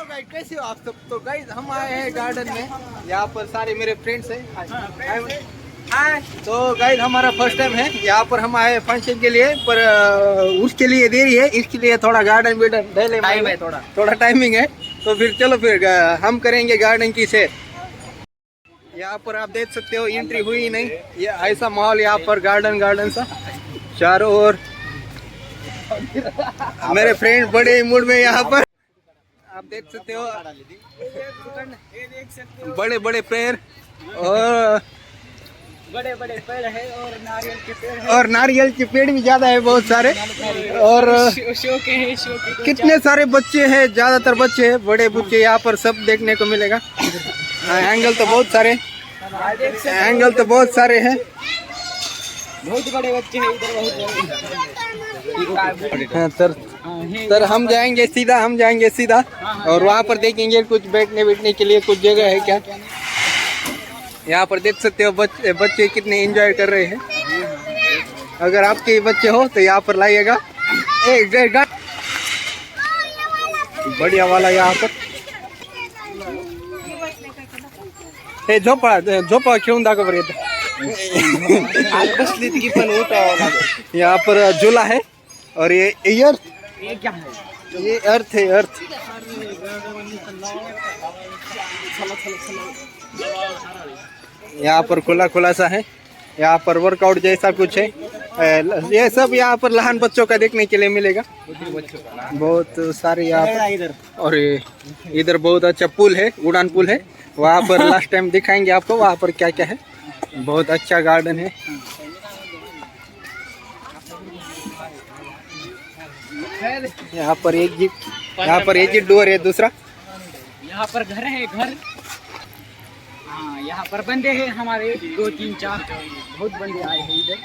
Hello guys, कैसे हो आप सब। तो गाइस हम आए हैं गार्डन में, यहाँ पर सारे मेरे फ्रेंड्स हैं। हाय। तो गाइस हमारा फर्स्ट टाइम है यहाँ पर, हम आए फंक्शन के लिए, पर उसके लिए देरी है, इसके लिए थोड़ा गार्डन बिल्डन टाइम है, थोड़ा टाइमिंग है। तो फिर चलो फिर हम करेंगे गार्डन की सैर। यहाँ पर आप देख सकते हो, एंट्री हुई नहीं, ये ऐसा माहौल यहाँ पर गार्डन सा चारों ओर। मेरे फ्रेंड बड़े मूड में यहाँ पर आप देख सकते हो, बड़े बड़े पेड़ और बड़े बड़े पेड़ है और नारियल के पेड़ है और नारियल के पेड़ भी ज्यादा है, बहुत सारे। और शो के कितने सारे बच्चे हैं, ज्यादातर बच्चे हैं, बड़े बच्चे यहाँ पर सब देखने को मिलेगा। एंगल तो बहुत सारे, हैं। बहुत बड़े बच्चे हैं इधर, बहुत सर हम जाएंगे सीधा और वहाँ पर देखेंगे कुछ बैठने के लिए कुछ जगह है क्या। यहाँ पर देख सकते हो बच्चे कितने एंजॉय कर रहे हैं। अगर आपके बच्चे हो तो यहाँ पर लाइएगा, बढ़िया वाला यहाँ पर। हे झोपा खेळून दाखव बरं येतं। यहाँ पर झूला है और ये क्या है, ये अर्थ है, अर्थ। यहाँ पर खुला सा है, यहाँ पर वर्कआउट जैसा कुछ है। ये सब यहाँ पर लहान बच्चों का देखने के लिए मिलेगा, बहुत सारे यहाँ पर। और इधर बहुत अच्छा पुल है, उड़ान पुल है, वहाँ पर लास्ट टाइम दिखाएंगे आपको वहाँ पर क्या क्या है। बहुत अच्छा गार्डन है। यहाँ पर एग्जिट डोर है दूसरा। यहाँ पर घर है, घर। हाँ, यहाँ पर बंदे हैं हमारे 2 3 4 बहुत बंदे आए हैं इधर।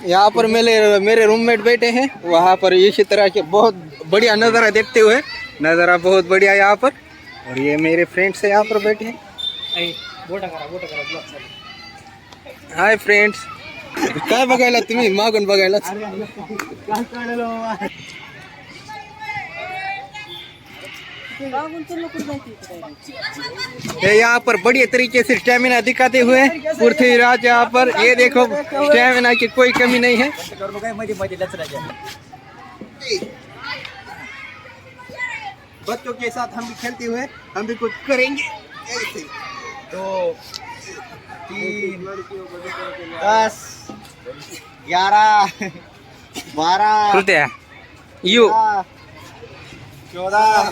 यहाँ पर मेरे रूममेट बैठे हैं, वहाँ पर इसी तरह के बहुत बढ़िया नज़ारा देखते हुए, नज़ारा बहुत बढ़िया यहाँ पर। और ये मेरे फ्रेंड्स यहाँ पर बैठे हैं। हाय फ्रेंड्स, काय बघायला तुम्ही मागून बघायला। यहाँ पर बढ़िया तरीके से स्टैमिना दिखाते हुए पृथ्वीराज यहाँ पर, ये देखो स्टैमिना की कोई कमी नहीं है। बच्चों के साथ हम भी खेलते हुए हम भी कुछ करेंगे। 2 3 10 11 12 यू 14।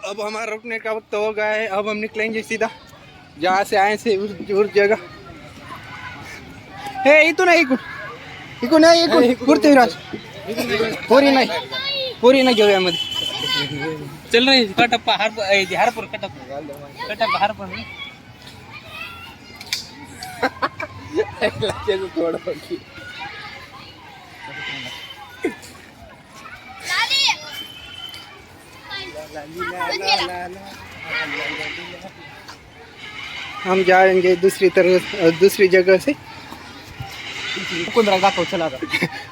अब हमारा रुकने का वक्त हो गया है, अब हम निकलेंगे सीधा जहाँ से आए से उस जगह। हे इथून नाही पृथ्वीराज, पुरी नाही घेऊया मध्ये। चल रही कटप्पा हारपूर कटप्पा हारपूर थोड़ा हम जाएंगे दूसरी जगह से। मुकुंदरा दाखव चला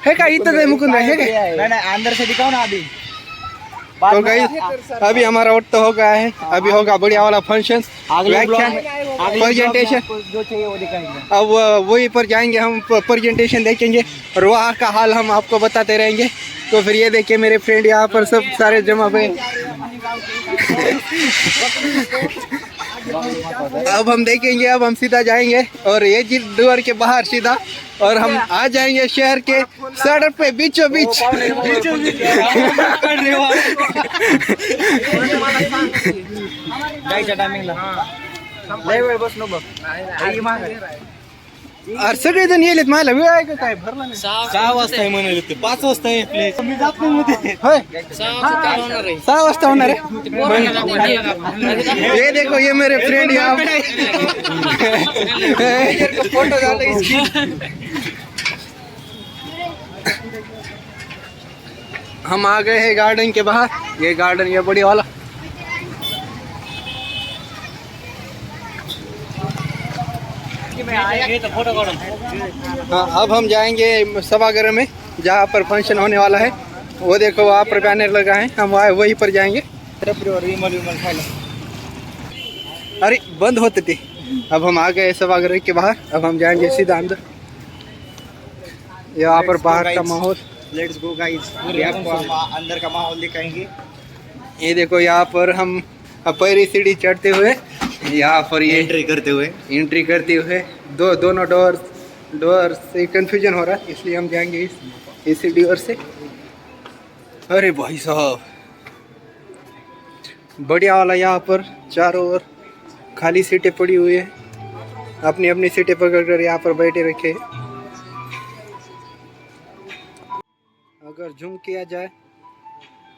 है का इधर मुकुंदरा है क्या? नहीं अंदर से दिखाओ ना अभी। तो गाइस अभी हमारा वक्त हो गया है, अभी होगा बढ़िया वाला फंक्शन, व्याख्यान, प्रेजेंटेशन। जो चाहिए वो दिखाएंगे। अब वहीं पर जाएंगे हम, प्रेजेंटेशन देखेंगे और वहाँ का हाल हम आपको बताते रहेंगे। तो फिर ये देखिए मेरे फ्रेंड यहाँ पर सब सारे जमा हुए। अब हम देखेंगे, अब हम सीधा जाएंगे और ये जी डोर के बाहर सीधा, और हम आ जाएंगे शहर के सड़क पे बीचों बीच। और सगळेजण येलेत, मला वेळ आहे का काय भरला नाही। 6 वाजता आहे म्हणाले ते, 5 वाजता आहे प्लेस। मी जात नाही मध्ये, होय 6 वाजता होणार आहे। ये देखो ये मेरे फ्रेंड यहाँ फोटो डालो इसकी। हम आ गए हैं गार्डन के बाहर, ये गार्डन ये बड़ी वाला। आएंगे तो फोटो करो। हाँ, अब हम जाएंगे सभागृह में जहाँ पर फंक्शन होने वाला है। वो देखो वहाँ पर बैनर लगा है, हम वहीं पर जाएंगे। अरे बंद होते थे। अब हम आ गए सभागृह के बाहर, अब हम जाएंगे सीधा अंदर। यहाँ पर बाहर का माहौल, लेट्स गो गाइस, आपको हम अंदर का माहौल दिखाएंगे। ये देखो यहाँ पर हम पहली सीढ़ी चढ़ते हुए, यहाँ पर ये एंट्री करते हुए दोनों डोर से कंफ्यूजन हो रहा है, इसलिए हम जाएंगे इसी डोर से। अरे भाई साहब बढ़िया वाला, यहाँ पर चारों ओर खाली सीटें पड़ी हुई है, अपनी अपनी सीटें पकड़कर यहाँ पर बैठे रखे। अगर जूम किया जाए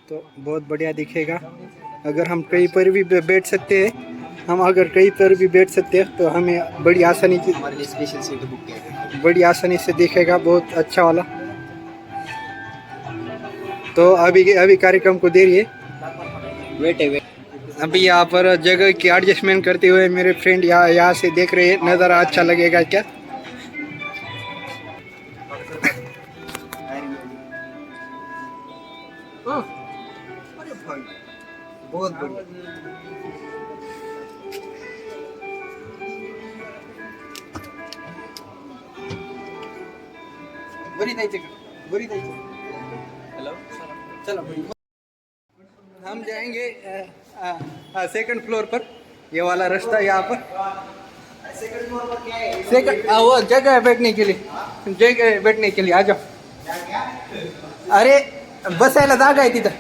तो बहुत बढ़िया दिखेगा। अगर हम कहीं पर भी बैठ सकते हैं, तो हमें बड़ी आसानी से हमारे लिए स्पेशल सीट बुक किया बड़ी आसानी से दिखेगा, बहुत अच्छा वाला। तो अभी कार्यक्रम को देरी है। वेट अभी यहाँ पर जगह की एडजस्टमेंट करते हुए मेरे फ्रेंड यहाँ से देख रहे हैं, नज़ारा अच्छा लगेगा क्या। अरे भाई बहुत बढ़िया। बरी जायचं हेलो चलो हम जाएंगे सेकंड फ्लोर पर। ये वाला रास्ता यहाँ पर सेकंड फ्लोर पर क्या है? सेकंड वो जगह है बैठने के लिए आ जाओ। अरे बसायला जागा आहे तिथं।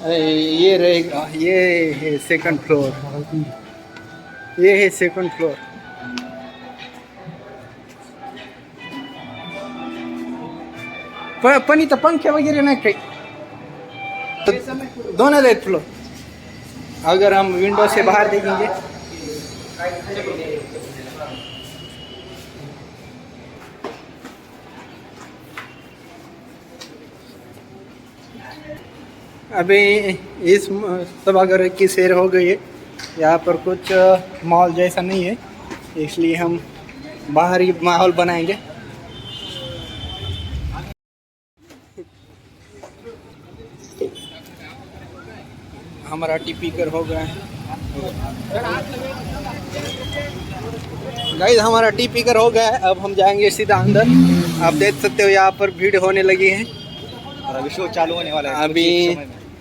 ये रहेगा, ये है सेकंड फ्लोर, ये है सेकंड फ्लोर। पण इथं पंखे वगैरे नाही काही, तो दोनों आहेत फ्लोर। अगर हम विंडो से बाहर देखेंगे अभी इस सभागृह की सैर हो गई है। यहाँ पर कुछ माहौल जैसा नहीं है, इसलिए हम बाहर ही माहौल बनाएंगे। हमारा टीपी कर हो गया है गाइस, हमारा टीपी कर हो गया है। अब हम जाएंगे सीधा अंदर। आप देख सकते हो यहाँ पर भीड़ होने लगी है और अभी शो चालू होने वाला है। अभी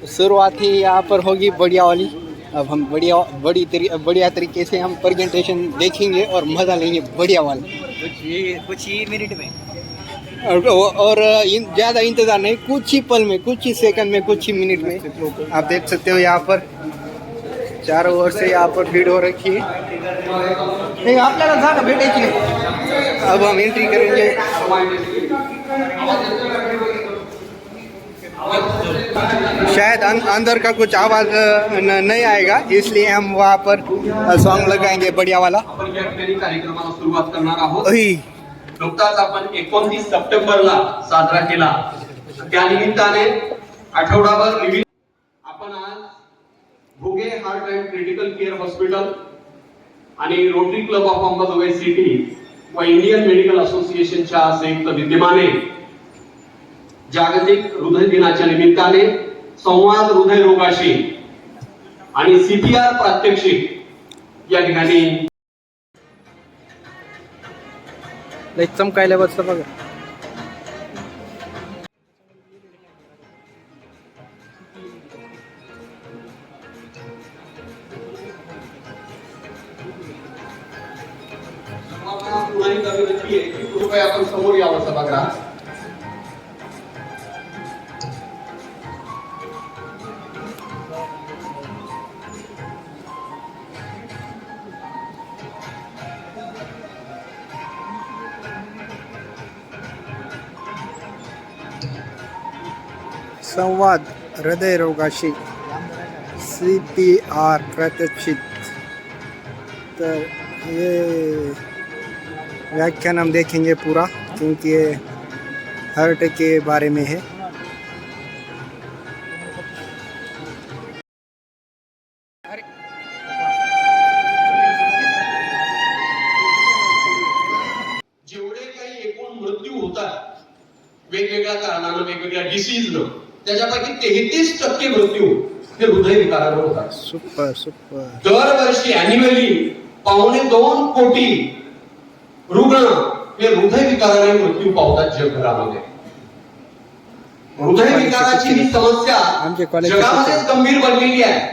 शुरुआत ही यहाँ पर होगी बढ़िया वाली। अब हम बढ़िया तरीके से हम प्रेजेंटेशन देखेंगे और मज़ा लेंगे बढ़िया वाला। कुछ ही मिनट में और ज़्यादा इंतज़ार नहीं, कुछ ही पल में, कुछ ही सेकंड में, कुछ ही मिनट में। आप देख सकते हो यहाँ पर चारों ओर से यहाँ पर भीड़ हो रखी है। नहीं आपल्याला जागा भेटायची नाही। अब हम एंट्री करेंगे। शायद अंदर का कुछ आवाज़ नहीं आएगा, इसलिए हम वहाँ पर सॉन्ग लगाएंगे बढ़िया वाला। आपण या ठिकाणी कार्यक्रमाला सुरुवात करणार आहोत। अही नुकताच आपण 29 सप्टेंबरला साजरा केला, त्यानिमित्ताने आठवडाभर विविध आपण आज Bhoge heart and critical care hospital आणि Rotary Club of Ambajogai city व इंडियन मेडिकल असोसिएशनच्या संयुक्त विद्यमाने जागतिक हृदय दिनाच्या निमित्ताने संवाद हृदय रोगाशी आणि सीपीआर प्रात्यक्षिक या ठिकाणी लई चमकायला बसतं बघा। कृपया आपण समोर यावं सभागृहात। संवाद हृदय रोगाशी CPR प्रात्यक्षिक। तो ये व्याख्यान हम देखेंगे पूरा, क्योंकि ये हार्ट के बारे में है। वेगवेगळ्या डिसीजनं, त्याच्यापैकी 33% मृत्यू हे हृदयविकारावर होतात. Super super. दरवर्षी अॅन्युअली 2.25 कोटी रुग्ण हे हृदयविकाराने मृत्यू पावतात जगभरामध्ये. हृदयविकाराची ही समस्या जगामध्येच गंभीर बनलेली आहे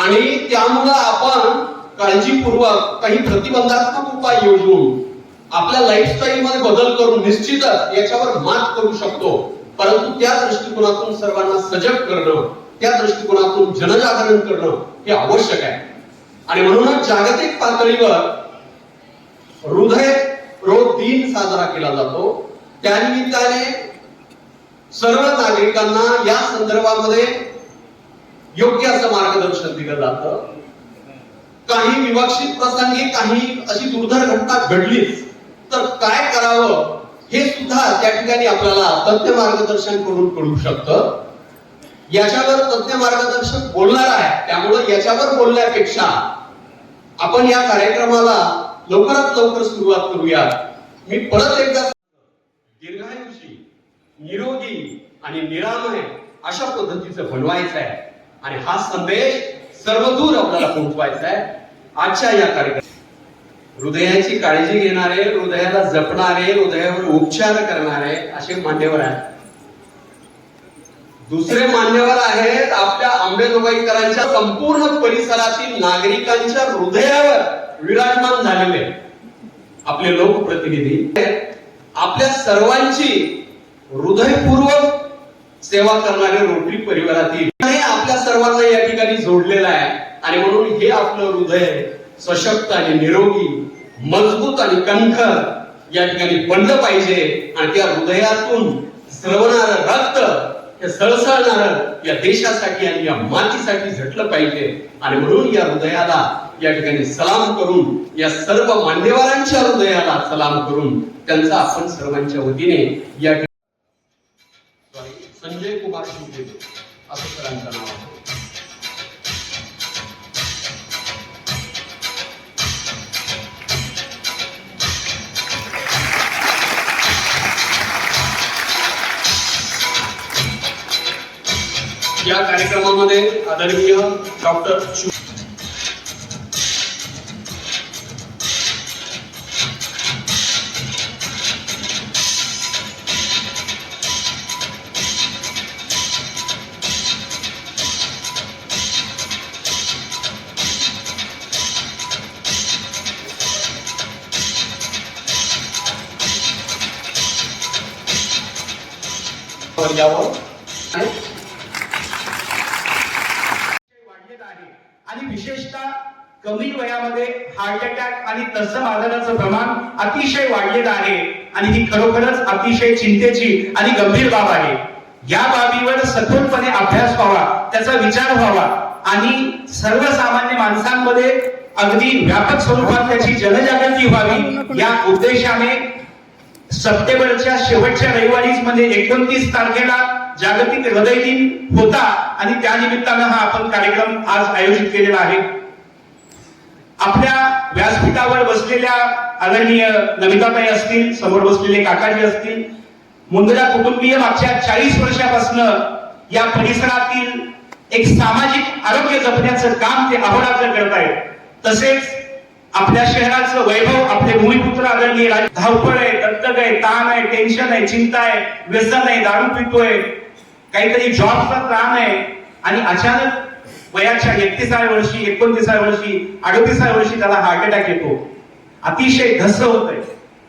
आणि त्यामुळं आपण काळजीपूर्वक काही प्रतिबंधात्मक उपाय योजून आपल्या लाईफस्टाईल मध्ये बदल करून निश्चितच याच्यावर मात करू शकतो. परंतु त्या दृष्टिकोनातून सर्वांना सजग करणं, त्या दृष्टिकोनातून जनजागरण करणं हे आवश्यक आहे. आणि म्हणूनच जागतिक पातळीवर हृदय रोग दिन साजरा केला जातो. त्यानिमित्ताने सर्व नागरिकांना या संदर्भामध्ये योग्य असं मार्गदर्शन दिलं जातं. काही विवक्षित प्रसंगी काही अशी दुर्धर घटना घडलीच तर काय करावं हे सुद्धा त्या ठिकाणी आपल्याला तज्ञ मार्गदर्शन करून कळू शकतं. याच्यावर तज्ञ मार्गदर्शक बोलणार आहे, त्यामुळे याच्यावर बोलण्यापेक्षा आपण या कार्यक्रमाला लवकरात लवकर सुरुवात करूया. मी परत एकदा दीर्घायुषी, निरोगी आणि निरामय अशा पद्धतीचं बनवायचं आहे आणि हा संदेश सर्वदूर आपल्याला पोहोचवायचा आहे. आजच्या या कार्यक्रमात हृदयाची काळजी घेणारे, हृदयाला जपणारे, हृदयावर उपचार करणारे असे मान्यवर आहेत. दुसरे मान्यवर आहेत आपल्या आंबेजोगाईकरांच्या संपूर्ण परिसरातील नागरिकांच्या हृदयावर विराजमान झालेले आपले लोकप्रतिनिधी, आपल्या सर्वांची हृदयपूर्वक सेवा करणारे रोटरी परिवारातील आपल्या सर्वांना या ठिकाणी जोडलेला आहे. आणि म्हणून हे आपलं हृदय सशक्त आणि निरोगी, मजबूत आणि कणखर या ठिकाणी बनलं पाहिजे. आणि त्या हृदयातून स्रवणारं रक्त हे सळसळणारं या देशासाठी आणि या मातीसाठी झटलं पाहिजे. आणि म्हणून या हृदयाला या ठिकाणी सलाम करून, या सर्व मान्यवरांच्या हृदयाला सलाम करून त्यांचा आपण सर्वांच्या वतीने या संजय कुमार शिंदे असं सरांचं नाव आहे. या कार्यक्रमामध्ये आदरणीय डॉक्टर आणि विशेषतः कमी वयामध्ये हार्ट अटॅक आणि तत्सम आजाराचं प्रमाण अतिशय वाढलेलं आहे आणि ही खरोखरच अतिशय चिंतेची आणि गंभीर बाब आहे. या बाबीवर सखोलपणे अभ्यास व्हावा, त्याचा विचार व्हावा आणि सर्वसामान्य माणसांमध्ये अगदी व्यापक स्वरूपात त्याची जनजागृती व्हावी या उद्देशाने सप्टेंबरच्या शेवटच्या रविवारीच म्हणजे 29 तारखेला जागतिक हृदय दिन होता आणि त्या निमित्तानं हा आपण कार्यक्रम आज आयोजित केलेला आहे. आपल्या व्यासपीठावर बसलेल्या आदरणीय नमिताताई असतील, समोर बसलेले काकाजी असतील, मुंदडा कुटुंबीय मागच्या 40 वर्षापासून या परिसरातील एक सामाजिक आरोग्य जपण्याचं काम ते अहोरात्र करत आहेत. तसेच आपल्या शहराचं वैभव आपले भूमिपुत्र आदरणीय धावपळ आहे, दत्तक आहे, ताण आहे, टेन्शन आहे, चिंता आहे, व्यसन आहे, दारू पितोय, काहीतरी जॉबचा ताण आहे आणि अचानक वयाच्या 31व्या वर्षी, 29व्या वर्षी, 38व्या वर्षी त्याला हार्ट अटॅक येतो. अतिशय धस्स होत आहे.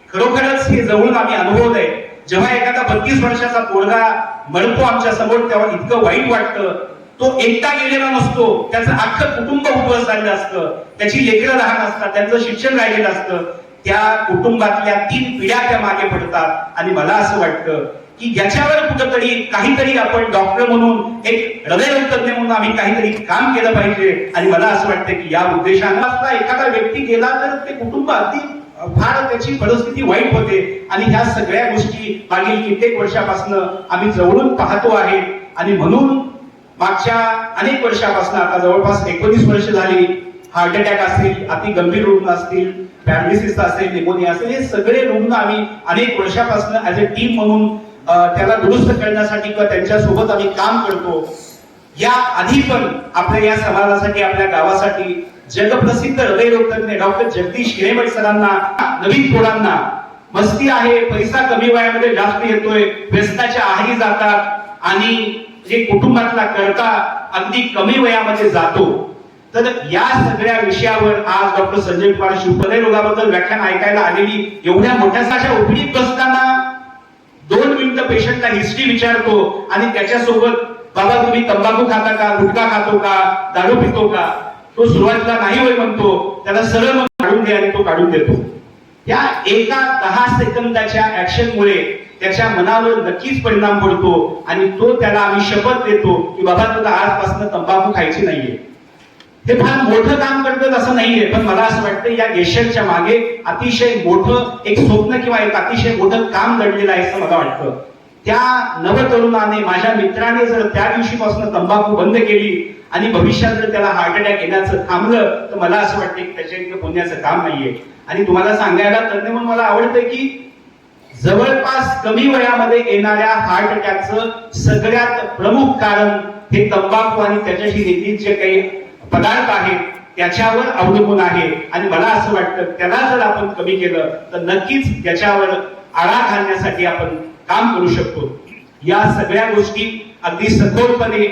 खरोखरच हे जवळून आम्ही अनुभवलंय. जेव्हा एखादा 32 वर्षाचा पोरगा मरतो आमच्या समोर तेव्हा इतकं वाईट वाटतं. तो एकटा गेलेला नसतो, त्याचं अख्खं कुटुंब उभं झालेलं असतं, त्याची लेकरं लहान असतात, त्यांचं शिक्षण राहिलेलं असतं. त्या कुटुंबातल्या 3 पिढ्या त्या मागे पडतात आणि मला असं वाटतं की याच्यावर कुठंतरी काहीतरी आपण डॉक्टर म्हणून, एक हृदयरोग तज्ञ म्हणून आम्ही काहीतरी काम केलं पाहिजे. आणि मला असं वाटतं की या उद्देशानं एखादा व्यक्ती गेला तर ते कुटुंब अगदी फार त्याची परिस्थिती वाईट होते आणि ह्या सगळ्या गोष्टी मागील कित्येक वर्षापासून आम्ही जवळून पाहतो आहे. आणि म्हणून मागच्या अनेक वर्षापासून, आता जवळपास 19 वर्ष झाली, हार्ट अटॅक असतील, अति गंभीर रुग्ण असतील, पॅरालिसिस असेल, निमोनिया असेल, हे सगळे रुग्ण आम्ही अनेक वर्षापासून ऍज अ टीम म्हणून त्याला दुरुस्त करण्यासाठी किंवा त्यांच्यासोबत आम्ही काम करतो. या आधी पण आपल्या या समाजासाठी, आपल्या गावासाठी जगप्रसिद्ध हृदयरोगतज्ञ डॉक्टर जगदीश हिरेमठ सरांना, नवीन पोरांना मस्ती आहे, पैसा कमी वयामध्ये जास्त येतोय, व्यसनाच्या आहारी जातात आणि जे कुटुंबातला करता अगदी कमी वयामध्ये जातो. तर या सगळ्या विषयावर आज डॉक्टर संजय कुमार शिवपदे रोगाबद्दल व्याख्यान ऐकायला आलेली एवढ्या मोठ्या अशा ओपीडीत बसताना 2 मिनिटं पेशंटला हिस्ट्री विचारतो आणि त्याच्यासोबत बाबा तुम्ही तंबाखू खाता का, गुटखा खातो का, दारू पितो का. तो सुरुवातीला नाही होय म्हणतो, त्याला सरळ मग काढून दे आणि तो काढून देतो. या एका 10 सेकंदाच्या ऍक्शनमुळे त्याच्या मनावर नक्कीच परिणाम पडतो आणि तो त्याला आम्ही शपथ देतो की बाबा तुला आजपासून तंबाखू खायची नाहीये. हे फार मोठं काम करतात असं नाहीये, पण मला असं वाटतं या गेशरच्या मागे अतिशय मोठं एक स्वप्न किंवा एक अतिशय मोठं काम दडलेलं आहे असं मला वाटतं. त्या नवतरुणाने, माझ्या मित्राने जर त्या दिवशीपासून तंबाखू बंद केली आणि भविष्यात जर त्याला हार्ट अटॅक येण्याचं थांबलं, तर मला असं वाटतं की त्याच्या इतकं पुण्याचं काम नाहीये. आणि तुम्हाला सांगायला तज्ञ म्हणून मला आवडतं की जवळपास कमी वयामध्ये येणाऱ्या हार्ट अटॅकचं सगळ्यात प्रमुख कारण हे तंबाखू आणि त्याच्याशी निगडीत जे काही पदार्थ आहेत त्याच्यावर अवलंबून आहे. आणि मला असं वाटतं त्याला जर आपण कमी केलं तर नक्कीच त्याच्यावर आळा घालण्यासाठी आपण काम करू शकतो. या सगळ्या गोष्टी अगदी सखोलपणे,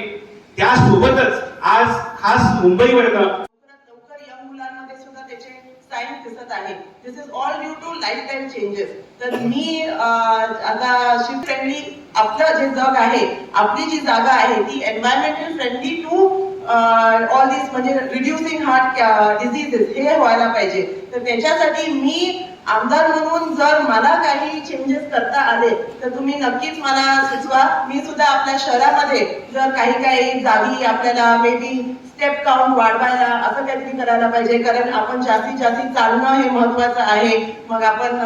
त्यासोबतच आज खास मुंबईवरनं लवकर या मुलांमध्ये सुद्धा त्याचे साईन दिसत आहे. This is all due to lifestyle changes. तर मी आता शिफ्ट फ्रेंडली आपलं जे जग आहे, आपली जी जागा आहे ती एन्व्हायरमेंटल फ्रेंडली टू ऑल दिस म्हणजे रिड्युसिंग हार्ट डिझिजेस हे व्हायला पाहिजे. तर त्याच्यासाठी मी आमदार म्हणून जर मला काही चेंजेस करता आले तर तुम्ही नक्कीच मला सुचवा. मी सुद्धा आपल्या शहरामध्ये जर काही जागी आपल्याला मे बी स्टेप काउंट वाढवायला असं काहीतरी करायला पाहिजे, कारण आपण जास्तीत जास्त चालणं हे महत्वाचं आहे. मग आपण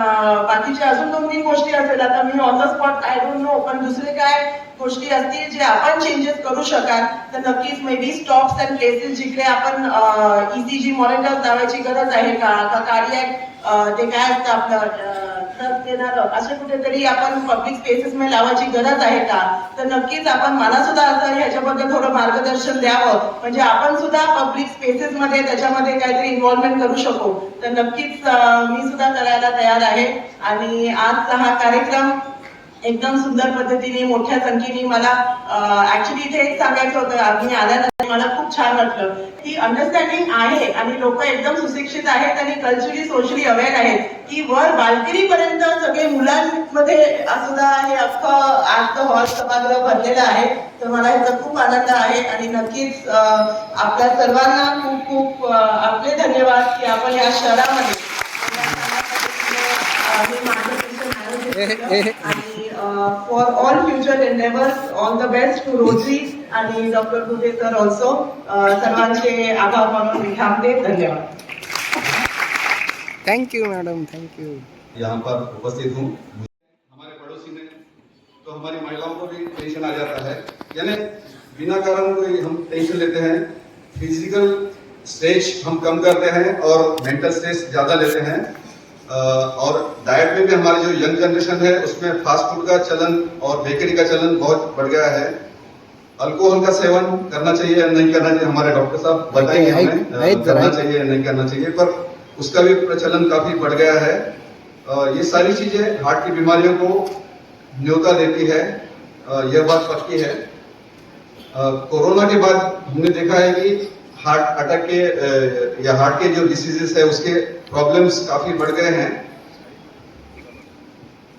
बाकीच्या अजून 2-3 गोष्टी असेल, आता me on the spot I don't know, पण दुसरे काय गोष्टी असतील जे आपण चेंजेस करू शकाल तर नक्कीच may be stops and places जिकडे आपण ECG मॉनिटर्स लावायची गरज आहे का, कार्डियक ते काय असतं आपलं देणारं असे कुठेतरी आपण पब्लिक स्पेसेस मध्ये लावायची गरज आहे का. तर नक्कीच आपण मला सुद्धा असं ह्याच्याबद्दल थोडं मार्गदर्शन द्यावं, म्हणजे आपण सुद्धा पब्लिक स्पेसेस मध्ये त्याच्यामध्ये काहीतरी इन्व्हॉल्वमेंट करू शकू. तर नक्कीच मी सुद्धा करायला तयार आहे. आणि आजचा हा कार्यक्रम एकदम सुंदर पद्धतीने मोठ्या संख्येने मला ऍक्च्युली इथे एक सांगायचं होतं, आम्ही आल्यानंतर मला खूप छान वाटलं की अंडरस्टँडिंग आहे आणि लोक एकदम सुशिक्षित आहेत आणि कल्चरली सोशली अवेअर आहेत की वर बाल्कनीपर्यंत सगळे मुलांमध्ये सुद्धा हे अख्खं आजचं हॉल सभागृह भरलेलं आहे. तर मला ह्याचा खूप आनंद आहे आणि नक्कीच आपल्या सर्वांना खूप खूप आपले धन्यवाद की आपण या शहरामध्ये आणि for all future endeavors, all the best to Rotary आणि डॉक्टर गुटे सर ऑल्सो. सर्वांचे आभार मानून मी थांबते. धन्यवाद. Thank you madam, thank you. यहाँ पर उपस्थित हूँ. हमारे पड़ोसी ने तो हमारी महिलाओं को भी टेंशन आ जाता है, यानी बिना कारण कोई हम टेंशन लेते हैं. फिजिकल स्ट्रेस हम कम करते हैं और मेंटल स्ट्रेस ज़्यादा लेते हैं. और डाइट में भी हमारी जो यंग जनरेशन है उसमें फास्ट फूड का चलन और बेकरी का चलन बहुत बढ़ गया है. अल्कोहल का सेवन करना चाहिए या नहीं करना चाहिए, हमारे डॉक्टर साहब बताएंगे हमें करना चाहिए या नहीं करना चाहिए, पर उसका भी प्रचलन काफी बढ़ गया है. ये सारी चीजें हार्ट की बीमारियों को न्योता देती है, यह बात पक्की है. कोरोना के बाद हमने देखा है कि हार्ट अटैक के या हार्ट के जो डिसीजेस है उसके प्रॉब्लम्स काफी बढ़ गए हैं.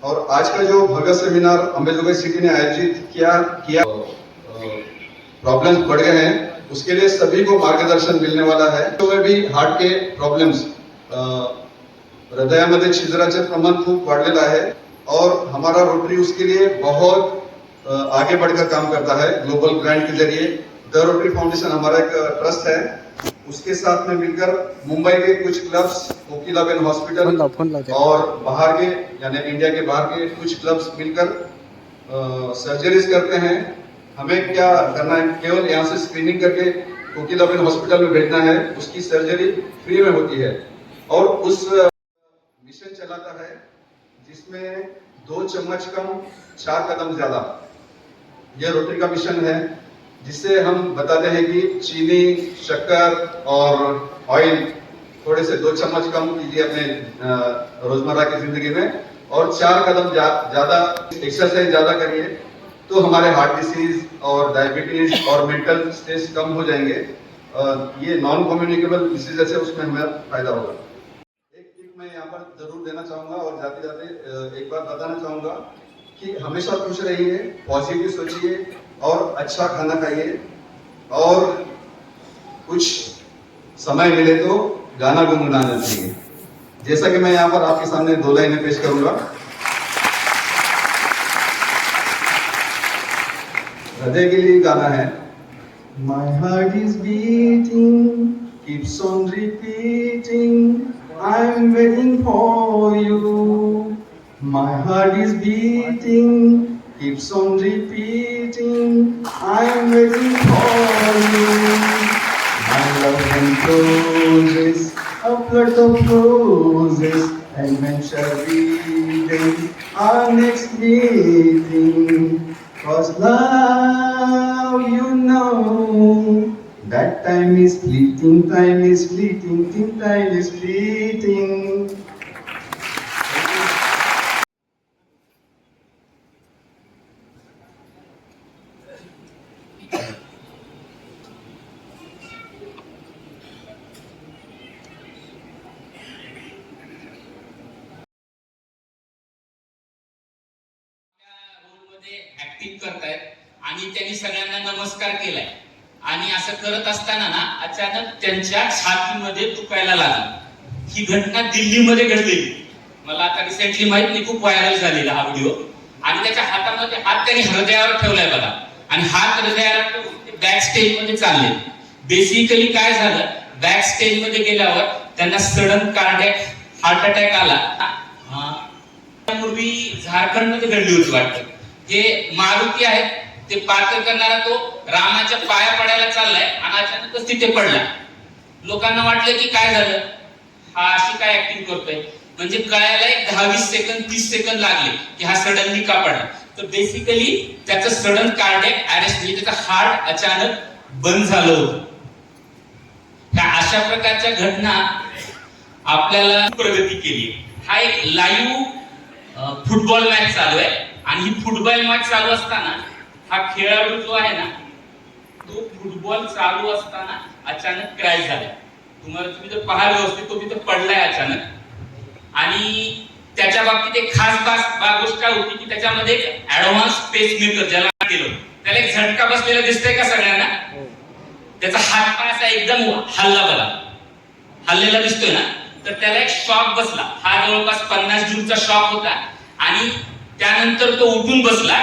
और आज का जो भगत सेमिनार अम्बेडकर सिटी ने आयोजित किया प्रॉब्लम्स बढ़ गए हैं, उसके लिए सभी को मार्गदर्शन मिलने वाला है. तो में भी हार्ट के प्रॉब्लम्स, हृदयामध्ये छिद्राचे प्रमाण खूप वाढलेलं आहे और हमारा रोटरी उसके लिए बहुत आगे बढ़कर काम करता है. ग्लोबल ग्रांट के जरिए द रोटरी फाउंडेशन हमारा एक ट्रस्ट है, उसके साथ में मिलकर मुंबई के कुछ क्लब्स, कोकिलाबेन हॉस्पिटल और बाहर के यानी इंडिया के बाहर के कुछ क्लब्स मिलकर सर्जरीज करते हैं. हमें क्या करना है, केवल यहाँ से स्क्रीनिंग करके कोकिलाबेन हॉस्पिटल में भेजना है, उसकी सर्जरी फ्री में होती है. और उस मिशन चलाता है जिसमें 2 चम्मच कम 4 कदम ज्यादा। यह रोटरी का मिशन है, जिससे हम बताते हैं कि चीनी, शक्कर और ऑयल थोड़े से 2 चम्मच कम कीजिए अपने रोजमर्रा की जिंदगी में, और 4 कदम ज्यादा एक्सरसाइज ज्यादा करिए, तो हमारे हार्ट डिसीज और डायबिटीज और मेंटल स्ट्रेस कम हो जाएंगे। ये नॉन कम्युनिकेबल डिसीजेस है, उसमें हमें फायदा होगा। एक टिप मैं यहाँ पर जरूर देना चाहूंगा और जाते जाते एक बार बताना चाहूंगा कि हमेशा खुश रहिए, पॉजिटिव सोचिए और अच्छा खाना खाइए, और कुछ समय मिले तो गाना गुनगुनाना चाहिए। जैसा कि मैं यहाँ पर आपके सामने 2 लाइनें पेश करूंगा। हृदय के लिए गाना है। My heart is beating, keeps on repeating, I'm waiting for you. My heart is beating, keeps on repeating, I'm waiting for you. My love encloses a flood of roses, and when shall we then our next meeting? 'Cause love, you know, that time is fleeting, time is fleeting, time is fleeting. Acting करतायत आणि त्यांनी सगळ्यांना नमस्कार केलाय, आणि असं करत असताना ना अचानक त्यांच्या छातीमध्ये दुखायला लागलं। ही घटना दिल्लीमध्ये घडलेली, मला आता रिसेंटली माहित नाही, खूप व्हायरल झालेला हा व्हिडिओ। आणि त्याच्या हातामध्ये हात त्यांनी हृदयावर ठेवलाय बघा, आणि हात हृदयावर ठेवून बॅक स्टेज मध्ये चालले। बेसिकली काय झालं, बॅक स्टेज मध्ये गेल्यावर त्यांना सडन कार्डियक हार्ट अटॅक आला। पूर्वी झारखंड मध्ये घडली होती वाटतं। हे मारुती आहेत, ते पात्र करणारा तो रामाच्या पाया पडायला चाललाय आणि अचानकच तिथे पडला। लोकांना वाटलं की काय झालं, हा अशी काय ऍक्टिंग करतोय, म्हणजे कळायला एक 10-20 सेकंद 30 सेकंद लागले की हा सडनली का पडला। तर बेसिकली त्याचं सडन कार्डियक अरेस्ट, म्हणजे त्याचा हार्ट अचानक बंद झालं होतं। त्या अशा प्रकारच्या घटना आपल्याला प्रगती केली। हा एक लाईव्ह फुटबॉल मॅच चालू आहे, आणि ही फुटबॉल मॅच चालू असताना हा खेळाडू जो आहे ना, तो फुटबॉल चालू असताना अचानक क्रॅश झाला। तुम्ही जर पहा व्यवस्थित, तो तिथे पडलाय अचानक, आणि त्याच्या बाबतीत एक खास गोष्ट काय होती की त्याच्यामध्ये एक ऍडव्हान्स पेसमेकर ज्याला केलं, त्याला एक झटका बसलेला दिसतोय का सगळ्यांना? त्याचा हात पाय असा एकदम हल्ला बघा, हल्लेला दिसतोय ना, तर त्याला एक शॉक बसला। हा जवळपास 50 जूनचा शॉक होता, आणि त्यानंतर तो उठून बसला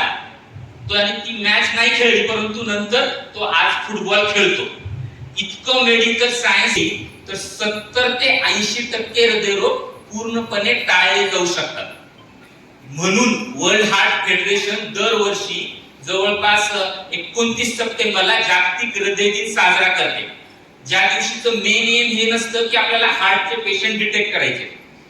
तो, आणि ती मॅच नाही खेळली, परंतु नंतर तो आज फुटबॉल खेळतो। इतकं मेडिकल सायन्स, तर 70 ते 80% हृदयरोग पूर्णपणे टाळले जाऊ शकतात। म्हणून वर्ल्ड हार्ट फेडरेशन दरवर्षी जवळपास 29 सप्टेंबरला जागतिक हृदय दिन साजरा करते। ज्या दिवशीचं मेन एम हे नसतं की आपल्याला हार्टचे पेशंट डिटेक्ट करायचे,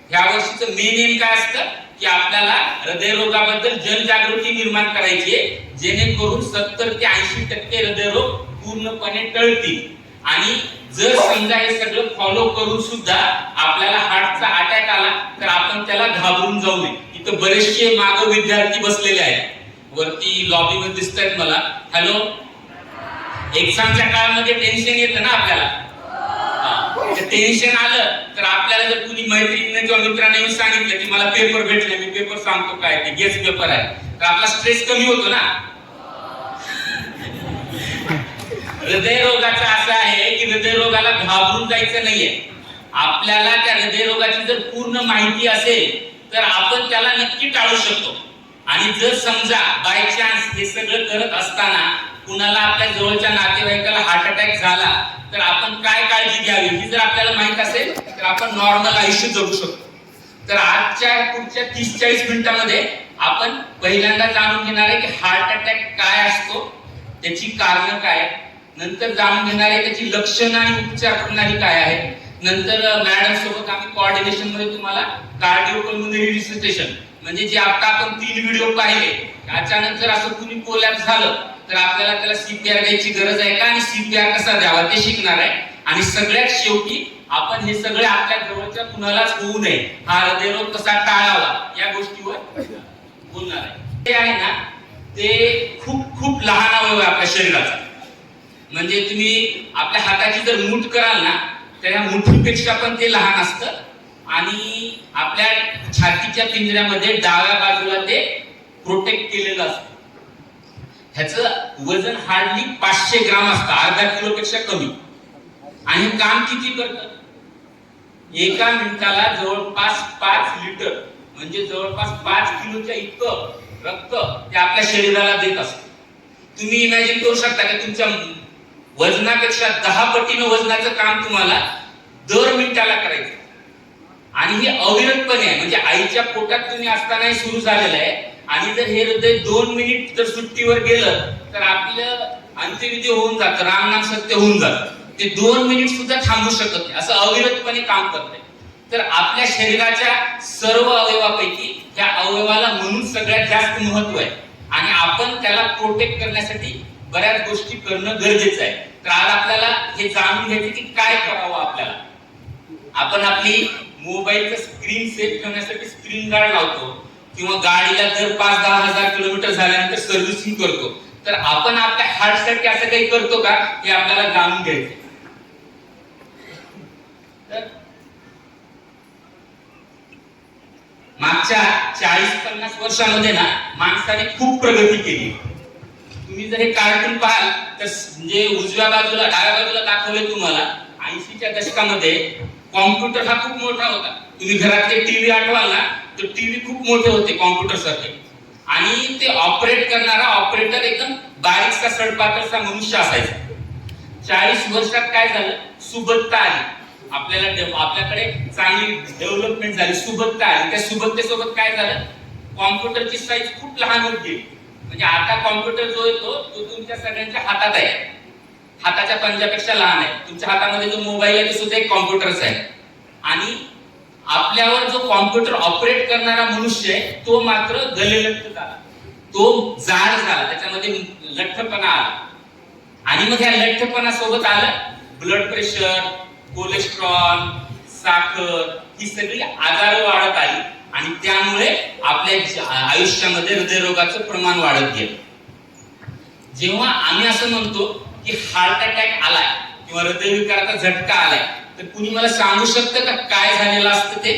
ह्या वर्षीचं मेन एम काय असतं की आपल्याला हृदयरोगाबद्दल जनजागृती निर्माण करायची आहे, जेणेकरून 70 ते 80% हृदयरोग पूर्णपणे टळतील। आणि जर समजा हे सगळं फॉलो करून सुद्धा आपल्याला हार्टचा अटॅक आला तर आपण त्याला घाबरून जाऊ नये। इथं बरेचसे माग विद्यार्थी बसलेले आहेत, वरती लॉबी मध्ये दिसतात मला। हॅलो, एक्झामच्या काळामध्ये टेन्शन येतं ना आपल्याला, टेन्शन आलं तर आपल्याला जर कुणी मैत्रिणीने किंवा मित्राने येऊन सांगितलं की मला पेपर भेटले, मी पेपर सांगतो काय ते गेस पेपर आहे, तर आपला स्ट्रेस कमी होतो ना। हृदयरोगाचं असं आहे की हृदयरोगाला घाबरून जायचं नाहीये। आपल्याला त्या हृदयरोगाची जर पूर्ण माहिती असेल तर आपण त्याला नक्की टाळू शकतो। आणि जर समजा बाय चान्स हे सगळं करत असताना कुणाला आपल्या जवळच्या नातेवाईकाला हार्ट अटॅक झाला तर आपण काय काळजी घ्यावी ही जर आपल्याला माहित असेल तर आपण नॉर्मल आयुष्य जगू शकतो। तर आजच्या पुढच्या 30-40 मिनिटांमध्ये आपण पहिल्यांदा जाणून घेणार आहे की हार्ट अटॅक काय असतो, त्याची कारणं काय, नंतर जाणून घेणार आहे त्याची लक्षणं आणि उपचार प्रणाली काय आहे। नंतर मॅडम सोबत आम्ही कोऑर्डिनेशन मध्ये तुम्हाला कार्डिओपल्मोनरी रिससिटेशन म्हणजे जे आता आपण 3 व्हिडिओ पाहिले, अचानक जर असं कुणी कोलॅप्स झालं तर आपल्याला त्याला सीपीआर द्यायची गरज आहे का आणि सीपीआर कसा द्यावा ते शिकणार आहे. आणि सगळ्यात शेवटी आपण हे सगळे आपल्या जवळच्या कुणालाच होऊ नये, हा हृदयरोग कसा टाळावा या गोष्टीवर बोलणार आहे. ते आहे ना, ते खूप खूप लहान अवयव आहे आपल्या शरीराचा. म्हणजे तुम्ही आपल्या हाताची जर मूठ कराल ना, तर या मुठीपेक्षा पण ते लहान असतं. आणि आपल्या छातीच्या पिंजऱ्यामध्ये डाव्या बाजूला ते प्रोटेक्ट केलेलं असतं. ह्याचं वजन हार्डली 500 ग्राम असतं, अर्धा किलोपेक्षा कमी. आणि काम किती करतं? एका मिनिटाला जवळपास 5 लिटर म्हणजे जवळपास 5 किलोच्या इतकं रक्त ते आपल्या शरीराला देत असतं. तुम्ही इमॅजिन करू शकता की तुमच्या वजनापेक्षा 10 पटीनं वजनाचं काम तुम्हाला दर मिनिटाला करायचं. आणि हे अविरतपणे आहे, म्हणजे आईच्या पोटात तुम्ही असतानाही सुरू झालेलं आहे. आणि जर हे हृदय 2 मिनिट जर सुट्टीवर गेलं तर आपलं अंत्यविधी होऊन जातं, रामनाम सत्य होऊन जातं. ते 2 मिनिट सुद्धा थांबू शकत नाही, असं अविरतपणे काम करतंय. तर आपल्या शरीराच्या सर्व अवयवापैकी त्या अवयवाला म्हणून सगळ्यात जास्त महत्व आहे. आणि आपण त्याला प्रोटेक्ट करण्यासाठी बऱ्याच गोष्टी करणं गरजेचं आहे. तर आज आपल्याला हे जाणून घ्यायचं की काय करावं आपल्याला. आपण आपली मोबाईलचं स्क्रीन सेफ ठेवण्यासाठी स्क्रीन गार्ड लावतो, किंवा गाडीला दर 5-10 हजार किलोमीटर झाल्यानंतर सर्व्हिसिंग करतो. तर आपण आपल्या हार्टसाठी असं काही करतो का, हे आपल्याला जाणून घ्यायचं. तर मागच्या 40-50 वर्षामध्ये ना माणसाने खूप प्रगती केली. तुम्ही जर हे कार्टून पाहाल तर म्हणजे उजव्या बाजूला डाव्या बाजूला दाखवले तुम्हाला 80च्या दशकामध्ये कॉम्प्युटर हा खूप मोठा होता. तुम्ही घरातले टीव्ही आठवाल ना, तर टीव्ही खूप मोठे होते कॉम्प्युटर सारखे. आणि ते ऑपरेट करणारा ऑपरेटर एकदम बारीकसा सडपातळसा मनुष्य असायचा. 40 वर्षात काय झालं, सुबत्ता आली. आपल्याकडे चांगली डेव्हलपमेंट झाली, सुबत्ता आली. त्या सुबत्तेसोबत काय झालं, कॉम्प्युटरची साईज खूप लहान होत गेली. म्हणजे आता कॉम्प्युटर जो येतो तो तुमच्या सगळ्यांच्या हातात आहे, हाताच्या पंजापेक्षा लहान आहे. तुमच्या हातामध्ये जो मोबाईल आहे तो सुद्धा एक कॉम्प्युटरच आहे. आणि आपल्यावर जो कॉम्प्युटर ऑपरेट करणारा मनुष्य आहे तो मात्र गलेलठ्ठ झाला, तो जाड झाला, त्याच्यामध्ये लठ्ठपणा आला. आणि मग ह्या लठ्ठपणासोबत आलं ब्लड प्रेशर, कोलेस्ट्रॉल, साखर, ही सगळी आजार वाढत आली. आणि त्यामुळे आपल्या आयुष्यामध्ये हृदयरोगाचं प्रमाण वाढत गेलं. जेव्हा आम्ही असं म्हणतो की हार्ट अटॅक आलाय किंवा हृदयविकाराचा झटका आलाय, तर कुणी मला सांगू शकतं का काय झालेलं असतं ते?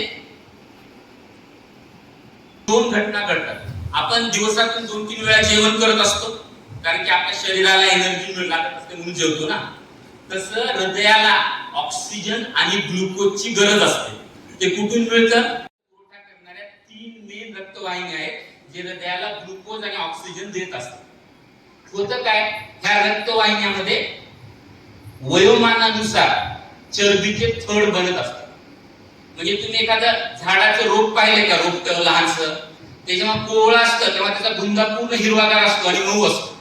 2 घटना घडतात. आपण दिवसातून 2-3 वेळा जेवण करत असतो, कारण की आपल्या शरीराला एनर्जी लागत असते म्हणून जेवतो ना. तसं हृदयाला ऑक्सिजन आणि ग्लुकोजची गरज असते. ते कुठून मिळतं? पुरवठा करणाऱ्या 3 मेन रक्तवाहिन्या आहेत जे हृदयाला ग्लुकोज आणि ऑक्सिजन देत असतात. होतं काय, ह्या रक्तवाहिन्यामध्ये वयोमानानुसार चरबीचे थड बनत असतात. म्हणजे तुम्ही एखादं झाडाचं रोप पाहिले का, रोप लहानसं, ते जेव्हा कोवळं असतं तेव्हा त्याचा बुंदा पूर्ण हिरवागार असतो आणि मऊ असतो.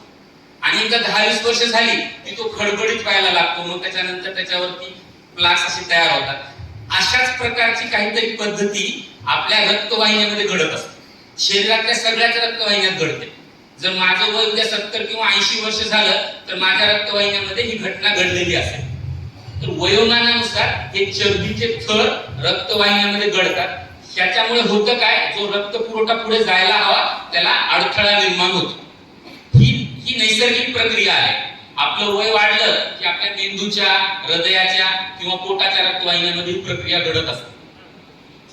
आणि एकदा 10-20 वर्ष झाली की तो खडबडीत व्हायला लागतो. मग त्याच्यानंतर त्याच्यावरती प्लाक्स असे तयार होतात. अशाच प्रकारची काहीतरी पद्धती आपल्या रक्तवाहिन्यामध्ये घडत असते. शरीरातल्या सगळ्याच रक्तवाहिन्यात घडते. जर माझं वय उद्या 70 किंवा 80 वर्ष झालं तर माझ्या रक्तवाहिन्यामध्ये ही घटना घडलेली असेल. तर वयोमानानुसार हे चरबीचे थर रक्तवाहिन्यामध्ये घडतात. त्याच्यामुळे होतं काय, जो रक्त पुरवठा पुढे जायला हवा त्याला अडथळा निर्माण होतो. ही नैसर्गिक प्रक्रिया आहे. आपलं वय वाढलं की आपल्या मेंदूच्या, हृदयाच्या किंवा पोटाच्या रक्तवाहिन्यामध्ये ही प्रक्रिया घडत असते.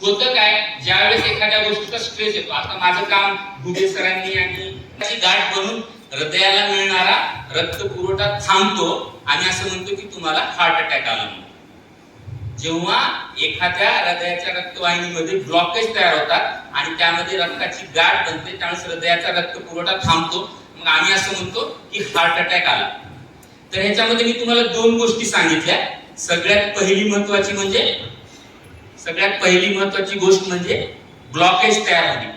होतं काय, ज्यावेळेस एखाद्या गोष्टीचा स्ट्रेस येतो, आता माझं काम भुगे सरांनी आणि त्याची गाठ बनून हृदयाला मिळणारा रक्त पुरवठा थांबतो आणि असं म्हणतो की तुम्हाला हार्ट अटॅक आला. जेव्हा एखाद्या हृदयाच्या रक्तवाहिनीमध्ये ब्लॉकेज तयार होतात आणि त्यामध्ये रक्ताची गाठ बनते, त्यावेळेस हृदयाचा रक्त पुरवठा थांबतो. मग आम्ही असं म्हणतो की हार्ट अटॅक आला. तर ह्याच्यामध्ये मी तुम्हाला 2 गोष्टी सांगितल्या. सगळ्यात पहिली महत्वाची गोष्ट म्हणजे ब्लॉकेज तयार होणे.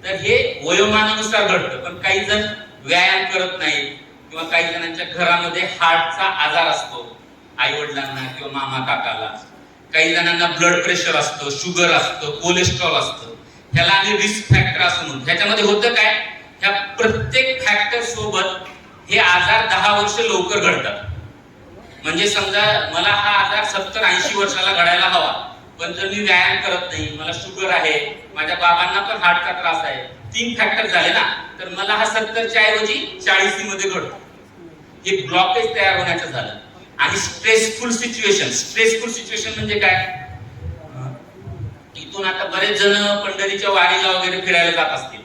तर हे वयोमानानुसार घडतं. पण काही जण व्यायाम करत नाहीत किंवा काही जणांच्या घरामध्ये हार्टचा आजार असतो, आई वडिलांना किंवा मामा काकाला. काही जणांना ब्लड प्रेशर असतं, शुगर असतं, कोलेस्ट्रॉल असतं. ह्याला आम्ही रिस्क फॅक्टर असं म्हणतो. ह्याच्यामध्ये होतं काय, ह्या प्रत्येक फॅक्टर सोबत हे आजार 10 वर्ष लवकर घडतात. म्हणजे समजा मला हा आजार 70-80 वर्षाला घडायला हवा, पण जर मी व्यायाम करत नाही, मला शुगर आहे, माझ्या बाबांना पण हार्टचा त्रास आहे, 3 फॅक्टर झाले ना, तर मला हा 70च्या ऐवजी 40 मध्ये घडतो. हे ब्लॉकेज तयार होण्याचं झालं. आणि स्ट्रेसफुल सिच्युएशन म्हणजे काय, इथून आता बरेच जण पंढरीच्या वारीला वगैरे फिरायला जात असतील,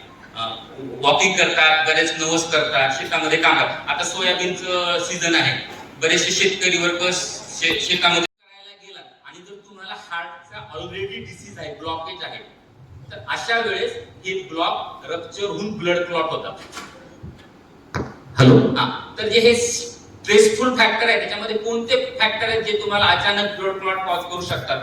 वॉकिंग करतात, बरेच नवस करतात, शेतामध्ये काम करतात. आता सोयाबीनचं सीझन आहे, बरेचसे शेतकरी वर्ग शेतामध्ये करायला गेला आणि जर तुम्हाला हार्टचा ऑलरेडी डिसीज आहे, ब्लॉकेज आहे, तर अशा वेळेस हे ब्लॉक रप्चर होऊन ब्लड क्लॉट होतात. हॅलो, तर हे स्ट्रेसफुल फॅक्टर आहे. त्याच्यामध्ये कोणते फॅक्टर आहेत जे तुम्हाला अचानक ब्लड क्लॉट कॉज करू शकतात.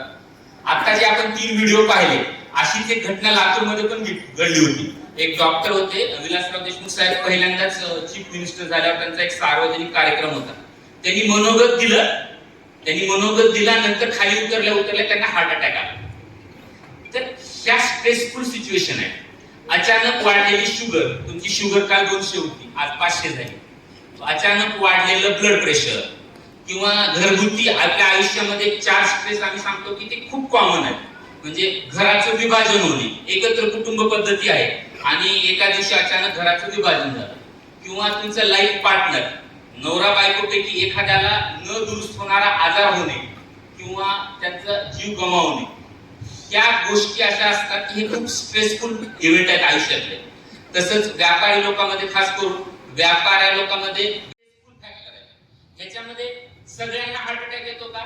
आता जे आपण 3 व्हिडिओ पाहिले, अशीच एक घटना लातूरमध्ये पण घडली होती. एक डॉक्टर होते, विलासराव देशमुख साहेब, पहिल्यांदाच चीफ मिनिस्टर झाल्यावर त्यांचा एक सार्वजनिक कार्यक्रम होता. त्यांनी मनोगत दिला, नंतर खाली उतरल्या त्यांना हार्ट अटॅक आला. तर ह्या स्ट्रेसफुल सिच्युएशन आहे. अचानक वाढलेली शुगर, तुमची शुगर काल 200 होती, आज 500 झाली. अचानक वाढलेलं ब्लड प्रेशर, किंवा घरगुती आपल्या आयुष्यामध्ये 4 स्ट्रेस आम्ही सांगतो की ते खूप कॉमन आहे. म्हणजे घराचं विभाजन होणे, एकत्र कुटुंब पद्धती आहे आणि एका दिवशी अचानक घराचं विभाजन झालं, किंवा तुमचं लाईफ पार्टनर, नवरा बायकोपैकी एखाद्याला न दुरुस्त होणारा आजार होणे किंवा त्यांचा जीव गमावणे, या गोष्टी अशा असतात की हे खूप स्ट्रेसफुल इव्हेंट आहेत आयुष्यातले. तसंच व्यापारी लोकांमध्ये, खास करून व्यापाऱ्या लोकांमध्ये स्ट्रेसफुल फॅक्टर आहे. ह्याच्यामध्ये सगळ्यांना हार्ट अटॅक येतो का?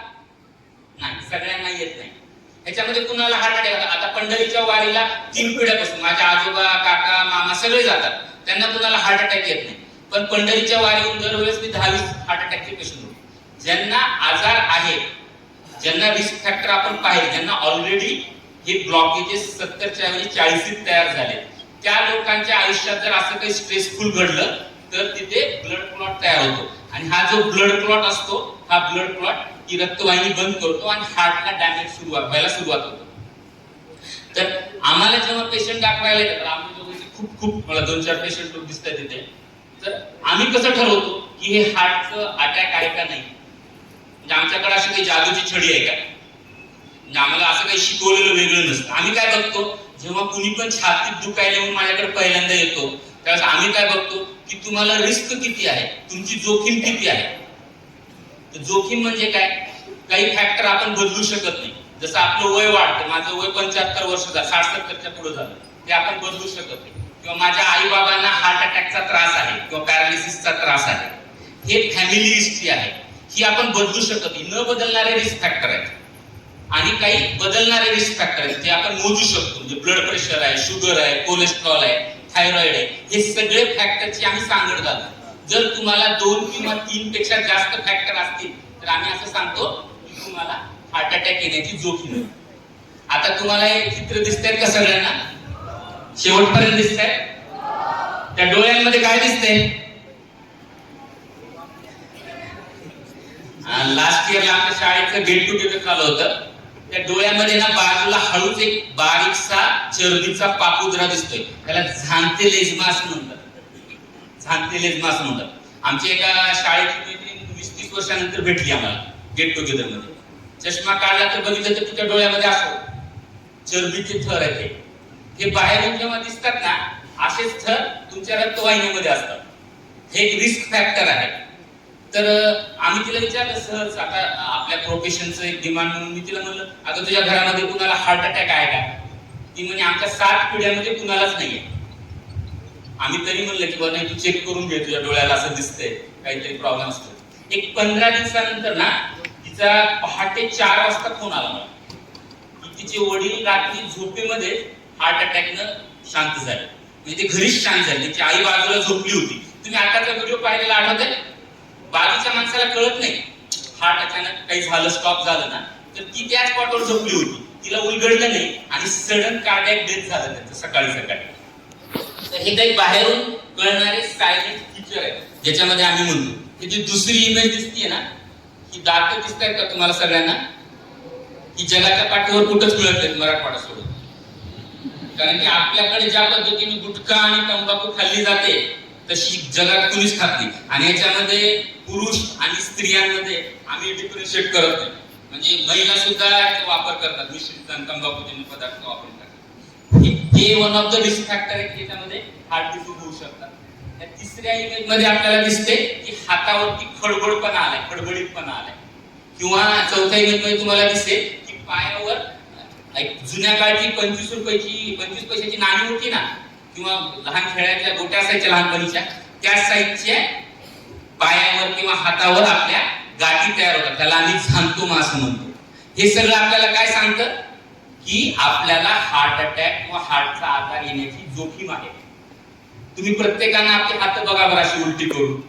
नाही, सगळ्यांना येत नाही. ह्याच्यामध्ये कुणाला हार्ट अटॅक, आता पंढरीच्या वारीला 3 पिढ्यापासून माझ्या आजोबा, काका, मामा सगळे जातात, त्यांना कुणाला हार्ट अटॅक येत नाही. पण पंढरीच्या वारीहून दरवेळेस मी 10-20 हार्ट अटॅकचे पेशंट होतो. ज्यांना आजार आहे, ज्यांना रिस्क फॅक्टर आपण पाहिले, ज्यांना ऑलरेडी हे ब्लॉकेजेस 70च्या ऐवजी 40 तयार झाले, त्या लोकांच्या आयुष्यात जर असं काही स्ट्रेसफुल घडलं तर तिथे ब्लड क्लॉट तयार होतो. आणि हा जो ब्लड क्लॉट असतो, हा ब्लड क्लॉट ही रक्तवाहिनी बंद करतो आणि हार्टला डॅमेज व्हायला सुरुवात होतो. तर आम्हाला जेव्हा पेशंट दाखवायला येतात, आम्ही दोघांचे खूप मला 2-4 पेशंट लोक दिसतात तिथे, तर आम्ही कसं ठरवतो की हे हार्टचं अटॅक आहे का नाही. म्हणजे आमच्याकडे अशी काही जादूची छडी आहे का, म्हणजे आम्हाला असं काही शिकवलेलं वेगळं नसतं. आम्ही काय बघतो, जेव्हा कुणी पण छातीत दुखायला म्हणून माझ्याकडे पहिल्यांदा येतो, त्यावेळेस आम्ही काय बघतो की तुम्हाला रिस्क किती आहे, तुमची जोखीम किती आहे. तर जोखीम म्हणजे काय, काही फॅक्टर आपण बदलू शकत नाही. जसं आपलं वय वाढतं, माझं वय 75 वर्ष झालं, 60-70च्या पुढे झालं, ते आपण बदलू शकत नाही. किंवा माझ्या आई बाबांना हार्ट अटॅकचा त्रास आहे किंवा पॅरालिसिसचा त्रास आहे, हे फॅमिली हिस्ट्री आहे, ही आपण बदलू शकत नाही. न बदलणारे रिस्क फॅक्टर आहेत आणि काही बदलणारे रिस्क फॅक्टर आहेत जे आपण मोजू शकतो. म्हणजे ब्लड प्रेशर आहे, शुगर आहे, कोलेस्ट्रॉल आहे, थायरॉइड आहे, हे सगळे फॅक्टरची आम्ही सांगड घालतो. जर तुम्हाला 2 किंवा 3 पेक्षा जास्त फॅक्टर असतील तर आम्ही असं सांगतो की तुम्हाला हार्ट अटॅक येण्याची जोखीम आहे. आता तुम्हाला हे चित्र दिसतंय का सगळ्यांना? शेवटपर्यंत दिसतंय? त्या डोळ्यांमध्ये काय दिसतंय? लास्ट इयरला आमच्या शाळेचं गेट टुगेदर झालं होतं. त्या डोळ्यामध्ये ना बाजूला हळूच एक बारीकसा चरबीचा पापुद्रा दिसतोय, त्याला झांतेलेजमास म्हणतात. झांतेलेजमास म्हणतात. आमच्या एका शाळेची मैत्रीण 20-30 वर्षानंतर भेटली आम्हाला गेट टुगेदर मध्ये. चष्मा काढला तर बघितलं तर तिच्या डोळ्यामध्ये असो चरबीचे थर आहेत. हे बाहेरून जेव्हा दिसतात ना, असेच थर तुमच्या रक्तवाहिनीमध्ये असतात. हे एक रिस्क फॅक्टर आहे. तर आम्ही तिला विचारलं सहज, आता आपल्या प्रोफेशनचं एक डिमांड म्हणून मी तिला म्हणलं, आता तुझ्या घरामध्ये कुणाला हार्ट अटॅक आहे का? ती म्हणे आमच्या 7 पिढ्यामध्ये कुणालाच नाहीये. आम्ही तरी म्हणलं की बरं नाही, तू चेक करून घे, तुझ्या डोळ्याला असं दिसतंय, काहीतरी प्रॉब्लेम असतो. एक 15 दिवसानंतर ना तिचा पहाटे 4 वाजता फोन आला मला की तिचे वडील रात्री झोपेमध्ये हार्ट अटॅकनं शांत झाले. म्हणजे ते घरीच शांत झाले. तिची आई बाजूला झोपली होती. तुम्ही आताचा व्हिडिओ पाहिलेला आठवतंय? बाजूच्या माणसाला कळत नाही, हार्ट अचानक काही झालं, स्टॉप झालं ना, तर ती त्याच स्पॉटवर झोपली होती, तिला उलगडलं नाही आणि सडन कार्डियक डेथ झालं त्यांचं सकाळी. तर हे काही बाहेरून कळणारे सायलेंट फीचर आहे ज्याच्यामध्ये आम्ही म्हणतो. ही जी दुसरी इमेज दिसतीये ना, ही दात दिसतायत का तुम्हाला सगळ्यांना? ही जगाच्या पाठीवर कुठंच मिळत नाहीत मराठवाडा सोडून. कारण की आपल्याकडे ज्या पद्धतीने गुटखा आणि तंबाखू खाल्ली जाते तशी जगात कुणीच खात नाही. आणि याच्यामध्ये पुरुष आणि स्त्रियांमध्ये आम्ही डिफरन्शिएट करत नाही. म्हणजे महिला सुद्धा याचा वापर करतात, मिश्रित तंबाखूजन्य पदार्थ वापरतात. हे one of the risk factor आहे की याच्यामध्ये हार्ट डिसीज होऊ शकतात. या तिसऱ्या इमेज मध्ये आपल्याला दिसते की हातावरती खडबडपणा आलाय, खडबडीतपणा आलाय. किंवा चौथ्या इमेज मध्ये तुम्हाला दिसते की पायावर एक जुन्या काळची 25 पैशाची नाणी होती ना, किंवा लहान खेळातल्या गोट्या असायच्या लहानपणीच्या, त्या साईजच्या पायावर किंवा हातावर आपल्या गाठी तयार होतात. त्याला आम्ही झांतोमा असं म्हणतो. हे सगळं आपल्याला काय सांगतं की आपल्याला हार्ट अटॅक किंवा हार्टचा आजार येण्याची जोखीम आहे. तुम्ही प्रत्येकाने आपले हात बघा बरं अशी उलटी करून.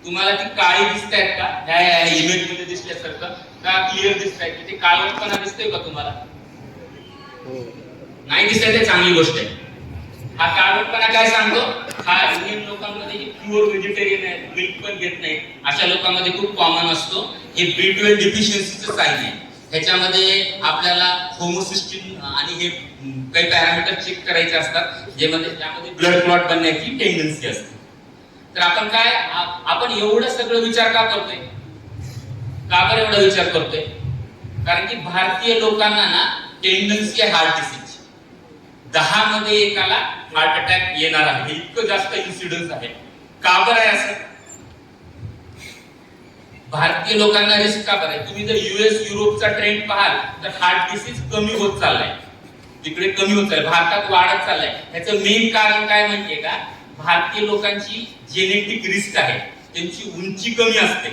तुम्हाला ती काळी दिसतायत का? ह्या इमेज मध्ये दिसल्यासारखं का क्लिअर दिसतायत? ते काळवटपणा दिसतोय का तुम्हाला? नाही दिसतंय ते चांगली गोष्ट आहे. हा काळवटपणा काय सांगतो? हा इंडियन लोकांमध्ये प्युअर व्हेजिटेरियन आहे, मिल्क पण घेत नाही, अशा लोकांमध्ये खूप कॉमन असतो. हे B12 डिफिशियन्सीचं साईन आहे. ह्याच्यामध्ये आपल्याला होमोसिस्टिन आणि हे काही पॅरामीटर चेक करायचे असतात, ज्यामध्ये ब्लड क्लॉट बनण्याची टेंडन्सी असते. तर आपण एवढं सगळं विचार का करतोय? का बरं एवढा विचार करतोय? कारण की भारतीय लोकांना ना टेंडन्सी आहे हार्ट डिसीज. 10 मध्ये एकाला हार्ट अटॅक येणार आहे, इतकं जास्त इन्सिडन्स आहे. का बरं आहे असं? भारतीय लोकांना रिस्क का बरं आहे? तुम्ही जर US युरोपचा ट्रेंड पाहाल तर हार्ट डिसीज कमी होत चाललाय, तिकडे कमी होत चाललाय, भारतात वाढत चाललाय. ह्याचं मेन कारण काय माहितीये का? भारतीय लोकांची जेनेटिक रिस्क आहे, त्यांची उंची कमी असते.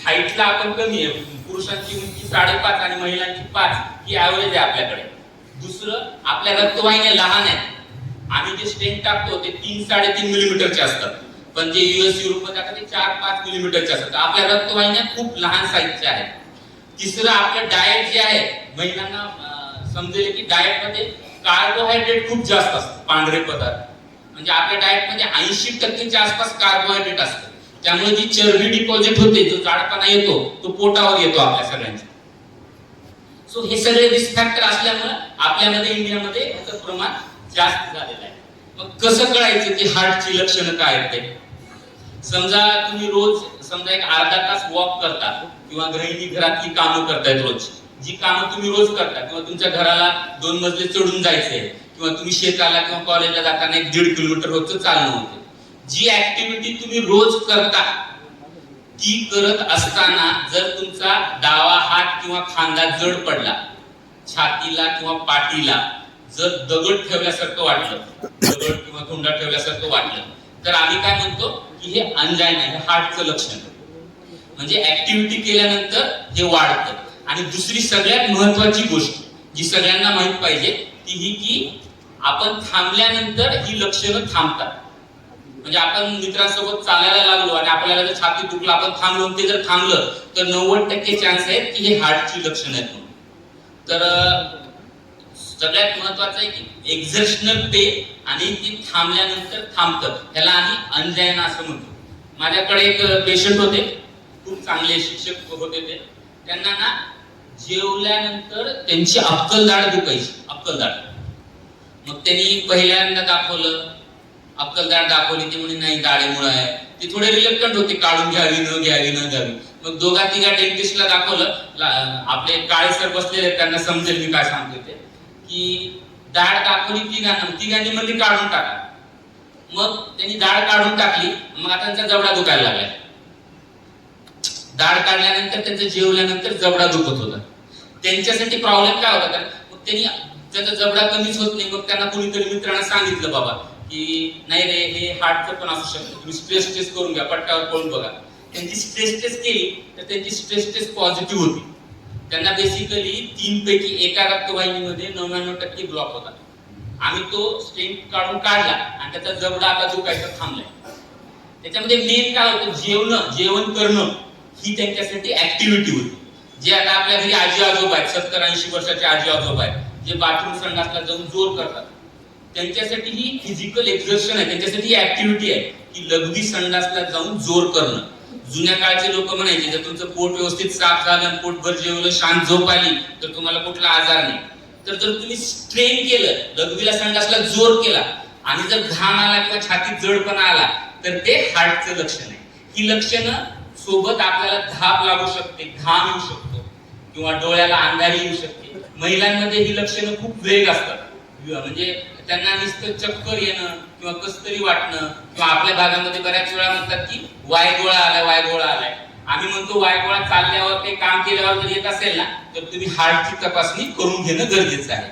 हाईटला आपण कमी आहे, पुरुषांची उंची 5.5 आणि महिलांची 5 ही ऍव्हरेज आहे आपल्याकडे. दुसरं, आपल्या रक्तवाहिन्या लहान आहेत. आम्ही जे स्टेंट टाकतो ते 3-3.5 मिलीमीटरचे असतात, पण जे US युरोपमध्ये ते 4-5 मिलीमीटरचे असतात. आपल्या रक्तवाहिन्या खूप लहान साईजच्या आहेत. तिसरं, आपलं डाएट जे आहे, महिलांना समजेल की डाएट मध्ये कार्बोहायड्रेट खूप जास्त असतं, पांढरे पदार्थ. म्हणजे आपल्या डाएट मध्ये 80% आसपास कार्बोहायड्रेट असतं. त्यामुळे जी चरबी डिपॉझिट होते, जो जाडपणा येतो, तो पोटावर येतो आपल्या सगळ्यांच्या. सो हे सगळे रिस्क फॅक्टर असल्यामुळे आपल्यामध्ये इंडियामध्ये याचं प्रमाण जास्त झालेलं आहे. मग कसं कळायचं की हार्टची लक्षणं काय आहेत ते? समजा तुम्ही रोज एक अर्धा तास वॉक करता, किंवा गृहिणी घरातली कामं करतायत रोज, जी कामं तुम्ही रोज करता, किंवा तुमच्या घराला 2 मजले चढून जायचंय, किंवा तुम्ही शेताला किंवा कॉलेजला जाताना 1.5 किलोमीटर रोजचं चालणं होतं. जी ऍक्टिव्हिटी तुम्ही रोज करता ती करत असताना जर तुमचा डावा हात किंवा खांदा जड पडला, छातीला किंवा पाठीला जर दगड ठेवल्यासारखं वाटलं, दगड किंवा धोंडा ठेवल्यासारखं वाटलं, तर आम्ही काय म्हणतो की हे अंजायना, हे हार्टचं लक्षण. म्हणजे ऍक्टिव्हिटी केल्यानंतर हे वाढतं. आणि दुसरी सगळ्यात महत्वाची गोष्ट जी सगळ्यांना माहित पाहिजे ती ही की आपण थांबल्यानंतर ही लक्षणं थांबतात. म्हणजे आपण मित्रांसोबत चालायला लागलो आणि आपल्याला जर छाती दुखलं, आपण थांबलो, ते जर थांबलं तर 90% चान्स आहेत की हे हार्टची लक्षणं आहेत म्हणून. तर सगळ्यात महत्वाचं आहे की एक्झर्शनल पे आणि ती थांबल्यानंतर थांबतं, ह्याला आम्ही अंजायना असं म्हणतो. माझ्याकडे एक पेशंट होते, खूप चांगले शिक्षक होते ते. त्यांना ना जेवल्यानंतर त्यांची अक्कलदाढ दुखायची, अक्कलदाढ. मग त्यांनी पहिल्यांदा दाखवलं, अक्कलदाढ दाखवली, ते म्हणे नाही दाढेमुळे आहे. ते थोडे रिलक्टंट होते, काढून घ्यावी न घ्यावी. मग 2-3 डेंटिस्टला दाखवलं. आपले काळे सर बसलेले, त्यांना समजेल मी काय सांगतोय ते, की दाढ दाखवली तिघांनी म्हणली काढून टाका. मग त्यांनी दाढ काढून टाकली. मग आता त्यांचा जबडा दुखायला लागलाय. दाढ काढल्यानंतर त्यांचं जेवल्यानंतर जबडा दुखत होता. त्यांच्यासाठी प्रॉब्लेम काय होता? मग त्यांनी त्याचा जबडा कमीच होत नाही. मग त्यांना कोणीतरी मित्रांना सांगितलं बाबा की नाही रे, हे हार्टचं पण असू शकतं, तुम्ही स्ट्रेस टेस्ट करून घ्या, पट्ट्यावर पळून बघा. त्यांची स्ट्रेस टेस्ट केली तर त्यांची स्ट्रेस टेस्ट पॉझिटिव्ह होती. त्यांना बेसिकली 3 पैकी एका रक्तवाहिनीमध्ये 99% ब्लॉक होता. आम्ही तो स्टेंट काढून काढला आणि त्याचा जबडा आता दुखायचा थांबलाय. त्याच्यामध्ये मेन काय होतं? जेवण करणं ही त्यांच्यासाठी ऍक्टिव्हिटी होती. जे आता आपल्या घरी आजी आजोबा आहेत, 70-80 वर्षाचे आजी आजोबा आहेत, जे बाथरूम संडासला जाऊन जोर करतात, त्यांच्यासाठी ही फिजिकल एक्झर्शन आहे, त्यांच्यासाठी ऍक्टिव्हिटी आहे की लघवी संडासला जाऊन जोर करणं. जुन्या काळचे लोक म्हणायचे जर तुमचं पोट व्यवस्थित साफ झालं, पोटभर जेवलं, शांत झोप आली तर तुम्हाला कुठला आजार नाही. तर जर तुम्ही स्ट्रेन केलं, लघवीला संडासला जोर केला आणि जर घाम आला किंवा छातीत जडपणा आला तर ते हार्टचं लक्षण आहे. ही लक्षणं सोबत आपल्याला धाप लागू शकते, घाम येऊ शकतो किंवा डोळ्याला अंधारी येऊ शकते. महिलांमध्ये ही लक्षणं खूप वेग असतात, म्हणजे त्यांना नुसतं चक्कर येणं किंवा कसतरी वाटणं किंवा आपल्या भागामध्ये बऱ्याच वेळा म्हणतात की वायगोळा आलाय, वायगोळा आलाय. आम्ही म्हणतो वायगोळा चालल्यावर काही काम केल्यावर जर येत असेल ना तर तुम्ही हार्टची तपासणी करून घेणं गरजेचं आहे.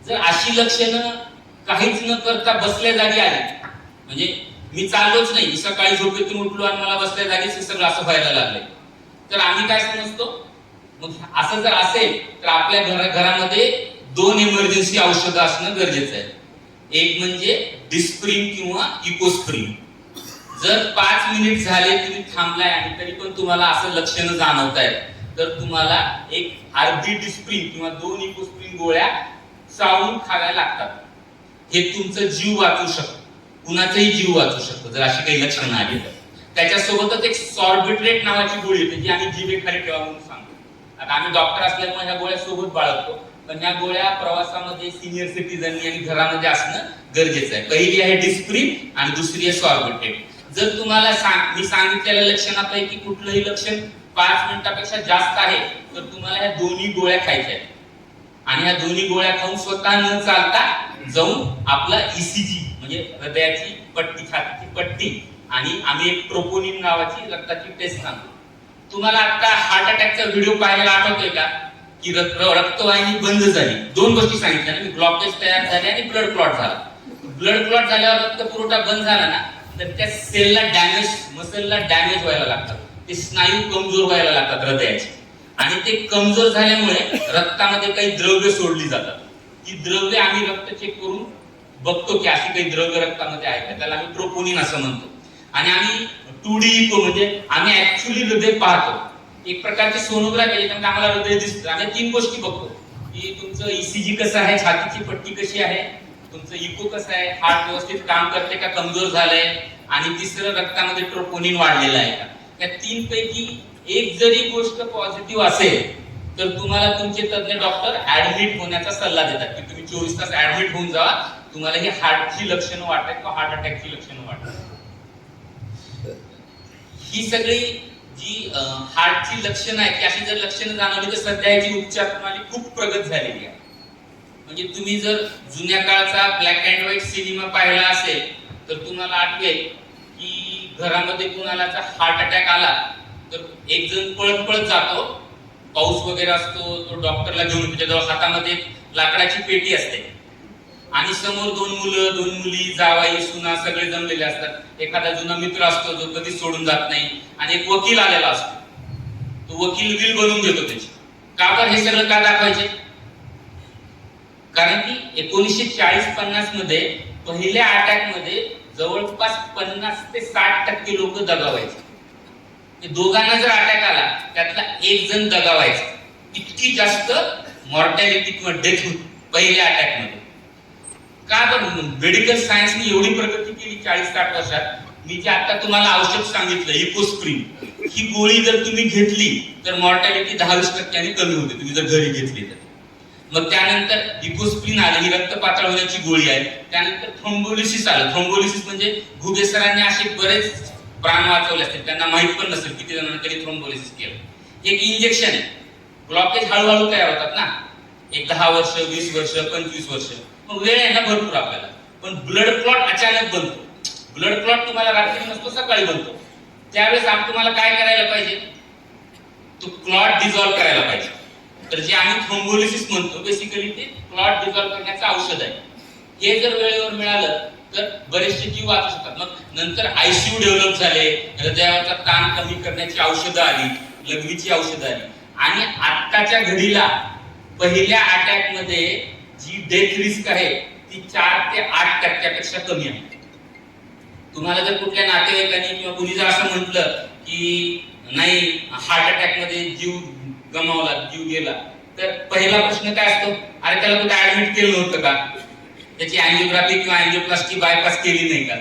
जर अशी लक्षणं काहीच न करता बसल्या जागी आली, म्हणजे मी चाललोच नाही, सकाळी झोपेतून उठलो आणि मला बसल्या जागीच हे सगळं असं व्हायला लागलंय, तर आम्ही काय समजतो? मग असं जर असेल तर आपल्या घरामध्ये 2 इमर्जन्सी औषधं असणं गरजेचं आहे. एक म्हणजे डिस्प्रिन किंवा इकोस्प्रिन. जर 5 मिनिट झाले तुम्ही थांबलाय आणि तरी पण तुम्हाला असं लक्षणं जाणवत आहेत तर तुम्हाला एक अर्धी डिस्प्रिन किंवा 2 इकोस्प्रिन गोळ्या चावून खाव्या लागतात. हे तुमचं जीव वाचू शकतं, कुणाचाही जीव वाचू शकतो जर अशी काही लक्षणं आली तर. त्याच्यासोबतच एक सॉर्बिट्रेट नावाची गोळी येते जी आम्ही जिभेखाली ठेवा म्हणून सांगतो. आता आम्ही डॉक्टर असल्यामुळे ह्या गोळ्या सोबत बाळगतो, पण ह्या गोळ्या प्रवासामध्ये सिनियर सिटीजननी आणि घरामध्ये असणं गरजेचं आहे. पहिली आहे डिस्प्रिन आणि दुसरी आहे सॉर्बिट्रेट. जर तुम्हाला मी सांगितलेल्या लक्षणापैकी कुठलंही लक्षण 5 मिनिटापेक्षा जास्त आहे तर तुम्हाला ह्या दोन्ही गोळ्या खायच्या आहेत आणि ह्या दोन्ही गोळ्या खाऊन स्वतः न चालता जाऊन आपला ईसीजी म्हणजे हृदयाची पट्टी, छातीची पट्टी आणि आम्ही एक ट्रोपोनिन नावाची रक्ताची टेस्ट सांगतो. तुम्हाला आता हार्ट अटॅकचा व्हिडिओ पाहायला आठवतोय का की रक्तवाहिनी बंद झाली? 2 गोष्टी सांगितल्या ना मी, ब्लॉकेज तयार झाले आणि ब्लड क्लॉट झाला. ब्लड क्लॉट झाल्यावर रक्त पुरवठा बंद झाला ना तर त्या सेलला डॅमेज, मसलला डॅमेज व्हायला लागतात, ते स्नायू कमजोर व्हायला लागतात हृदयाचे आणि ते कमजोर झाल्यामुळे रक्तामध्ये काही द्रव्य सोडली जातात. ती द्रव्य आम्ही रक्त चेक करून बघतो की अशी काही द्रव्य रक्तामध्ये आहे का, त्याला आम्ही ट्रोपोनिन असं म्हणतो. आणि आम्ही 2D इको म्हणजे आम्ही ऍक्च्युअली हृदय पाहतो, एक प्रकारची सोनोग्राफी त्याच्यामध्ये आम्हाला हृदय दिसतं. आम्ही 3 गोष्टी बघतो की तुमचं ईसीजी कसं आहे, छातीची पट्टी कशी आहे, तुमचं इको कसं आहे, हार्ट व्यवस्थित काम करते का, कमजोर झालंय, आणि तिसरं रक्तामध्ये ट्रोपोनिन वाढलेलं आहे का. या 3 पैकी एक जरी गोष्ट पॉझिटिव्ह असेल तर तुम्हाला तुमचे तज्ञ डॉक्टर ऍडमिट होण्याचा सल्ला देतात की तुम्ही 24 तास ऍडमिट होऊन जावा, तुम्हाला ही हार्टची लक्षणं वाटतात किंवा हार्ट अटॅकची लक्षणं वाटतात. ही सगळी जी हार्टची लक्षणं आहेत, अशी जर लक्षणं जाणवली तर सध्या याची उपचार प्रणाली खूप प्रगत झालेली आहे. म्हणजे तुम्ही जर जुन्या काळचा ब्लॅक अँड व्हाईट सिनेमा पाहिला असेल तर तुम्हाला आठवेल की घरामध्ये कुणाला हार्ट अटॅक आला तर एक जण पळत पळत जातो, पाऊस वगैरे असतो, तो डॉक्टरला घेऊन, त्याच्याजवळ हातामध्ये लाकडाची पेटी असते आणि समोर 2 मुलं 2 मुली, जावाई, सुना सगळे जमलेले असतात. एखादा जुना मित्र असतो जो कधी सोडून जात नाही आणि एक वकील आलेला असतो, तो वकील विल बनवून घेतो त्याची. का बरं हे सगळं का दाखवायचे? कारण की 1940-50 मध्ये पहिल्या अटॅक मध्ये जवळपास 50 ते 60% लोक दगावायचे. दोघांना जर अटॅक आला त्यातला एक जण दगावायचा, इतकी जास्त मॉर्टॅलिटी किंवा डेथ होती पहिल्या अटॅक मध्ये. का बरं? मेडिकल सायन्सने एवढी प्रगती केली 40-60 वर्षात. मी जे आता तुम्हाला औषध सांगितलं इकोस्प्रिन, ही गोळी जर तुम्ही घेतली तर मॉर्टॅलिटी 10-20% कमी होते तुम्ही जर घरी घेतली तर. मग त्यानंतर इकोस्प्रिन आले, ही रक्त पातळ होण्याची गोळी आहे. त्यानंतर थ्रोम्बोलिसिस आलं. थ्रोम्बोलिसिस म्हणजे घुगे सरांनी असे बरेच प्राण वाचवले असतील, त्यांना माहित पण नसेल किती जणांना त्यांनी थ्रोम्बोलिसिस केलं. एक इंजेक्शन आहे, ब्लॉकेज हळूहळू तयार होतात ना, एक 10 वर्ष, 20 वर्ष, 25 वर्ष, मग वेळ आहे ना भरपूर आपल्याला. पण ब्लड क्लॉट अचानक बनतो. ब्लड क्लॉट तुम्हाला रात्री नसतो, सकाळी बनतो. त्यावेळेस तुम्हाला काय करायला पाहिजे? तो क्लॉट डिझॉल्व्ह करायला पाहिजे. तर जे आम्ही थ्रोम्बोलिसिस म्हणतो, बेसिकली ते क्लॉट डिझॉल्व्ह करण्याचं औषध आहे. हे जर वेळेवर मिळालं तर बरेचसे जीव वाचू शकतात. मग नंतर आयसीयू डेव्हलप झाले, हृदयाचा ताण कमी करण्याची औषधं आली, लघवीची औषधं आली, आणि आत्ताच्या घडीला पहिल्या अटॅक मध्ये जी डेथ रिस्क आहे ती 4 ते 8% कमी आहे. तुम्हाला जर कुठल्या नातेवाईकांनी किंवा कुणी जर असं म्हटलं की नाही हार्ट अटॅक मध्ये जीव गमावला, जीव गेला, तर पहिला प्रश्न काय असतो? अरे त्याला कुठे ऍडमिट केलं नव्हतं का? त्याची अँजिओग्राफी किंवा अँजिओप्लास्टी बायपास केली नाही का?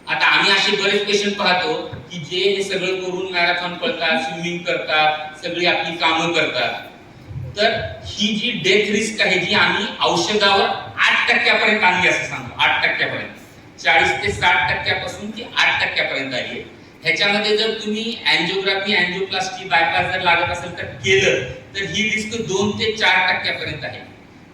आता आम्ही असे बरेच पेशंट पाहतो की जे हे सगळं करून मॅरेथॉन पळतात, स्विमिंग करतात, सगळी आपली कामं करतात, तर ही जी डेथ रिस्क आहे जी आम्ही औषधावर 8% आणली असं सांगतो. 8%. 40 ते 60% ती 8% आली आहे. ह्याच्यामध्ये जर तुम्ही अँजिओग्राफी, अँजिओप्लास्टी, बायपास जर लागत असेल तर केलं तर ही रिस्क 2 ते 4% आहे.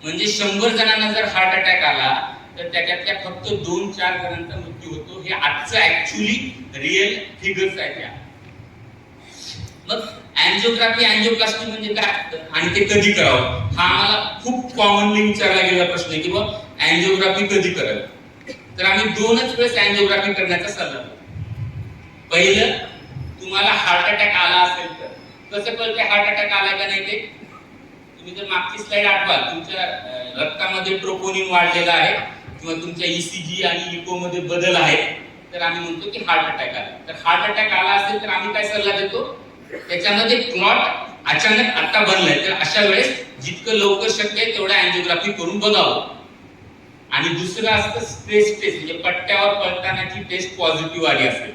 म्हणजे 100 जणांना जर हार्ट अटॅक आला तर त्याच्यातल्या फक्त 2-4 जणांचा मृत्यू होतो. हे आजचं ऍक्च्युली रिअल फिगर्स आहेत या. मग अँजिओग्राफी, अँजिओप्लास्टी म्हणजे काय असतं आणि ते कधी करावं, हा आम्हाला खूप कॉमनली विचारला गेलेला प्रश्न आहे की बा अँजिओग्राफी कधी करावी. तर आम्ही 2च वेळेस अँजिओग्राफी करण्याचा सल्ला देतो. पहिलं, तुम्हाला हार्ट अटॅक आला असेल तर कसं कळते हार्ट अटॅक आला का नाही ते? तुम्ही जर मागची स्लाइड आठवाल, तुमच्या रक्तामध्ये ट्रोपोनिन वाढलेला आहे किंवा तुमच्या ईसीजी आणि इको मध्ये बदल आहे तर आम्ही म्हणतो की हार्ट अटॅक आला. तर हार्ट अटॅक आला असेल तर आम्ही काय सल्ला देतो, त्याच्यामध्ये क्लॉट अचानक आता बनलाय तर अशा वेळेस जितकं लवकर शक्य आहे तेवढा अँजिओग्राफी करून बघावं. आणि दुसरं असतं स्ट्रेस टेस्ट, म्हणजे पट्ट्यावर पळतानाची टेस्ट पॉझिटिव्ह आली असेल,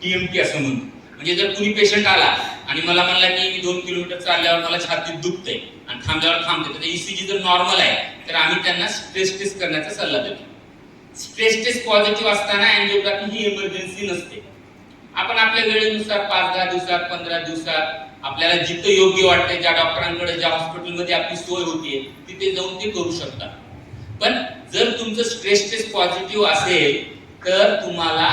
टीएमटी असं म्हणतो. म्हणजे जर कुणी पेशंट आला आणि मला म्हणला की मी 2 किलोमीटर चालल्यावर मला छातीत दुखतंय आणि थांबल्यावर थांबते, तर ईसीजी जर नॉर्मल आहे तर आम्ही त्यांना स्ट्रेस टेस्ट करण्याचा सल्ला देतो. स्ट्रेस टेस्ट पॉझिटिव्ह असताना अँजिओग्राफी ही इमर्जन्सी नसते. आपण आपल्या वेळेनुसार 5-10 दिवसात, 15 दिवसात आपल्याला जिथं योग्य वाटतंय, ज्या डॉक्टरांकडे, ज्या हॉस्पिटलमध्ये आपली सोय होतीये तिथे जाऊन ते करू शकता. पण जर तुमचं स्ट्रेस टेस्ट पॉझिटिव्ह असेल तर तुम्हाला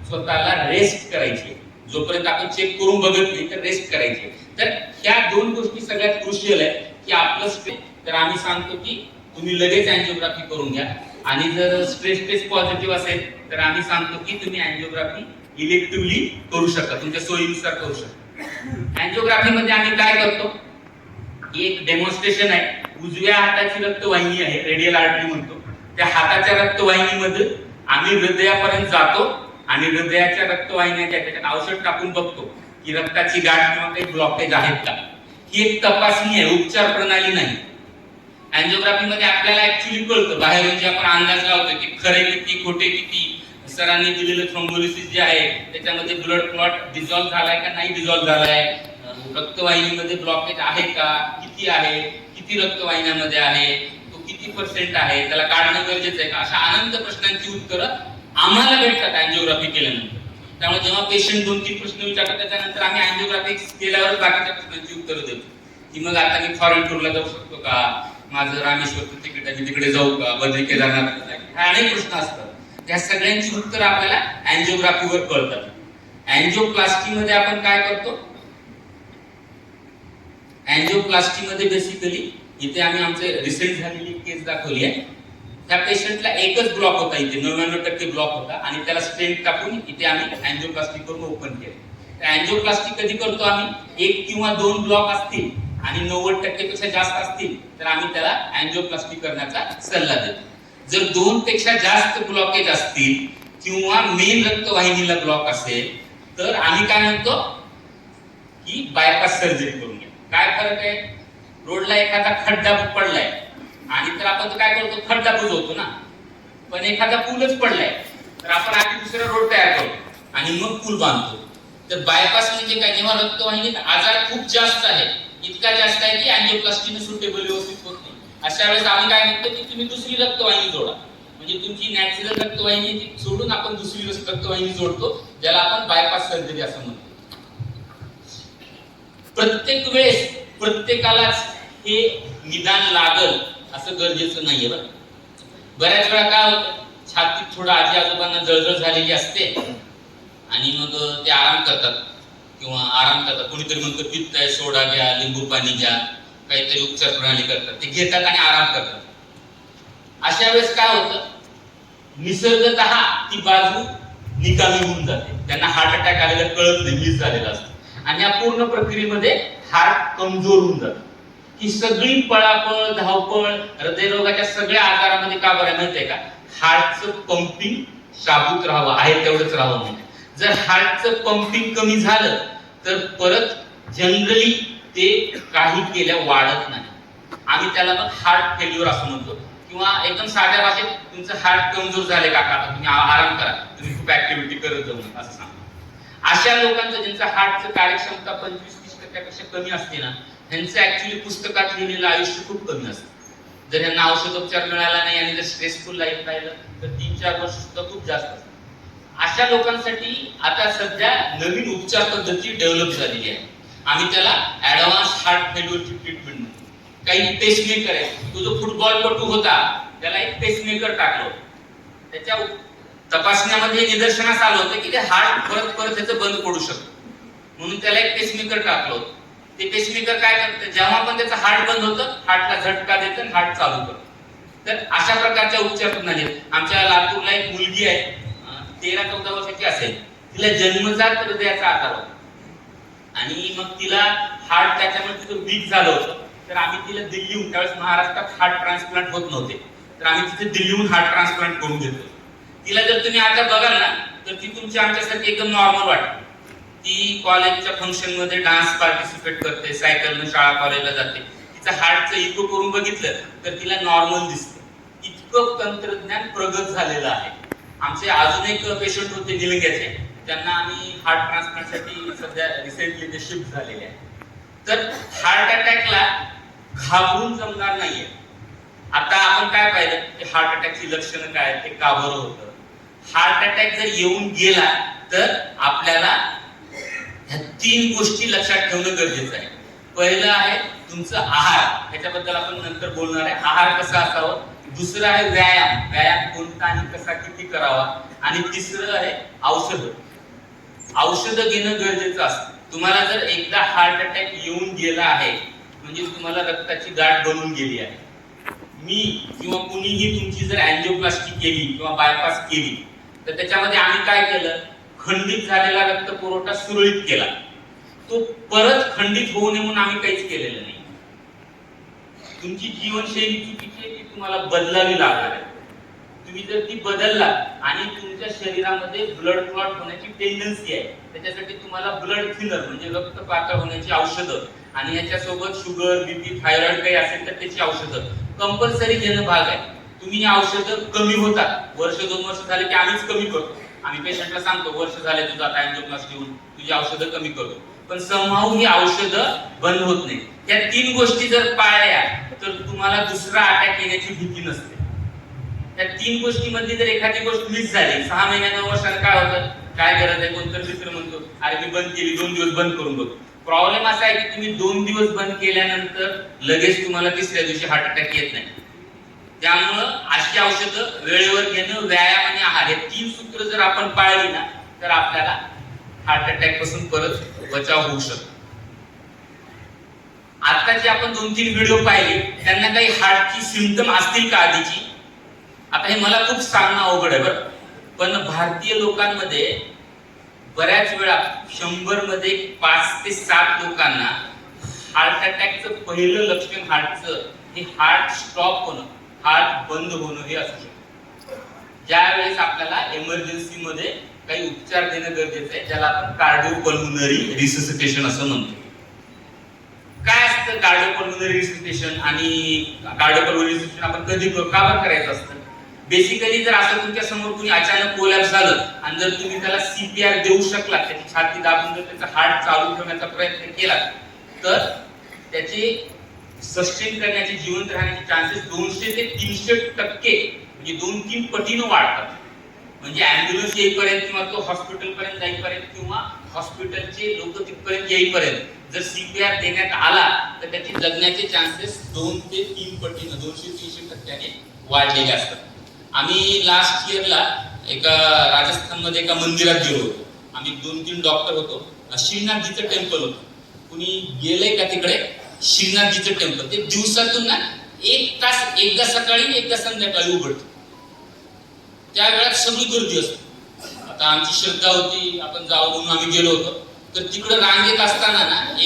स्वतःला रेस्ट करायची. जोपर्यंत आपण चेक करून बघत नाही तर रेस्ट करायची. तर ह्या 2 गोष्टी सगळ्यात क्रुशियल आहे की आपलं स्ट्रेस, तर आम्ही सांगतो की तुम्ही लगेच अँजिओग्राफी करून घ्या. आणि जर स्ट्रेस टेस्ट पॉझिटिव्ह असेल तर आम्ही सांगतो की तुम्ही अँजिओग्राफी इलेक्टिव्हली करू शकता, तुमच्या सोयीनुसार करू शकता. अँजिओग्राफी मध्ये आम्ही काय करतो, एक डेमॉन्स्ट्रेशन आहे. उजव्या हाताची रक्तवाहिनी आहे, रेडियल आर्टरी म्हणतो. त्या हाताच्या रक्तवाहिनीमध्ये आम्ही हृदयापर्यंत जातो आणि हृदयाच्या रक्तवाहिन्याच्या त्याच्यात औषध टाकून बघतो की रक्ताची गाठ किंवा काही ब्लॉकेज आहेत का. ही एक तपासणी आहे, उपचार प्रणाली नाही. अँजिओग्राफी मध्ये आपल्याला ऍक्च्युली कळतं, बाहेरून जे आपण अंदाज लावतो की खरे किती, खोटे किती. सरांनी दिलेलं थ्रोम्बोलिसिस जे आहे त्याच्यामध्ये ब्लड क्लॉट डिझॉल्व्ह झालाय का नाही डिझॉल्व्ह झालाय, रक्तवाहिनीमध्ये ब्लॉकेज आहे का, किती आहे, किती रक्तवाहिन्यामध्ये आहे, तो किती % आहे, त्याला काढणं गरजेचं आहे का, अशा अनंत प्रश्नांची उत्तरं आम्हाला भेटतात अँजिओग्राफी केल्यानंतर. त्यामुळे जेव्हा पेशंट 2-3 प्रश्न विचारतात त्याच्यानंतर आम्ही अँजिओग्राफी केल्यावर बाकीच्या प्रश्नांची उत्तरं देतो. की मग आता मी फॉरेन टूरला जाऊ शकतो का, माझं रामेश्वरचं तिकीट आहे, मी तिकडे जाऊ का, बद्री केदारनाथ, हे अनेक प्रश्न असतात. त्या सगळ्यांची उत्तर आपल्याला अँजिओग्राफीवर कळतात. अँजिओप्लास्टी मध्ये आपण काय करतो, अँजिओप्लास्टी मध्ये बेसिकली इथे आम्ही आमचे रिसेंट झालेली केस दाखवली आहे. त्या पेशंटला एकच ब्लॉक होता, इथे 99% ब्लॉक होता आणि त्याला स्टेंट टाकून इथे आम्ही अँजिओप्लास्टी करून ओपन केलं. तर अँजिओप्लास्टी कधी करतो आम्ही, 1 किंवा 2 ब्लॉक असतील आणि 90% पेक्षा जास्त असतील तर आम्ही त्याला अँजिओप्लास्टी करण्याचा सल्ला देतो. जर 2 पेक्षा जास्त ब्लॉकेज असतील किंवा मेन रक्तवाहिनीला ब्लॉक असेल तर आम्ही काय म्हणतो की बायपास सर्जरी करून घ्या. काय फरक आहे, रोडला एखादा खड्डा पडलाय आणि तर आपण काय करतो, खड्डा बुजवतो ना, पण एखादा पूलच पडलाय तर आपण आधी दुसरा रोड तयार करतो आणि मग पूल बांधतो. तर बायपास म्हणजे काय, जेव्हा रक्तवाहिनीत आजार खूप जास्त आहे, इतका जास्त आहे की अँजिओप्लास्टीने सुटेबल व्यवस्थित होत नाही, अशा वेळेस आम्ही काय म्हणतो की तुम्ही दुसरी रक्तवाहिनी जोडा. म्हणजे तुमची नॅचरल रक्तवाहिनी सोडून आपण दुसरी रक्तवाहिनी जोडतो, ज्याला आपण बायपास सर्जरी असं म्हणतो. प्रत्येक वेळेस प्रत्येकालाच हे निदान लागल असं गरजेचं नाहीये. बरं, बऱ्याच वेळा काय होतं, छातीत थोडं आजी आजोबांना जळजळ झालेली असते आणि मग ते आराम करतात किंवा आराम करतात. कोणीतरी म्हणतं पित्त आहे, सोडा घ्या, लिंबू पाणी घ्या, काहीतरी उपचार प्रणाली करतात, ते घेतात आणि आराम करतात. अशा वेळेस काय होतं, निसर्गतः ती बाजू निकामी होऊन जाते, त्यांना हार्ट अटॅक आलेला कळत नाही, मिस झालेला असतो आणि या पूर्ण प्रक्रियेमध्ये हार्ट कमजोर होऊन जातं. ही सगळी पळापळ, धावपळ, हृदयरोगाच्या सगळ्या आजारामध्ये का बरं माहितीये का, हार्टचं पंपिंग शाबूत राहावं, आहे तेवढंच राहावं. म्हणजे जर हार्टचं पंपिंग कमी झालं तर परत जनरली ते काही केल्या वाढत नाही. आम्ही त्याला मग हार्ट फेल्युअर असं म्हणतो. किंवा एकदम साध्या भाषेत तुमचं हार्ट कमजोर झाले काका, तुम्ही आराम करा, तुम्ही खूप ऍक्टिव्हिटी करत जाऊ नका असं सांगतो. अशा लोकांचं ज्यांचं हार्टचं कार्यक्षमता 25-30% पेक्षा कमी असते ना, ह्यांचं ऍक्च्युली पुस्तकात लिहिलेलं आयुष्य खूप कमी असतं. जर ह्यांना औषधोपचार मिळाला नाही आणि जर स्ट्रेसफुल लाईफ राहिलं तर 3-4 वर्ष सुद्धा खूप जास्त असतात. अशा लोकांसाठी आता सध्या नवीन उपचार पद्धती डेव्हलप झालेली आहे. आम्ही त्याला ऍडव्हान्स हार्ट फेल्युअरची ट्रीटमेंट म्हणतो. काही पेसमेकर आहे, तो जो फुटबॉलपटू होता त्याला एक पेसमेकर टाकलं. त्याच्या तपासण्यामध्ये निदर्शनास आलं होतं की ते हार्ट परत त्याचं बंद पडू शकतं, म्हणून त्याला एक पेसमेकर टाकलं होतं. ते पेसमेकर काय करतं, जेव्हा पण त्याचं हार्ट बंद होतं हार्टला झटका देतं आणि हार्ट चालू करतं. तर अशा प्रकारच्या उपचार प्रणाली आहेत. आमच्या लातूरला एक मुलगी आहे, 13-14 वर्षाची असेल, तिला जन्मजात हृदयाचा आकार होता आणि मग तिला हार्ट त्याच्यामुळे तिथं वीक झालं होतं. तर आम्ही तिला दिल्लीहून, त्यावेळेस महाराष्ट्रात हार्ट ट्रान्सप्लांट होत नव्हते, तर आम्ही तिथे दिल्लीहून हार्ट ट्रान्सप्लांट करून घेतो. तिला जर तुम्ही आता बघाल ना तर ती तुमच्या आमच्यासारखी एकदम नॉर्मल वाटते. ती कॉलेजच्या फंक्शन मध्ये डान्स पार्टिसिपेट करते, सायकलनं शाळा कॉलेजला जाते. तिचं हार्टचं इको करून बघितलं तर तिला नॉर्मल दिसतं. इतकं तंत्रज्ञान प्रगत झालेलं आहे. आमचे अजून एक पेशंट होते निलंग्याचे, त्यांना आम्ही हार्ट ट्रान्सप्लांटसाठी सध्या रिसेंटली ते शिफ्ट झालेले आहे. तर हार्ट अटॅकला घाबरून जमणार नाहीये. आता आपण काय पाहिलं की हार्ट अटॅकची लक्षणं काय, ते का बरं होतं. हार्ट अटॅक जर येऊन गेला तर आपल्याला ह्या 3 गोष्टी लक्षात ठेवणं गरजेचं आहे. पहिलं आहे तुमचं आहार, ह्याच्याबद्दल आपण नंतर बोलणार आहे, आहार कसा असावा. दुसरं आहे व्यायाम, व्यायाम कोणता आणि कसा किती करावा. आणि तिसरं आहे औषधं घेणं गरजेचं असतं. तुम्हाला जर एकदा हार्ट अटॅक येऊन गेला आहे म्हणजे तुम्हाला रक्ताची गाठ बनून गेली आहे. मी किंवा कुणीही तुमची जर अँजिओप्लास्टी केली किंवा बायपास केली तर त्याच्यामध्ये आम्ही काय केलं, खंडित झालेला रक्त पुरवठा सुरळीत केला. तो परत खंडित होऊ नये म्हणून आम्ही काहीच केलेलं नाही. तुमची जीवनशैली चुकीची आहे, ती तुम्हाला बदलावी लागणार आहे. तुम्ही जर ती बदलला आणि तुमच्या शरीरामध्ये ब्लड क्लॉट होण्याची टेंडन्सी आहे, त्याच्यासाठी तुम्हाला ब्लड थिनर म्हणजे रक्त पातळ होण्याची औषधं आणि याच्यासोबत शुगर, बीपी, थायरॉइड काही असेल तर त्याची औषधं कंपल्सरी घेणं भाग आहे. तुम्ही ही औषधं कमी होतात, 1-2 वर्ष झाले की आम्हीच कमी करतो. आम्ही पेशंटला सांगतो वर्ष झाले तुझं आता अँजिओप्लास्टी होऊन तुझी औषधं कमी करतो, पण समहाऊ ही औषधं बंद होत नाही. या 3 गोष्टी जर पाळल्या तर तुम्हाला दुसरा अटॅक येण्याची भीती नसते. त्या 3 गोष्टीमध्ये जर एखादी गोष्ट मिस झाली, 6 महिन्यानं वर्षानं काय होतं, काय गरज आहे, कोणतरी मित्र म्हणतो अरे मी बंद केली, 2 दिवस बंद करून बघतो. प्रॉब्लेम असा आहे की तुम्ही 2 दिवस बंद केल्यानंतर लगेच तुम्हाला तिसऱ्या दिवशी हार्ट अटॅक येत नाही. त्यामुळं अशी औषधं वेळेवर घेणं, व्यायाम आणि आहार, हे 3 सूत्र जर आपण पाळली ना तर आपल्याला हार्ट अटॅक पासून परत बचाव होऊ शकतो. आता जे आपण 2-3 व्हिडिओ पाहिले त्यांना काही हार्टची सिम्पटम असतील का आधीची, आता हे मला खूप सांगणं अवघड आहे बरं, पण भारतीय लोकांमध्ये बऱ्याच वेळा 100 मध्ये 5 ते 7 लोकांना हार्ट अटॅकचं पहिलं लक्षण हार्टचं हे हार्ट स्टॉप होणं, हार्ट बंद होणं हे असू शकतं. ज्यावेळेस आपल्याला इमर्जन्सी मध्ये काही उपचार देणं गरजेचं आहे, ज्याला आपण कार्डिओपल्मोनरी रिससिटेशन असं म्हणतो. काय असतं कार्डिओपल्मोनरी रिससिटेशन आणि कार्डिओपल्मोनरी रिससिटेशन आपण कधी का बरं करायचं असतं. बेसिकली जर असं तुमच्या समोर कोणी अचानक कोलॅप्स झालं आणि जर तुम्ही त्याला CPR देऊ शकला, त्याची छाती दाबून जर त्याचा हार्ट चालू ठेवण्याचा प्रयत्न केला तर त्याचे सस्टेन करण्याचे, जिवंत राहण्याचे चान्सेस 200 ते 300% म्हणजे 2-3 पटीनं वाढतात. म्हणजे ऍम्ब्युलन्स येईपर्यंत किंवा तो हॉस्पिटल पर्यंत जाईपर्यंत किंवा हॉस्पिटलचे लोक तिथपर्यंत येईपर्यंत जर CPR देण्यात आला तर त्याचे जगण्याचे चान्सेस 2 ते 3 पटीनं 200-300% वाढलेले असतात. आम्ही लास्ट इयरला एका राजस्थानमध्ये एका मंदिरात गेलो होतो. आम्ही 2-3 डॉक्टर होतो. श्रीनाथजीचं टेम्पल होतं. कुणी गेलंय का तिकडे? श्रीनाथजीचं टेम्पल ते दिवसातून ना 1 तास, एकदा सकाळी एकदा संध्याकाळी उघडतं. त्या वेळात सगळी गर्दी असते. आता आमची श्रद्धा होती, आपण जाऊ म्हणून आम्ही गेलो होतो. तर तिकडे रांगेत असताना ना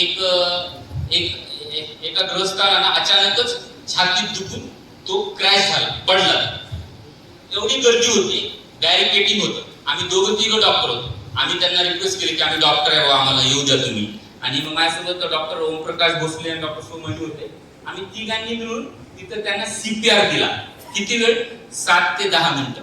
एका गृहस्थाला ना अचानकच छातीत दुखून तो क्रॅश झाला, पडला. एवढी गर्दी होती, बॅरिकेडिंग होतं. आम्ही 2-3 डॉक्टर होतो. आम्ही त्यांना रिक्वेस्ट केली की आम्ही डॉक्टर आहे, आम्हाला येऊ द्या तुम्ही. आणि मग माझ्यासोबत डॉक्टर ओमप्रकाश भोसले आणि डॉक्टर सोमनी होते. आम्ही 3घांनी मिळून तिथं त्यांना CPR दिला. किती वेळ? 7 ते 10 मिनिटं.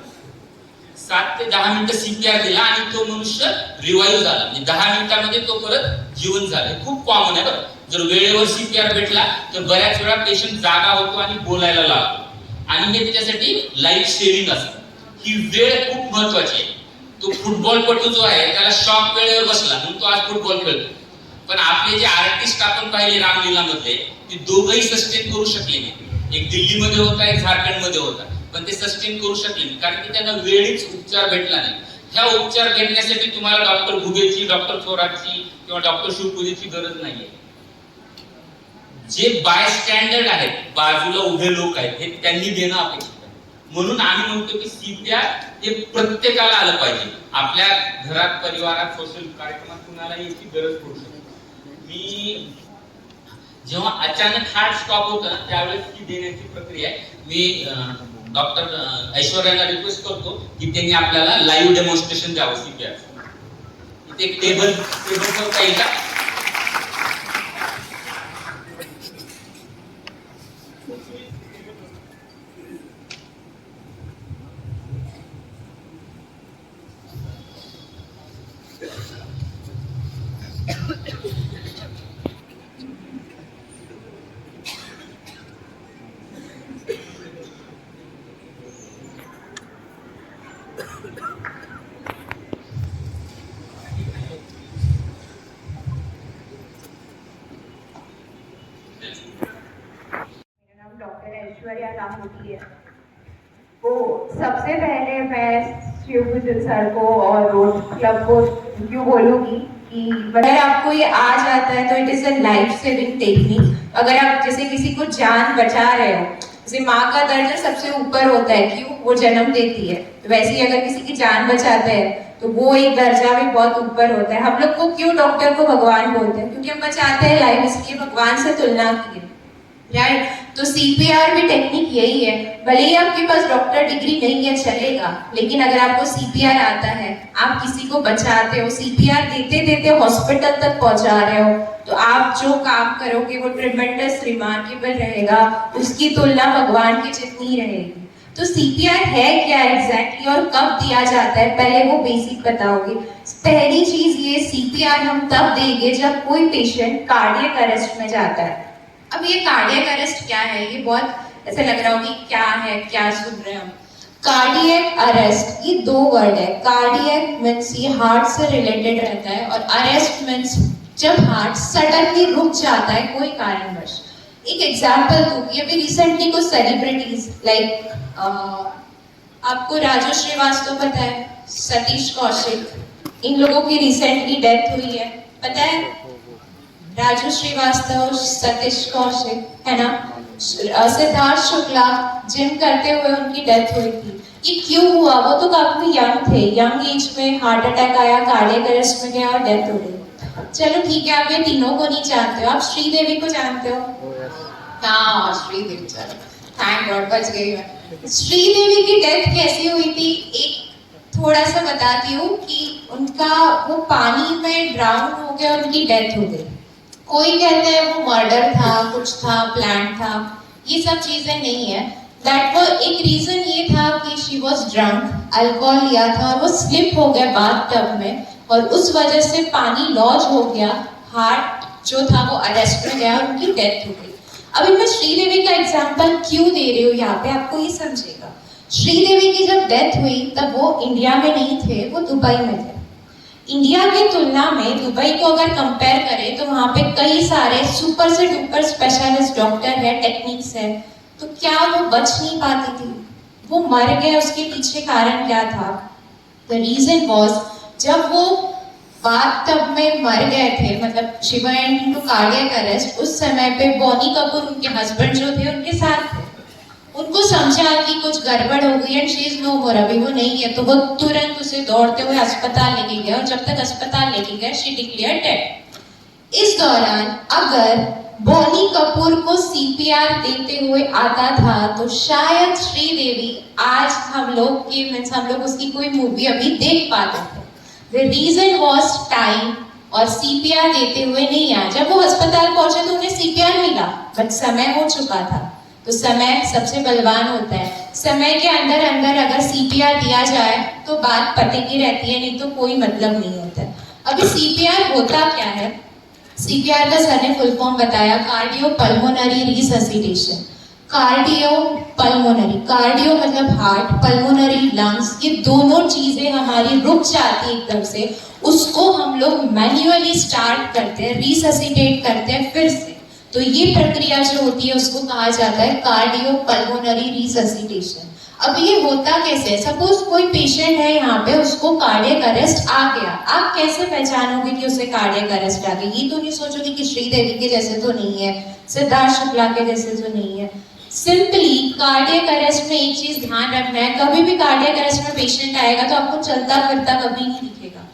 7 ते 10 मिनिटं CPR दिला आणि तो मनुष्य रिवाईव्ह झाला. म्हणजे 10 मिनिटांमध्ये तो परत जीवन झालं. खूप कॉमन आहे बरं. जर वेळेवर CPR भेटला तर बऱ्याच वेळा पेशंट जागा होतो आणि बोलायला लागतो, आणि हे त्याच्यासाठी लाईफ सेव्हिंग असतं. ही वेळ खूप महत्वाची आहे. तो फुटबॉलपटू जो आहे त्याला शॉक वेळेवर बसला म्हणून तो आज फुटबॉल खेळतो, पण आपले जे आर्टिस्ट आपण पाहिले रामलीला मधले, ते दोघंही सस्टेन करू शकले नाही. एक दिल्लीमध्ये होता, एक झारखंडमध्ये होता, पण ते सस्टेन करू शकले नाही कारण की त्यांना वेळीच उपचार भेटला नाही. ह्या उपचार घेण्यासाठी तुम्हाला डॉक्टर घुगेची, डॉक्टर थोरातची किंवा डॉक्टर शिवपूजेची गरज नाहीये. जे बाय स्टँडर्ड आहेत, बाजूला उभे लोक आहेत, हे त्यांनी देणं अपेक्षित आहे. म्हणून आम्ही म्हणतो की CPR हे प्रत्येकाला आलं पाहिजे. आपल्या घरात, परिवारात, सोशल कार्यक्रमात कुणालाही याची गरज पडू शकते. मी जेव्हा अचानक हार्ट स्टॉप होतं ना त्यावेळेस ती देण्याची प्रक्रिया आहे. मी डॉक्टर ऐश्वर्याला रिक्वेस्ट करतो की त्यांनी आपल्याला लाईव्ह डेमॉन्स्ट्रेशन द्यावं CPR. इथे एक टेबल करता येईल का? डॉक्टर ऐश्वर्या लाहोटी है। वो सबसे पहले मैं शिवभूषण सर को और रोड क्लब को क्यों बोलूँगी कि अगर आपको ये आ जाता है तो it is a life saving technique. अगर आप जैसे किसी को जान बचा रहे हो, जैसे माँ का दर्द सबसे ऊपर होता है, क्यों? वो जन्म देती है, तो वैसे ही अगर किसी की जान बचाते हैं तो वो एक दर्जा भी बहुत ऊपर होता है। हम लोग को क्यों डॉक्टर को भगवान बोलते हैं? क्योंकि हम बचाते हैं लाइफ, इसलिए भगवान से तुलना की है, राइट? तो CPR भी टेक्निक यही है। भले ही आपके पास डॉक्टर डिग्री नहीं है चलेगा, लेकिन अगर आपको CPR आता है, आप किसी को बचाते हो, CPR देते देते हॉस्पिटल तक पहुंचा रहे हो, तो आप जो काम करोगे वो ट्रिमेंडस रिमार्केबल रहेगा, उसकी तुलना भगवान की जितनी रहेगी। तो CPR है क्या एग्जैक्टली और कब दिया जाता है, पहले वो बेसिक बताओगे। पहली चीज ये, CPR हम तब देंगे जब कोई पेशेंट कार्डियक अरेस्ट में जाता है। अब ये कार्डियक अरेस्ट क्या है, ये बहुत ऐसे लग रहा होगा कि क्या है, क्या सुन रहे हैं हम। कार्डियक अरेस्ट, ये दो वर्ड है। कार्डियक मीन्स ये हार्ट से रिलेटेड रहता है, और अरेस्ट मीन्स जब हार्ट सडनली रुक जाता है कोई कारणवश। एक एग्जांपल दूंगी, अभी रिसेंटली कुछ सेलिब्रिटीज लाइक आपको राजू श्रीवास्तव पता है, सतीश कौशिक, इन लोगों की रिसेंटली डेथ हुई है, पता है? राजू श्रीवास्तव, सतीश कौशिक, है ना? सिद्धार्थ शुक्ला, जिम करते हुए उनकी डेथ हुई थी। ये क्यों हुआ? वो तो काफी यंग थे, यंग एज में हार्ट अटैक आया, कार्डियक अरेस्ट में गया और डेथ हो गई। चलो ठीक है, आप ये तीनों को नहीं जानते हो, आप श्रीदेवी को जानते हो? हाँ, श्रीदेवी, चलो थैंक गॉड बच गई मैं। श्रीदेवी की डेथ कैसी हुई थी, एक थोड़ा सा बताती हूँ कि उनका वो पानी में ड्राउन हो गया, उनकी डेथ हो गई। कोई कहते हैं वो मर्डर था, कुछ था, प्लान था, ये सब चीजें नहीं है। दैट वो एक रीजन ये था कि शी वॉज ड्रंक, अल्कोहल लिया था और वो स्लिप हो गया बाथटब में, और उस वजह से पानी लॉज हो गया, हार्ट जो था वो अरेस्ट में गया और उनकी डेथ हो गई। अभी मैं श्रीदेवी का एग्जाम्पल क्यों दे रही हूँ यहाँ पे, आपको ये समझेगा। श्रीदेवी की जब डेथ हुई तब वो इंडिया में नहीं थे, वो दुबई में थे। इंडिया की तुलना में दुबई को अगर कंपेयर करें तो वहाँ पे कई सारे सुपर से डुपर स्पेशलिस्ट डॉक्टर है, टेक्निक्स है, तो क्या वो बच नहीं पाती थी? वो मर गए, उसके पीछे कारण क्या था? द रीजन वॉज, जब वो बाथटब में मर गए थे, मतलब शी वेंट इनटू कार्डियक अरेस्ट, उस समय पे बॉनी कपूर उनके हस्बैंड जो थे उनके साथ थे। उनको समझा कि कुछ गड़बड़ हो गई एंड शी इज नो मोर, अभी वो नहीं है, तो वो तुरंत उसे दौड़ते हुए अस्पताल लेके गए, और जब तक अस्पताल लेके गए शी डिक्लेयर्ड डेड। इस दौरान अगर बॉनी कपूर को CPR देते हुए आता था तो शायद श्रीदेवी आज हम लोग उसकी कोई मूवी अभी देख पाते थे। द रीजन वॉज टाइम, और CPR देते हुए नहीं आया। जब वो अस्पताल पहुंचे तो उन्हें CPR मिला, बट समय हो चुका था। तो समय सबसे बलवान होता है, समय के अंदर अंदर अगर CPR दिया जाए तो बात पते की रहती है, नहीं तो कोई मतलब नहीं होता है। अभी CPR होता क्या है, CPR का सर ने फुल फॉर्म बताया, cardio pulmonary resuscitation. Cardio pulmonary, cardio मतलब हार्ट, पल्मोनरी लंग्स, ये दोनों चीजें हमारी रुक जाती है एकदम से, उसको हम लोग मैन्युअली स्टार्ट करते हैं, रिससिटेट करते हैं फिर से। तो ये प्रक्रिया जो होती है उसको कहा जाता है कार्डियो पल्मोनरी रिससिटेशन। अब ये होता कैसे है? सपोज कोई पेशेंट है यहाँ पे, उसको कार्डियक अरेस्ट आ गया, आप कैसे पहचानोगे कि उसे कार्डियक अरेस्ट आ गया? ये तो नहीं सोचोगे कि श्रीदेवी के जैसे तो नहीं है, सिद्धार्थ शुक्ला के जैसे तो नहीं है। सिंपली कार्डियक अरेस्ट में एक चीज ध्यान रखना है, कभी भी कार्डियक अरेस्ट में पेशेंट आएगा तो आपको चलता फिरता कभी नहीं दिखेगा,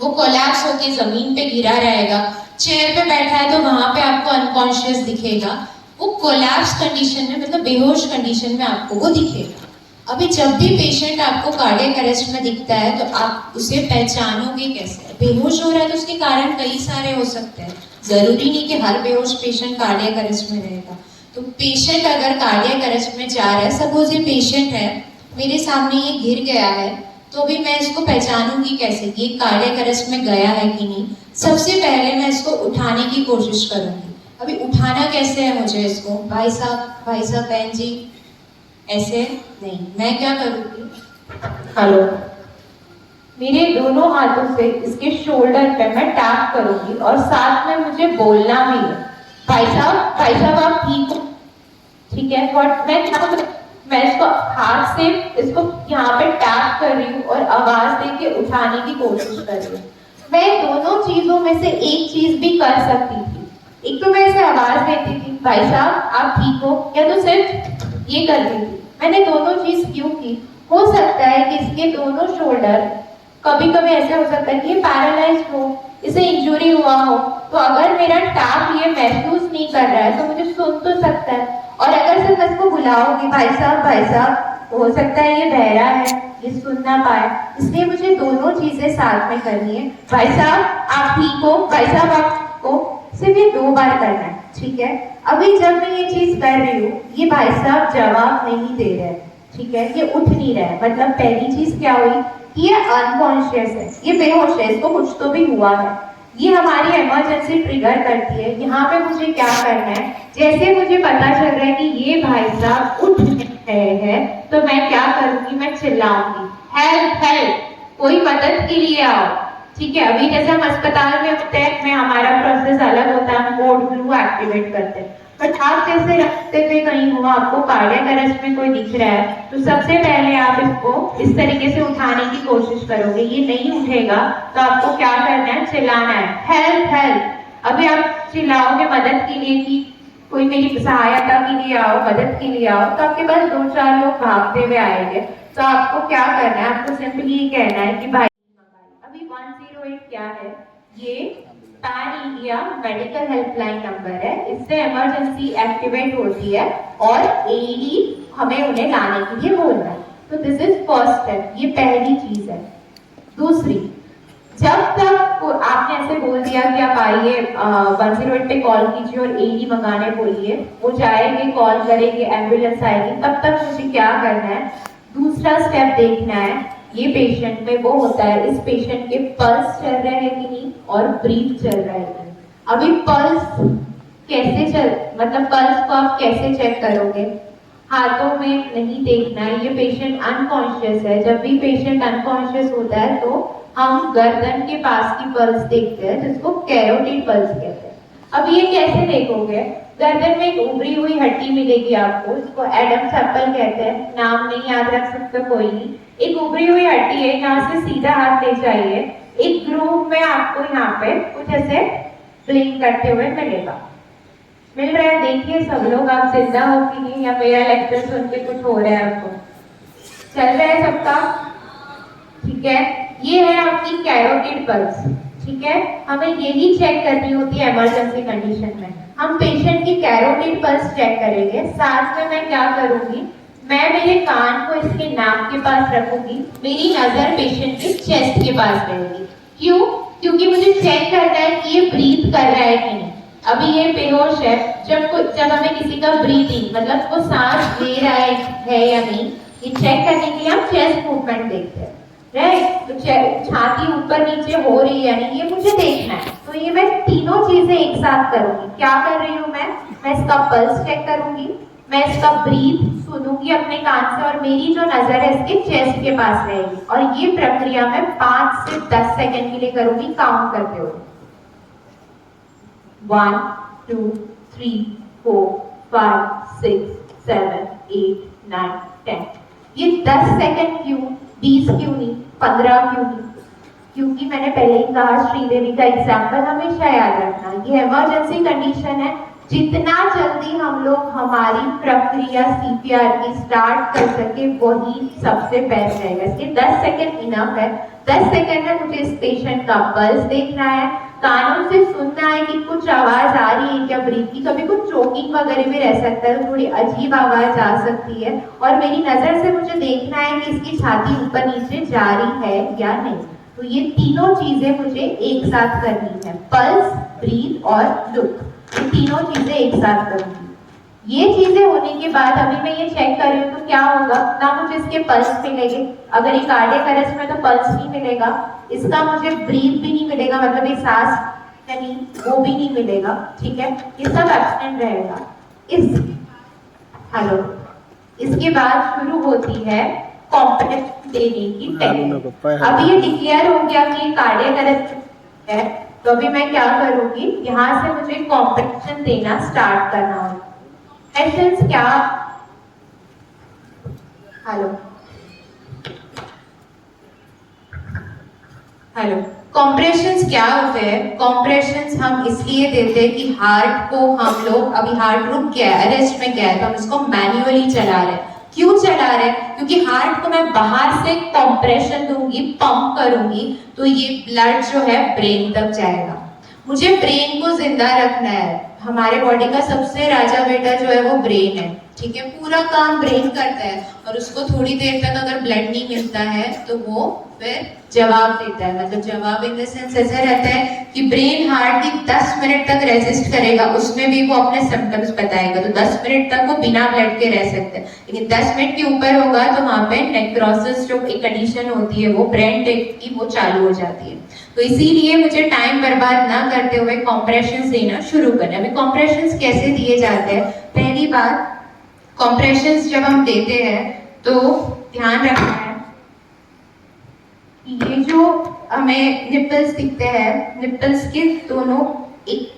वो कोलैप्स होके जमीन पे गिरा रहेगा। चेयर पे बैठा है तो वहां पे आपको अनकॉन्शियस दिखेगा, वो कोलैप्स कंडीशन में मतलब बेहोश कंडीशन में आपको वो दिखेगा। अभी जब भी पेशेंट आपको कार्डियक अरेस्ट में दिखता है तो आप उसे पहचानोगे कैसे? बेहोश हो रहा है तो उसके कारण कई सारे हो सकते हैं, जरूरी नहीं कि हर बेहोश पेशेंट कार्डियक अरेस्ट में रहेगा। तो पेशेंट अगर कार्डियक अरेस्ट में जा रहा है, सपोज ये पेशेंट है मेरे सामने, ये गिर गया है, तो अभी मैं इसको पहचानूंगी कैसे कि ये कार्डियक अरेस्ट में गया है कि नहीं? सबसे पहले मैं इसको उठाने की कोशिश करूंगी। अभी उठाना कैसे है मुझे इसको? भाई साहब बहन जी, ऐसे नहीं। मैं क्या करूंगी? हेलो, मेरे दोनों हाथों से इसके शोल्डर पे मैं टैप करूंगी और साथ में मुझे बोलना भी है, भाई साहब आप ठीक हो? ठीक है। मैं इसको हाथ से इसको यहाँ पे टैप कर रही हूँ और आवाज देके उठाने की कोशिश कर रही हूँ। मैं दोनों चीजों में से एक चीज भी कर सकती थी। एक तो मैं इसे आवाज देती थी, भाई साहब आप ठीक हो, या तो सिर्फ ये करती थी। मैंने दोनों चीज क्यों की? हो सकता है कि इसके दोनों शोल्डर, कभी कभी ऐसे हो सकता है कि ये पैरालाइज हो, इसे इंजुरी हुआ हो, तो अगर मेरा टैप ये महसूस नहीं कर रहा है तो मुझे सुन तो सकता है। और अगर सिर्फ इसको बुलाओगी भाई साहब, हो सकता है ये बहरा है, ये सुन ना पाए, इसलिए मुझे दोनों चीजें साथ में करनी है। भाई साहब आप ठीक हो, भाई साहब आपको सिर्फ ये 2 बार करना है, ठीक है। अभी जब मैं ये चीज कर रही हूँ, ये भाई साहब जवाब नहीं दे रहे हैं, ठीक है, ये उठ नहीं रहा है, मतलब पहली चीज क्या हुई कि ये अनकॉन्शियस है, ये बेहोश है, इसको कुछ तो भी हुआ है। ये हमारी इमरजेंसी ट्रिगर करती है। यहाँ पे मुझे क्या करना है? जैसे मुझे पता चल रहा है कि ये भाई साहब उठ रहे हैं, तो मैं क्या करूंगी? मैं चिल्लाऊंगी, हेल्प हेल्प, कोई मदद के लिए आओ, ठीक है। अभी जैसे हम अस्पताल में होते हैं, में हमारा प्रोसेस अलग होता है, हम कोड ब्लू एक्टिवेट करते हैं, बट आप जैसे रखते हुए कहीं हो, आपको कार्डियक अरेस्ट में कोई दिख रहा है, तो सबसे पहले आप इसको इस तरीके से उठाने की कोशिश करोगे। ये नहीं उठेगा तो आपको क्या करना है? चिल्लाना है, हेल्प हेल्प। अभी आप चिल्लाओगे मदद के लिए कि कोई मेरी सहायता के लिए आओ, मदद के लिए आओ, तो आपके पास 2-4 लोग भागते हुए आएंगे। तो आपको क्या करना है? आपको सिंपली ये कहना है कि भाई, अभी 108 क्या है? ये पैन इंडिया मेडिकल हेल्पलाइन नंबर है, इससे इमरजेंसी एक्टिवेट होती है और एईडी हमें उन्हें लाने के लिए बोलना है। तो दिस इज फर्स्ट स्टेप, ये पहली चीज है। दूसरी, जब तक आपने ऐसे बोल दिया कि आप आइए 108 पे कॉल कीजिए और एईडी मंगाने बोलिए, वो जाएंगे, कॉल करेंगे, एम्बुलेंस आएगी, तब तक मुझे क्या करना है? दूसरा स्टेप देखना है ये पेशेंट में वो होता है, इस पेशेंट के पल्स चल रहे हैं कि नहीं और ब्रीथ चल रहा है कि नहीं। अभी पल्स कैसे मतलब पल्स को आप कैसे चेक करोगे? हाथों में नहीं देखना है, ये पेशेंट अनकॉन्शियस है। जब भी पेशेंट अनकॉन्शियस होता है तो हम गर्दन के पास की पल्स देखते हैं, जिसको कैरोटिड पल्स कहते हैं। अब ये कैसे देखोगे? गर्दन में एक उभरी हुई हड्डी मिलेगी आपको, इसको एडम्स एप्पल कहते हैं, नाम नहीं याद रख सकते कोई नहीं। एक उभरी हुई हड्डी है, यहाँ से सीधा हाथ ले जाइए, एक ग्रूव में आपको यहाँ पे कुछ ऐसे ब्लिंक करते हुए मिलेगा। मिल रहा है? देखिए सब लोग, आप जिंदा हो कि नहीं, या मेरा लेक्चर सुन के कुछ हो रहा है आपको? चल रहा है सबका? ठीक है, ये है आपकी कैरोटिड पल्स, ठीक है। हमें यही चेक करनी होती है इमरजेंसी कंडीशन में। हम पेशेंट की कैरोटिड पल्स चेक करेंगे, साथ में मैं क्या करूंगी? मैं मेरे कान को इसके नाक के पास रखूंगी, मेरी नजर पेशेंट के चेस्ट के पास रहेगी। क्यों? क्योंकि मुझे चेक करना है कि ये ब्रीथ कर रहा है कि नहीं। अभी ये बेहोश है, जब हमें किसी का ब्रीथिंग मतलब वो सांस ले रहा है या नहीं, ये चेक करने के लिए हम चेस्ट मूवमेंट देखते हैं, राइट। तो छाती ऊपर नीचे हो रही है या नहीं, ये मुझे देखना है। तो तो ये मैं तीनों चीजें एक साथ करूंगी। क्या कर रही हूँ मैं इसका पल्स चेक करूंगी, मैं इसका ब्रीथ सुनूंगी अपने कान से और मेरी जो नजर है इसके चेस्ट के पास रहेगी और ये प्रक्रिया मैं 5 से 10 सेकंड के लिए करूंगी काउंट करते हुए। 1 2 3 4 5 6 7 8 9 10। ये 10 सेकंड क्यों, 20 क्यों नहीं, 15 क्यों नहीं? क्योंकि मैंने पहले ही कहा, श्रीदेवी का एग्जाम्पल हमेशा याद रखना, ये इमरजेंसी कंडीशन है। जितना जल्दी हम लोग हमारी प्रक्रिया सीपीआर की स्टार्ट कर सके वही सबसे बेस्ट रहेगा। इसके 10 सेकंड इनफ है। 10 सेकंड में मुझे इस पेशेंट का पल्स देखना है, कानों से सुनना है कि कुछ आवाज आ रही है क्या ब्रीथ की, कभी कुछ चोकिंग वगैरह भी रह सकता है, थोड़ी अजीब आवाज आ सकती है, और मेरी नजर से मुझे देखना है कि इसकी छाती ऊपर नीचे जा रही है या नहीं। तो ये तीनों चीजें मुझे एक साथ करनी है, पल्स, ब्रीथ और लुक, ये तीनों चीजें एक साथ करूंगी। ये चीजें होने के बाद अभी मैं ये चेक कर रही हूँ तो क्या होगा, ना मुझे इसके पल्स मिलेंगे, अगर ये कार्डियक अरेस्ट में तो पल्स नहीं मिलेगा, इसका मुझे ब्रीथ भी नहीं मिलेगा, मतलब ये सांस नहीं वो भी नहीं मिलेगा, ठीक है, ये सब एब्सेंट रहेगा। इसके बाद शुरू होती है कॉम्पिटेंस देने की टेक्निक। अभी ये डिक्लेयर हो गया कि कार्डियक अरेस्ट है, तो अभी मैं क्या करूंगी, यहाँ से मुझे कॉम्पिटिशन देना स्टार्ट करना होगा। सेशंस क्या, हेलो, कॉम्प्रेशंस क्या होते हैं? कॉम्प्रेशंस हम इसलिए देते हैं कि हार्ट को हम लोग, अभी हार्ट रुक गया है, अरेस्ट में गया है, तो हम इसको मैन्युअली चला रहे हैं। क्यों चला रहे हैं? क्योंकि हार्ट को मैं बाहर से कॉम्प्रेशन दूंगी, पंप करूंगी, तो ये ब्लड जो है ब्रेन तक जाएगा। मुझे ब्रेन को जिंदा रखना है। हमारे बॉडी का सबसे राजा बेटा जो है वो ब्रेन है, ठीक है, पूरा काम ब्रेन करता है, और उसको थोड़ी देर तक अगर ब्लड नहीं मिलता है तो वो फिर जवाब देता है, मतलब जवाब इन द सेंस ऐसा रहता है कि ब्रेन हार्ट की 10 मिनट तक रेजिस्ट करेगा, उसमें भी वो अपने सिम्टम्स बताएगा, तो 10 मिनट तक वो बिना ब्लड के रह सकते हैं। लेकिन 10 मिनट के ऊपर होगा तो वहां पे नेक्रोसिस जो एक कंडीशन होती है वो ब्रेन डेथ की वो चालू हो जाती है। तो इसीलिए मुझे टाइम बर्बाद ना करते हुए कॉम्प्रेशंस देना शुरू करना। अभी कॉम्प्रेशंस कैसे दिए जाते हैं? पहली बात, कॉम्प्रेशंस जब हम देते हैं तो ध्यान रखना है, ये जो हमें निपल्स दिखते हैं, निपल्स के दोनों एक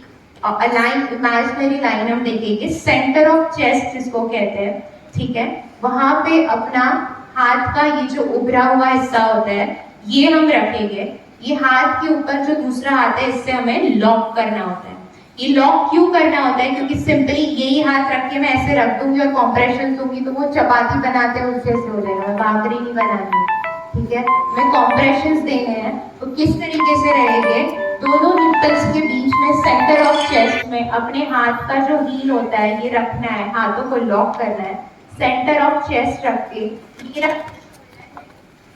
लाइन, इमेजिनरी लाइन हम देखेंगे, सेंटर ऑफ चेस्ट जिसको कहते हैं, ठीक है, वहां पे अपना हाथ का ये जो उभरा हुआ हिस्सा होता है ये हम रखेंगे। ये हाथ के ऊपर जो दूसरा हाथ है इससे हमें लॉक करना होता है। ये लॉक क्यों करना होता है? क्योंकि सिंपली यही हाथ रख के मैं ऐसे रख दूंगी और कॉम्प्रेशन दूंगी तो वो चपाती बनाते हैं उससे हो जाएगा, भाकरी नहीं बनानी, ठीक है। मैं कॉम्प्रेशंस देने हैं तो किस तरीके से रहेंगे, दोनों निपल्स के बीच में सेंटर ऑफ चेस्ट में अपने हाथ का जो हील होता है ये रखना है, हाथों को लॉक करना है, सेंटर ऑफ चेस्ट रख के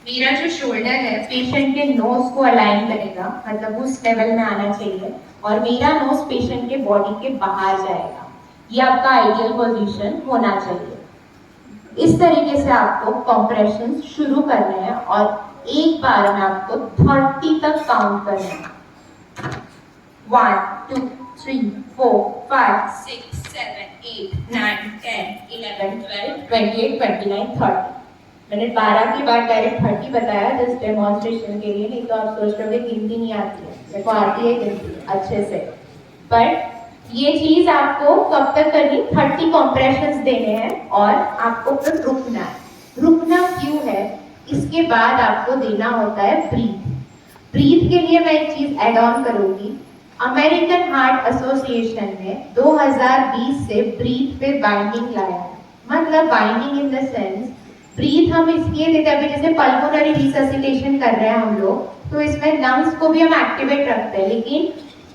मेरा जो शोल्डर है पेशेंट के नोज को अलाइन करेगा, मतलब उस लेवल में आना चाहिए, और मेरा नोज पेशेंट के बॉडी के बाहर जाएगा। ये आपका आइडियल पोजीशन होना चाहिए। इस तरीके से आपको कॉम्प्रेशन शुरू करने हैं और एक बार में आपको 30 तक काउंट करना है। 1 2 3 4 5 6 7 8 9 10 11 12 28 29 30। मैंने 12 के बाद डायरेक्ट 30 बताया जस्ट डेमोन्स्ट्रेशन के लिए, नहीं तो आप सोच रहे हो गिनती नहीं आती है, मेरे को आती है गिनती अच्छे से। बट ये चीज आपको कब तक करनी, 30 कॉम्प्रेशंस देने हैं और आपको फिर रुकना है। रुकना क्यों है? इसके बाद आपको देना होता है ब्रीथ। ब्रीथ के लिए मैं एक चीज एड ऑन करूंगी, अमेरिकन हार्ट एसोसिएशन ने 2020 से ब्रीथ पे बाइंडिंग लाया है। मतलब binding in the sense, breath हम इसलिए देते हैं, अभी जैसे पल्मोनरी रिससिटेशन कर रहे हैं हम लोग, तो इसमें लंग्स को भी हम एक्टिवेट रखते हैं, लेकिन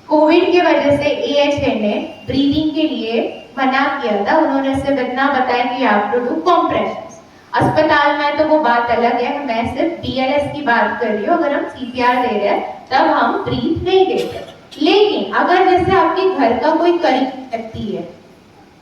कोविड की वजह से AHA ने ब्रीदिंग के लिए मना किया था। उन्होंने सिर्फ इतना बताया कि आप टू डू कॉम्प्रेशंस। अस्पताल में तो वो बात अलग है, मैं सिर्फ BLS की बात कर रही हूँ। अगर हम CPR दे रहे हैं तब हम ब्रीथ नहीं देते। लेकिन अगर जैसे आपके घर का कोई करीब व्यक्ति है,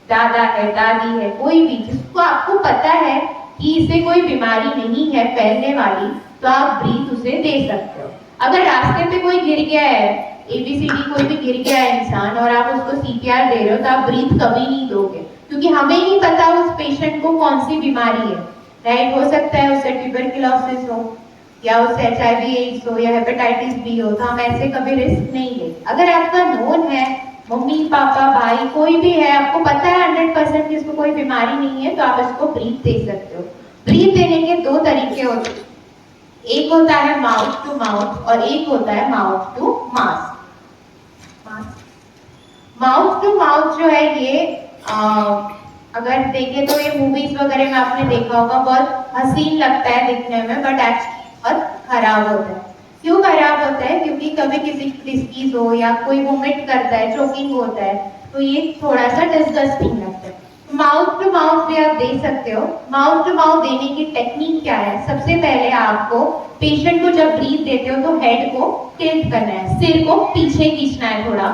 दादा है, दादी है, कोई भी जिसको आपको पता है कि इसे कोई बीमारी नहीं है फैलने वाली, तो आप ब्रीथ उसे दे सकते हो। अगर रास्ते पे कोई गिर गया है ABCD कोई भी गिर गया है इंसान और आप उसको CPR दे रहे हो तो आप ब्रीथ कभी नहीं दोगे, क्योंकि हमें नहीं पता उस पेशेंट को कौन सी बीमारी है, राइट। हो सकता है उसे ट्यूबरकुलोसिस हो या उसे HIV एड्स हो या हेपेटाइटिस B हो, तो हम ऐसे कभी रिस्क नहीं ले। अगर आपका नोन है, मम्मी पापा भाई कोई भी है, आपको पता है 100% कि इसको कोई बीमारी नहीं है, तो आप इसको ब्रीथ दे सकते हो। ब्रीथ देने के दो तरीके होते हैं, एक होता है माउथ टू माउथ और एक होता है mouth to mask. Mouth to mouth जो है ये अगर देखें तो ये मूवीज वगैरह में आपने देखा होगा, बहुत हसीन लगता है दिखने में, बट एक्चुअली बहुत खराब होता है। क्यों खराब होता है? क्योंकि कभी किसी की डिसीज हो या कोई वोमिट करता है, चोकिंग होता है, तो ये थोड़ा सा डिस्गस्टिंग लगता है। माउथ टू माउथ भी आप दे सकते हो। माउथ टू माउथ देने की टेक्निक क्या है? सबसे पहले आपको पेशेंट को जब ब्रीथ देते हो तो हेड को टिल्ट करना है, सिर को पीछे खींचना है थोड़ा।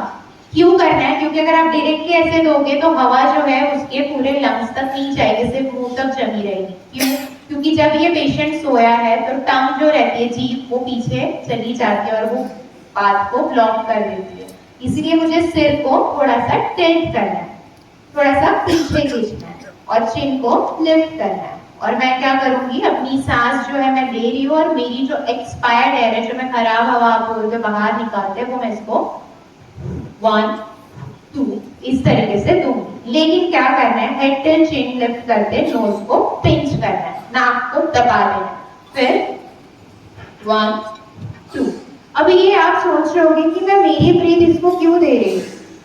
क्यों करना है? क्योंकि अगर आप डायरेक्टली ऐसे दोगे तो हवा जो है उसके पूरे लंग्स तक नहीं जाएगी, सिर्फ मुंह तक जमी रहेगी। क्यों? क्योंकि जब ये पेशेंट सोया है तो टंग जो रहती है, जीभ, वो पीछे चली जाती है और वो बात को ब्लॉक कर देती है। इसलिए मुझे सिर को थोड़ा सा टिल्ट करना है, थोड़ा सा पीछे खींचना है और चिन को लिफ्ट करना है। और मैं क्या करूंगी, अपनी सांस जो है मैं ले रही हूँ और मेरी जो एक्सपायर्ड एयर है, जो मैं खराब हवा बोलते बाहर निकालते हैं, वो मैं इसको 1 2 इस तरीके से दूंगी। लेकिन क्या करना है, हेड टिल चिन लिफ्ट करते नोज को पिंच करना है, नाक को दबा देना, फिर 1 2। अभी ये आप सोच रहे होंगे कि मैं मेरी ब्रीथ इसको क्यों दे रही हूँ,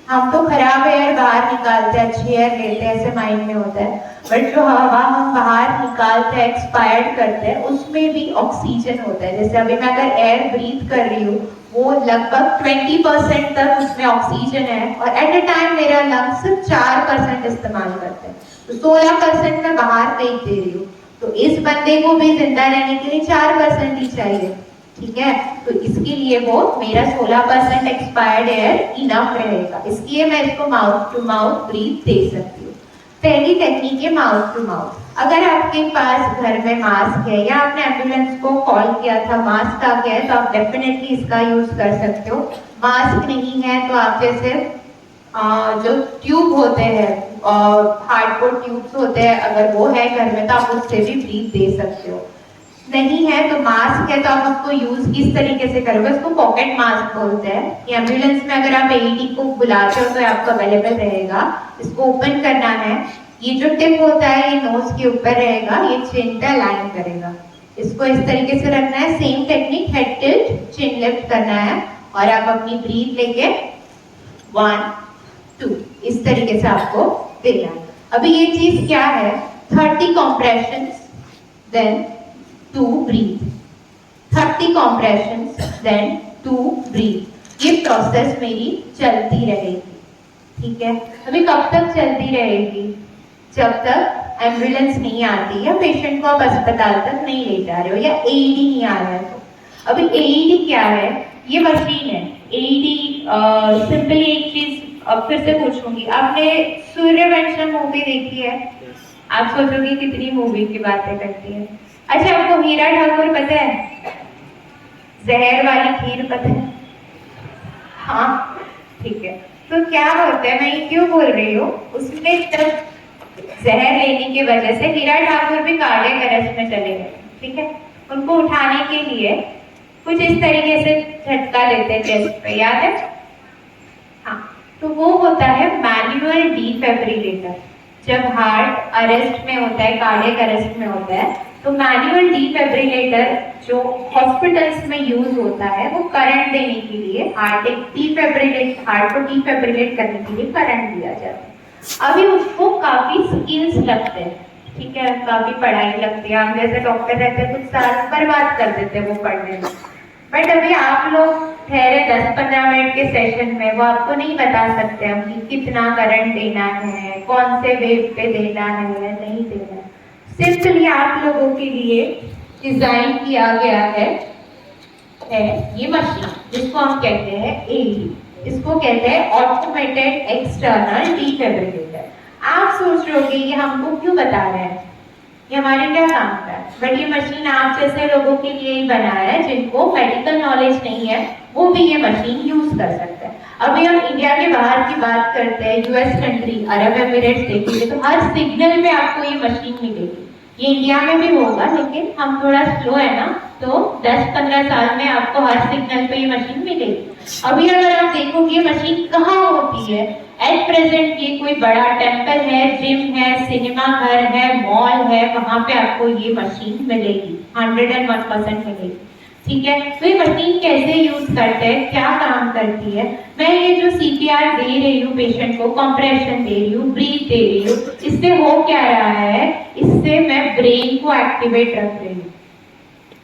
हम तो खराब एयर बाहर निकालते हैं, अच्छी एयर लेते हैं, ऐसे माइंड में होता है। बट जो हवा हम बाहर निकालते हैं, एक्सपायर्ड करते हैं, उसमें भी ऑक्सीजन होता है। जैसे अभी मैं अगर एयर ब्रीथ कर रही हूँ, वो लगभग 20% तक उसमें ऑक्सीजन है और एट अ टाइम मेरा लंग्स सिर्फ 4% इस्तेमाल करते हैं, तो 16% मैं बाहर फेंक दे रही हूँ। तो इस बंदे को भी जिंदा रहने के लिए 4% ही चाहिए, ठीक है। तो इसके लिए वो मेरा 16% एक्सपायर्ड एयर इनफ रहेगा, इसलिए मैं इसको माउथ टू माउथ ब्रीथ दे सकती हूँ। पहली टेक्निक है माउथ टू माउथ। अगर आपके पास घर में मास्क है या आपने एम्बुलेंस को कॉल किया था, मास्क आ गया है, तो आप डेफिनेटली इसका यूज कर सकते हो। मास्क नहीं है तो आप जैसे जो ट्यूब होते हैं, हार्डकोर ट्यूब्स होते हैं, अगर वो है घर में तो आप उससे भी ब्रीथ दे सकते हो। नहीं है तो मास्क है तो आप उसको यूज किस तरीके से करोगे, उसको पॉकेट मास्क बोलते हैं। एम्बुलेंस में अगर आप AED को बुलाते हो तो आपको अवेलेबल रहेगा। इसको ओपन करना है, ये जो टिप होता है ये नोज के ऊपर रहेगा, ये चिन पे अलाइन करेगा। इसको इस तरीके से रखना है, सेम टेक्निक, हेड टिल्ट, चिन लिफ्ट करना है और आप अपनी ब्रीथ लेके 1 2 इस तरीके से आपको देना है। अभी ये चीज क्या है, 30 कॉम्प्रेशंस देन 2 ब्रीथ, 30 कॉम्प्रेशंस देन 2 ब्रीथ। ये प्रोसेस मेरी चलती रहेगी, ठीक है। अभी कब तक चलती रहेगी? जब तक एम्बुलेंस नहीं आती या पेशेंट को आप अस्पताल तक नहीं ले जा रहे हो या AED नहीं आ रहा है। तो अभी AED क्या है? ये मशीन है। AED सिंपली एक चीज अब फिर से पूछूंगी, आपने सूर्यवंशम मूवी देखी है? आप सोचोगे कितनी मूवी की बातें करती है। अच्छा, आपको हीरा ठाकुर पता है? जहर वाली खीर पता है? हाँ, ठीक है। तो क्या होता है, मैं ये क्यों बोल रही हूँ, उसमें जब जहर लेने की वजह से हीरा ठाकुर भी कार्डियक अरेस्ट में चले गए, ठीक है। उनको उठाने के लिए कुछ इस तरीके से झटका लेते हैं चेस्ट पे, याद है? हाँ, तो वो होता है मैनुअल डिफिब्रिलेटर। जब हार्ट अरेस्ट में होता है, कार्डियक अरेस्ट में होता है, तो मैनुअल डिफिब्रिलेटर जो हॉस्पिटल्स में यूज होता है, वो करंट देने के लिए हार्ट को डिफिब्रिलेट करने के लिए करंट दिया जाता है। अभी उसको काफी स्किल्स लगते हैं, ठीक है, काफी पढ़ाई लगती है। हम जैसे डॉक्टर रहते हैं कुछ साल बर्बाद कर देते हैं वो पढ़ने में। बट अभी आप लोग ठहरे 10-15 मिनट के सेशन में, वो आपको नहीं बता सकते हम कि कितना करंट देना है, कौन से वेव पे देना है या नहीं देना है। सिंपली आप लोगों के लिए डिजाइन किया गया है ये मशीन, जिसको हम कहते हैं AED। इसको कहते हैं ऑटोमेटेड एक्सटर्नल डिफिब्रिलेटर। आप सोच रहे होगे ये हमको क्यों बता रहे हैं? ये हमारे क्या काम का है, बट ये मशीन आप जैसे लोगों के लिए ही बनाया है जिनको मेडिकल नॉलेज नहीं है, वो भी ये मशीन यूज कर सकते हैं। अभी हम इंडिया के बाहर की बात करते हैं, यूएस कंट्री, अरब एमिरेट्स देखिए तो हर सिग्नल में आपको ये मशीन मिलेगी। ये इंडिया में भी होगा लेकिन हम थोड़ा स्लो है ना, तो 10-15 साल में आपको हर सिग्नल पे ये मशीन मिलेगी। अभी अगर आप देखोगे मशीन कहाँ होती है, एट प्रेजेंट ये कोई बड़ा टेम्पल है, जिम है, सिनेमा घर है, मॉल है, वहां पे आपको ये मशीन मिलेगी, 101% मिलेगी। ठीक है, तो ये मशीन कैसे यूज करते हैं, क्या काम करती है, मैं ये जो सीपीआर दे रही हूँ पेशेंट को, कंप्रेशन दे रही हूँ, ब्रीथ दे रही हूँ, इससे हो क्या रहा है, इससे मैं ब्रेन को एक्टिवेट रख रही हूँ।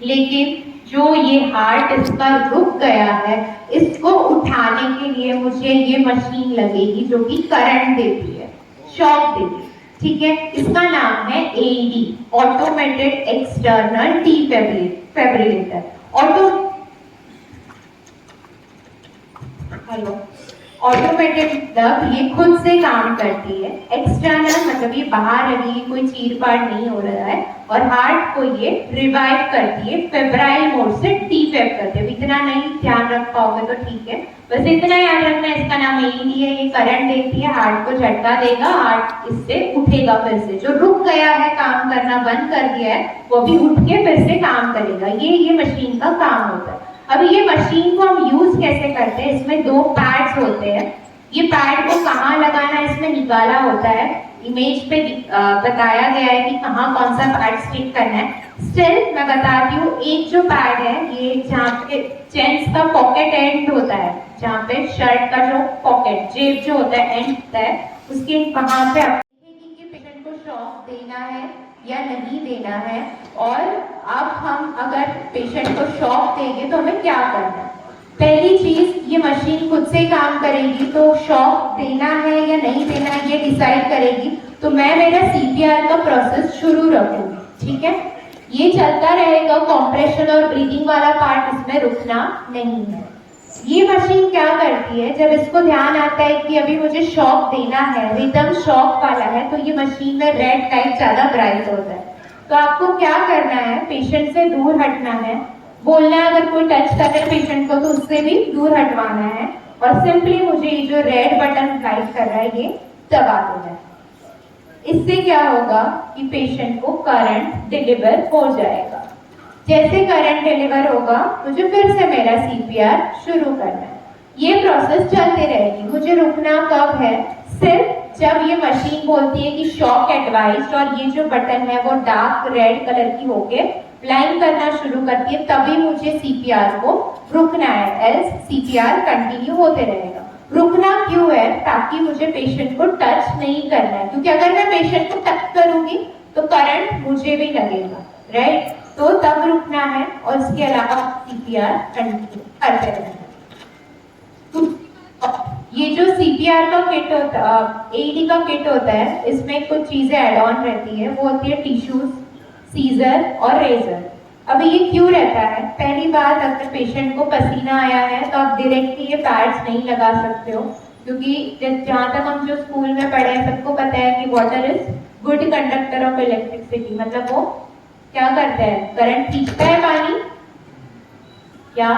लेकिन जो ये हार्ट इसका रुक गया है, इसको उठाने के लिए मुझे ये मशीन लगेगी जो कि करंट देती है, शॉक देती है। ठीक है, इसका नाम है AED, automated external defibrillator. Automated मतलब ये खुद से काम करती है, एक्सटर्नल मतलब ये बाहर लगी कोई चीरफाड़ नहीं हो रहा है, और हार्ट को ये रिवाइव करती है, फेब्राइल मोड से डीफेब करती है। इतना नहीं ध्यान रख पाओगे तो ठीक है, बस इतना याद रखना है, इसका नाम एडी है, ये करंट देती है, हार्ट को झटका देगा, हार्ट इससे उठेगा, फिर से जो रुक गया है, काम करना बंद कर दिया है, वो भी उठ के फिर से काम करेगा। ये मशीन का काम होता है। अब ये मशीन को हम यूज कैसे करते हैं, इसमें 2 पैड्स होते हैं, ये पैड को कहाँ लगाना है इसमें निकाला होता है, इमेज पे बताया गया है कि कहाँ कौन सा पैड स्टिक करना है। स्टिल मैं बताती हूँ, एक जो पैड है ये जहाँ पे जेंट्स का पॉकेट एंड होता है, जहाँ पे शर्ट का जो पॉकेट जेब जो होता है एंड होता है, उसके वहां पे कि पेशेंट को शॉक देना है या नहीं देना है, और अब हम अगर पेशेंट को शॉक देंगे तो हमें क्या करना है। पहली चीज, ये मशीन खुद से काम करेगी, तो शॉक देना है या नहीं देना है ये डिसाइड करेगी। तो मैं मेरा सीपीआर का प्रोसेस शुरू रखूंगी। ठीक है, ये चलता रहेगा, कॉम्प्रेशन और ब्रीदिंग वाला पार्ट इसमें रुकना नहीं है। ये मशीन क्या करती है, जब इसको ध्यान आता है कि अभी मुझे शॉक देना है, रिदम शॉक वाला है, तो ये मशीन में रेड लाइट ज्यादा ब्राइट होता है। तो आपको क्या करना है, पेशेंट से दूर हटना है, बोलना है अगर कोई टच कर रहे पेशेंट को तो उससे भी दूर हटवाना है, और सिंपली मुझे ये जो रेड बटन लाइट कर रहा है ये दबा देना है। इससे क्या होगा कि पेशेंट को करंट डिलीवर हो जाएगा। जैसे करंट डिलीवर होगा मुझे फिर से मेरा सीपीआर शुरू करना है। ये प्रोसेस चलते रहेगी। मुझे रुकना कब है, सिर्फ जब ये मशीन बोलती है कि शॉक एडवाइज्ड, और ये जो बटन है वो डार्क रेड कलर की होके ब्लाइंड करना शुरू करती है, तभी मुझे सीपीआर को रुकना है, एल्स सीपीआर कंटिन्यू होते रहेगा। रुकना क्यों है, ताकि मुझे पेशेंट को टच नहीं करना है, क्योंकि अगर मैं पेशेंट को टच करूंगी तो करंट मुझे भी लगेगा, राइट। तो तब रुकना है, और इसके अलावा सीपीआर कंटिन्यू करते रहना है। ये जो सीपीआर का किट होता है, एडी का किट होता है, इसमें कुछ चीजें एड ऑन रहती है, वो होती है टिश्यूज, सीजर और रेजर। अभी ये क्यों रहता है, पहली बात, अगर पेशेंट को पसीना आया है तो आप डायरेक्टली ये पैड्स नहीं लगा सकते हो, क्योंकि जहाँ तक हम जो स्कूल में पढ़े हैं सबको पता है कि water is good conductor of electricity, मतलब वो क्या करता है, करंट खींचता है पानी, क्या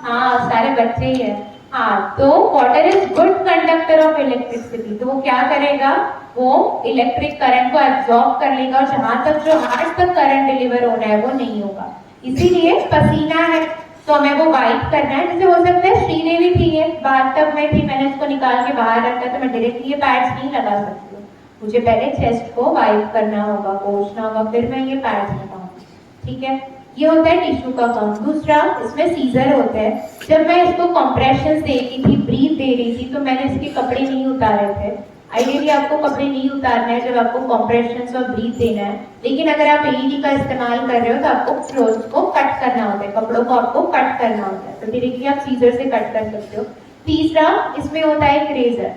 हाँ सारे बच्चे ही है, हाँ, तो water is good conductor of electricity, तो वो क्या करेगा, वो इलेक्ट्रिक करंट को एब्जॉर्ब कर लेगा, और जहां तक जो हार्ट तक करंट डिलीवर होना है वो नहीं होगा। इसीलिए पसीना है तो हमें वो वाइप करना है। जैसे हो सकता है श्रीदेवी थी, ये बाथटब में थी, मैंने उसको निकाल के बाहर रखा, तो मैं डायरेक्टली ये पैड्स नहीं लगा सकती हूँ, मुझे पहले चेस्ट को वाइप करना होगा, पोंछना होगा, फिर मैं ये पैड्स लगाऊंगी। ठीक है, ये होता है टिश्यू का काम। दूसरा, इसमें सीजर होता है। जब मैं इसको कंप्रेशन दे रही थी, ब्रीथ दे रही थी, तो मैंने इसके कपड़े नहीं उतारे थे। आइडियली आपको कपड़े नहीं उतारना है जब आपको कंप्रेशन और ब्रीथ देना है, लेकिन अगर आप एईडी का इस्तेमाल कर रहे हो तो आपको क्लोथ्स को कट करना होता है, कपड़ों को आपको कट करना होता है, तो डायरेक्टली आप सीजर से कट कर सकते हो। तीसरा, इसमें होता है एक रेजर।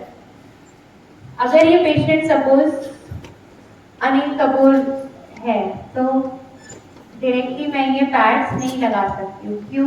अगर ये पेशेंट सपोज अनिल कपूर है तो डायरेक्टली मैं ये पैड्स नहीं लगा सकती हूँ। क्यों?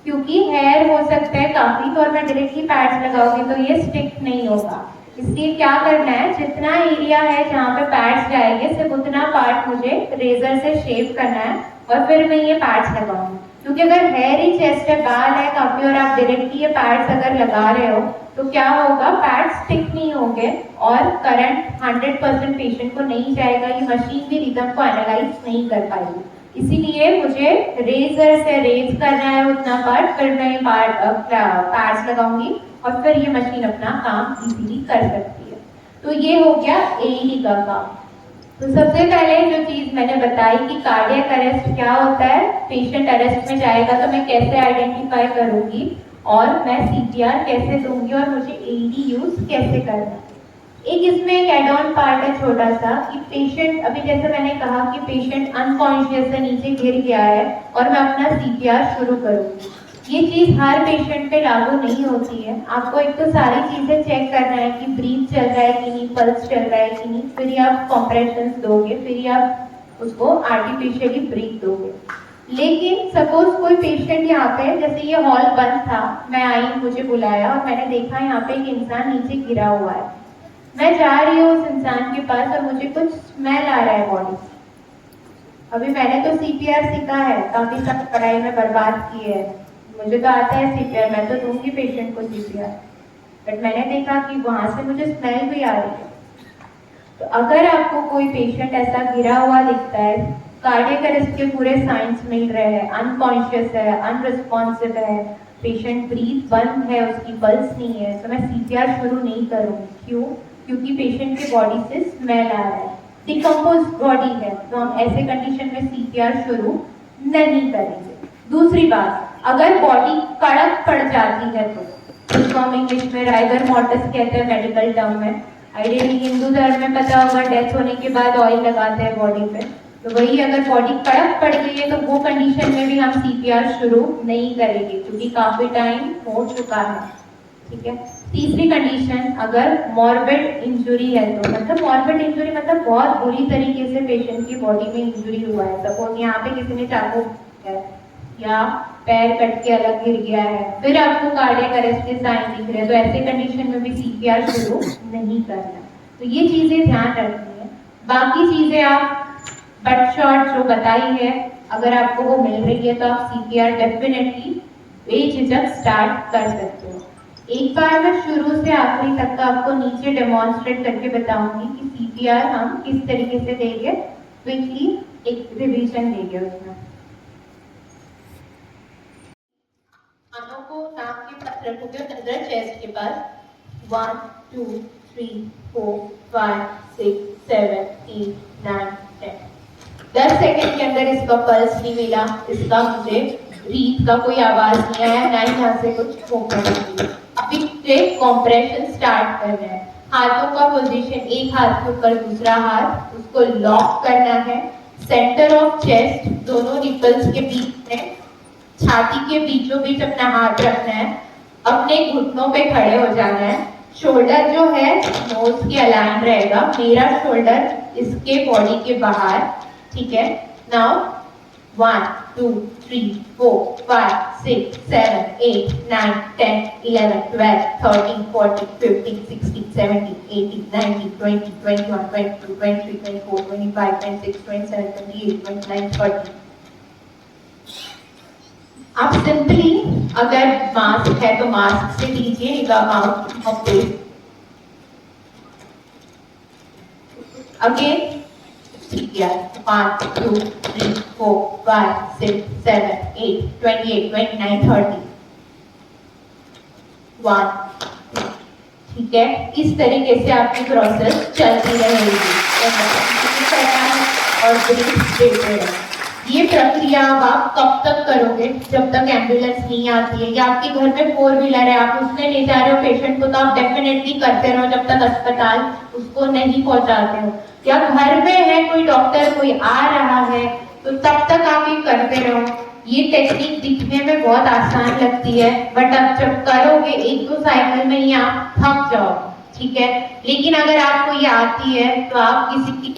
क्योंकि हेयर हो सकता है काफी, तो और मैं डायरेक्टली पैड्स लगाऊंगी तो ये स्टिक नहीं होगा। इसलिए क्या करना है, जितना एरिया है जहाँ पे पैड्स जाएंगे सिर्फ उतना पार्ट मुझे रेजर से शेव करना है और फिर मैं ये पैड्स लगाऊंगी। क्योंकि अगर हेयरी चेस्ट है, बाल है काफी और आप डायरेक्टली ये पैड्स अगर लगा रहे हो तो क्या होगा, पैड्स स्टिक नहीं होंगे और करंट 100% पेशेंट को नहीं जाएगा, ये मशीन भी रिदम को एनालाइज नहीं कर पाएगी। इसीलिए मुझे रेजर से रेज करना है उतना पार्ट, फिर मैं पैड्स लगाऊंगी और फिर ये मशीन अपना काम इजीली कर सकती है। तो ये हो गया एईडी का काम। तो सबसे पहले जो चीज मैंने बताई कि कार्डियक अरेस्ट क्या होता है, पेशेंट अरेस्ट में जाएगा तो मैं कैसे आइडेंटिफाई करूंगी और मैं सीपीआर कैसे दूंगी और मुझे एईडी यूज कैसे करना है। एक इसमें एक एड ऑन पार्ट है छोटा सा कि पेशेंट, अभी जैसे मैंने कहा कि पेशेंट अनकॉन्शियस से नीचे गिर गया है और मैं अपना सीपीआर शुरू करूंगी। ये चीज हर पेशेंट पे लागू नहीं होती है। आपको एक तो सारी चीजें चेक करना है कि ब्रीथ चल रहा है कि नहीं, पल्स चल रहा है कि नहीं, फिर ही आप कॉम्प्रेशंस दोगे, फिर ही आप उसको आर्टिफिशियली ब्रीथ दोगे। लेकिन सपोज कोई पेशेंट यहाँ पे, जैसे ये हॉल बंद था, मैं आई, मुझे बुलाया और मैंने देखा यहाँ पे एक इंसान नीचे गिरा हुआ है। मैं जा रही हूँ उस इंसान के पास और मुझे कुछ स्मेल आ रहा है बॉडी से। अभी मैंने तो सीपीआर सीखा है, काफी सारी पढ़ाई में बर्बाद की है, मुझे तो आता है सीपीआर, मैं तो दूंगी पेशेंट को सीपीआर, बट मैंने देखा कि वहां से मुझे स्मेल भी आ रही है। तो अगर आपको कोई पेशेंट ऐसा गिरा हुआ दिखता है, कार्डियक अरेस्ट के पूरे साइंस मिल रहे हैं, अनकॉन्शियस है, अनरिस्पॉन्सिव है, पेशेंट ब्रीथ बंद है, उसकी पल्स नहीं है, तो मैं सीपीआर शुरू नहीं करूंगी। क्यों? क्योंकि पेशेंट की बॉडी से स्मेल आ रहा है, डिकम्पोज बॉडी है, तो हम ऐसे कंडीशन में सीपीआर शुरू नहीं करेंगे। दूसरी बात, अगर बॉडी कड़क पड़ जाती है तो जिसको हम इंग्लिश में राइगर मॉर्टिस कहते हैं मेडिकल टर्म में, आइडियली हिंदू धर्म में पता होगा डेथ होने के बाद ऑयल लगाते हैं बॉडी पे, तो वही अगर बॉडी कड़क पड़ गई है तो वो कंडीशन में भी हम सीपीआर शुरू नहीं करेंगे क्योंकि काफी टाइम हो चुका है। ठीक है। तीसरी कंडीशन, अगर मॉर्बिड इंजुरी है तो, मतलब मॉर्बिड इंजुरी मतलब बहुत बुरी तरीके से पेशेंट की बॉडी में इंजुरी हुआ है, सपोज यहाँ पे किसी ने चाकू या पैर कट के अलग गिर गया है, फिर आपको कार्डियक अरेस्ट के साइन दिख रहे हैं, तो ऐसे कंडीशन में भी सीपीआर शुरू नहीं करना। तो ये चीजें ध्यान रखनी है। बाकी चीजें आप बट शॉट जो बताई है, अगर आपको वो मिल रही है तो आप सीपीआर डेफिनेटली बेझिझक स्टार्ट कर सकते हो। एक बार मैं शुरू से आखिरी तक का आपको नीचे डेमोन्स्ट्रेट करके बताऊंगी कि सीपीआर हम किस तरीके से देंगे, क्विकली एक रिवीजन देंगे उसमें। हाथों को नाक के पास रखोगे और नजर चेस्ट के पास। 1 2 3 4 5 6 7 8 9 10। 10 सेकंड के अंदर इसका पल्स नहीं मिला, इसका मुझे ब्रीथ का कोई आवाज नहीं आया, ना ही यहाँ से कुछ मूवमेंट नहीं। अभी से कॉम्प्रेशन स्टार्ट करना है। हाथों का पोजीशन, एक हाथ के ऊपर दूसरा हाथ, उसको लॉक करना है। सेंटर ऑफ चेस्ट, दोनों निपल्स के बीच में, छाती के बीचों बीच अपना हाथ रखना है। अपने घुटनों पे खड़े हो जाना है। शोल्डर जो है नोज के अलाइन रहेगा, मेरा शोल्डर इसके बॉडी के बाहर। ठीक है। नाउ 1 2 3 4 5 6 7 8 9 10 11 12 13 14 15 16 17 18 19 20 21 22 23 24 25 26 27 28 29 30। आप सिंपली, अगर मास्क है तो मास्क से दीजिए, निगाह mouth of face. Again CPR 1 2 3 4 5 6 7 8 28 29 30 1। ठीक है, इस तरीके से आपकी प्रोसेस चलती रहेगी और ब्रीथ देते रहें। ये प्रक्रिया अब आप कब तक करोगे? जब तक एम्बुलेंस नहीं आती है, या आपके घर में 4 व्हीलर है, आप उसमें ले जा रहे हो पेशेंट को, तो आप डेफिनेटली करते रहो जब तक अस्पताल उसको नहीं पहुंचाते हो। या घर में है कोई डॉक्टर, कोई आ रहा है, तो तब तक आप ये करते रहो। ये टेक्निक दिखने में बहुत आसान लगती है, बट अब जब करोगे 1-2 साइकिल में ही आप थक जाओ। ठीक है। लेकिन अगर आपको ये आती है तो आप किसी की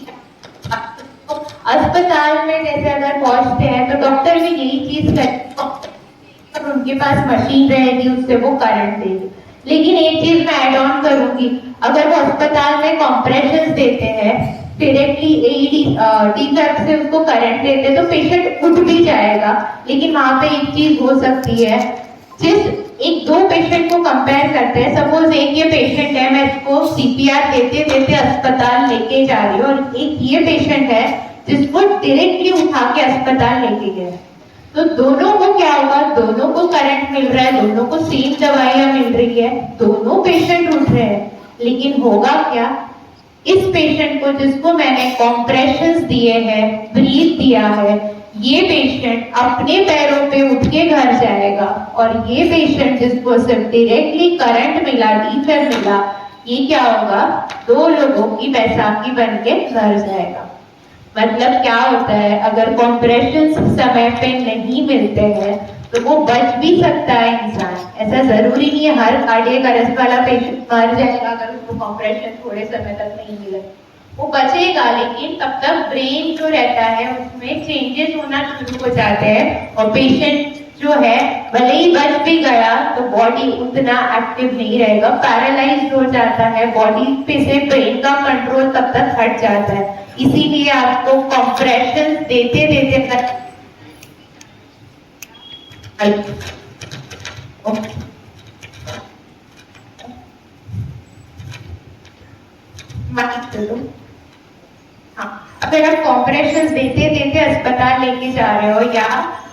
अस्पताल में जैसे अगर पहुंचते हैं तो डॉक्टर भी यही चीज करते, उनके पास मशीन रहेगी, उससे वो करंट देगी। लेकिन एक चीज मैं ऐड ऑन करूंगी, अगर वो अस्पताल में कॉम्प्रेशंस देते हैं, डायरेक्टली एईडी डी से उसको करंट देते हैं, तो पेशेंट उठ भी जाएगा। लेकिन वहां पे एक चीज हो सकती है, एक दो पेशेंट को कंपेयर करते हैं, सपोज एक ये पेशेंट है, मैं इसको सीपीआर देते देते अस्पताल लेके जा रही हूँ, और एक ये पेशेंट है जिसको डायरेक्टली उठा के अस्पताल लेके गए, तो दोनों को क्या होगा, दोनों को करंट मिल रहा है, दोनों को सेम दवाइयां मिल रही है, दोनों पेशेंट उठ रहे हैं, लेकिन होगा क्या, इस पेशेंट को जिसको मैंने कॉम्प्रेशंस दिए हैं, ब्रीथ दिया है, ये पेशेंट अपने पैरों पे उठ के घर जाएगा, और ये पेशेंट जिसको सिर्फ डायरेक्टली करंट मिला, डीफर मिला, ये क्या होगा, दो लोगों की बैसाखी बन के घर जाएगा। मतलब क्या होता है, अगर कॉम्प्रेशंस समय पे नहीं मिलते हैं तो वो बच भी सकता है इंसान, ऐसा जरूरी नहीं है हर कार्डियक अरेस्ट वाला पेशेंट मर जाएगा अगर उसको कॉम्प्रेशन थोड़े समय तक नहीं मिले, वो बचेगा, लेकिन तब तक ब्रेन जो रहता है उसमें चेंजेस होना शुरू हो जाते हैं, और पेशेंट जो है भले ही बच भी गया तो बॉडी उतना एक्टिव नहीं रहेगा, पैरालाइज्ड हो जाता है, बॉडी पे से ब्रेन का कंट्रोल तब तक हट जाता है। इसीलिए आपको कॉम्प्रेशन देते देते अगर आप कॉम्प्रेशन देते देते अस्पताल लेके जा रहे हो, या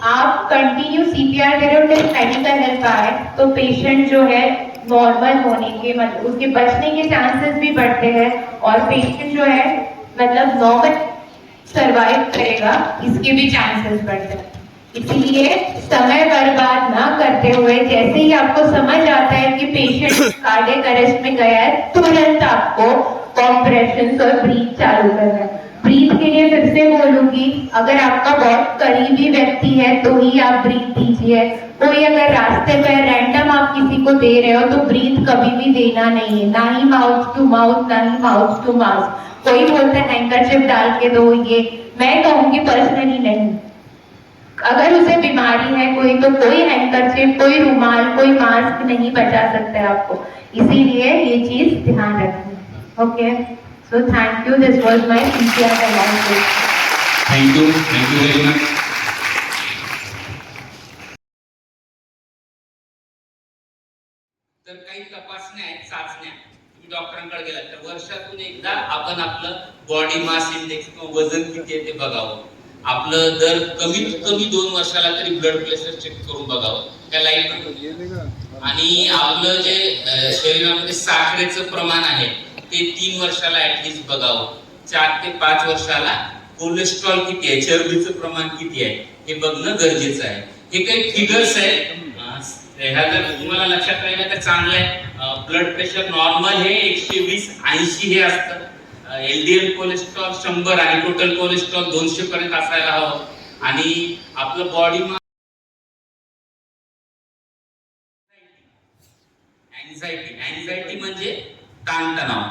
आप कंटिन्यू सीपीआर दे रहे हो टिल मेडिकल हेल्प आए, तो पेशेंट जो है नॉर्मल होने के, मतलब उसके बचने के चांसेस भी बढ़ते हैं, और पेशेंट जो है मतलब नॉर्मल सरवाइव करेगा, इसके भी चांसेस बढ़ते हैं। इसलिए समय बर्बाद ना करते हुए, जैसे ही आपको समझ आता है कि पेशेंट कार्डियक अरेस्ट में गया है, तुरंत आपको कॉम्प्रेशंस और ब्रीथ चालू करना है। ब्रीथ के लिए फिर से बोलूंगी, अगर आपका बहुत करीबी व्यक्ति है तो ही आप ब्रीथ दीजिए। कोई अगर रास्ते पे रैंडम आप किसी को दे रहे हो तो ब्रीथ कभी भी देना नहीं है, ना ही माउथ टू माउथ, ना ही माउथ टू माउथ। कोई बोलते हैं हैंकरचिप डाल के दो, ये मैं कहूंगी पर्सनली नहीं। अगर उसे बीमारी है कोई, तो कोई हैंकरचिप, कोई रुमाल, कोई मास्क नहीं बचा सकता है आपको, इसीलिए ये चीज ध्यान रखें। Okay, so thank you, this was my CPR analysis. Thank you very much. तर काही तपासण्या आहेत, चाचण्या, तुम्ही डॉक्टरांकडे गेलात तर वर्षातून एकदा आपण आपलं बॉडी मास इंडेक्स किंवा वजन किती आहे ते बघावं, आपलं दर कमीत कमी 2 वर्षाला तरी ब्लड प्रेशर चेक करून बघावं त्या लाईन, आणि आपलं जे शरीरामध्ये साखरेचं प्रमाण आहे ते 3 वर्षाला ऍटलीस्ट बघावं, 4 ते 5 वर्षाला कोलेस्ट्रॉल किती आहे, चरबीचं प्रमाण किती आहे हे बघणं गरजेचं आहे। हे काही फिगर्स आहेत, ह्या जर तुम्हाला लक्षात राहिलं तर चांगलं आहे। ब्लड प्रेशर नॉर्मल हे 120/80 हे असतं, एलडीएल कोलेस्ट्रॉल 100 आणि टोटल कोलेस्ट्रॉल 200 पर्यंत असायला हवं, आणि आपलं बॉडी अँझायटी म्हणजे ताणतणाव।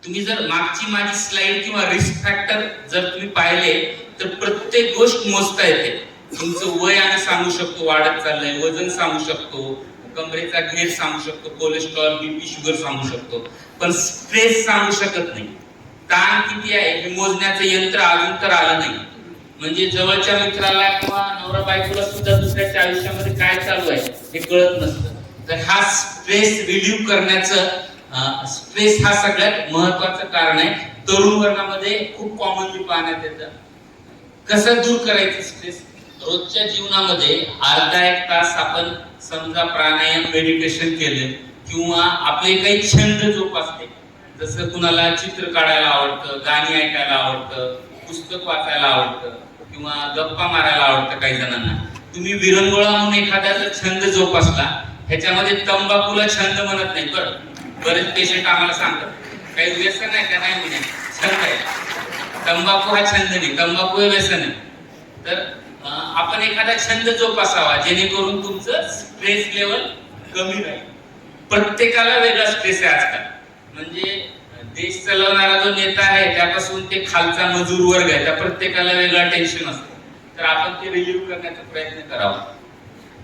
तुम्ही जर मागची माझी स्लाइड किंवा रिस्क फॅक्टर जर तुम्ही पाहिले तर प्रत्येक गोष्ट मोजता येते। तुमचं वय आम्ही सांगू शकतो वाढत चाललंय, वजन सांगू शकतो, कमरेचा घेर सांगू शकतो, कोलेस्ट्रॉल, बीपी, शुगर सांगू शकतो, पण स्ट्रेस सांगू शकत नाही। ताण किती आहे हे मोजण्याचं यंत्र अजून तर आलं नाही, म्हणजे जवळच्या मित्राला किंवा नवरा बायकोला सुद्धा दुसऱ्याच्या आयुष्यामध्ये काय चालू आहे हे कळत नसतं। तर हा स्ट्रेस रिलीव्ह करण्याचं, स्ट्रेस हा सगळ्यात महत्वाचं कारण आहे, तरुण वर्गामध्ये खूप कॉमनली पाहण्यात येतं। कसं दूर करायचं स्ट्रेस? रोजच्या जीवनामध्ये अर्धा 1 तास आपण समजा प्राणायाम, मेडिटेशन केलं, किंवा आपले काही छंद जोपासले, जसं कुणाला चित्र काढायला आवडतं, गाणी ऐकायला आवडतं, पुस्तक वाचायला आवडतं, किंवा गप्पा मारायला आवडतं काही जणांना। तुम्ही विरंगुळा म्हणून एखादा जर छंद जोपासला, ह्याच्यामध्ये तंबाखूला छंद म्हणत नाही, बरेच पेशंट आम्हाला सांगतात काही व्यसन आहे का, नाही म्हणे छंद आहे, तंबाखू हा छंद नाही, तंबाखू हे व्यसन आहे। तर आपण एखादा छंद जोपासावा जेणेकरून तुमचं स्ट्रेस लेवल कमी राहील। प्रत्येकाला वेगळा स्ट्रेस आहे आजकाल, म्हणजे देश चालवणारा जो नेता आहे त्यापासून ते खालचा मजूर वर्ग आहे, त्या प्रत्येकाला वेगळा टेन्शन असतं, तर आपण ते रिलीव्ह करण्याचा प्रयत्न करावा।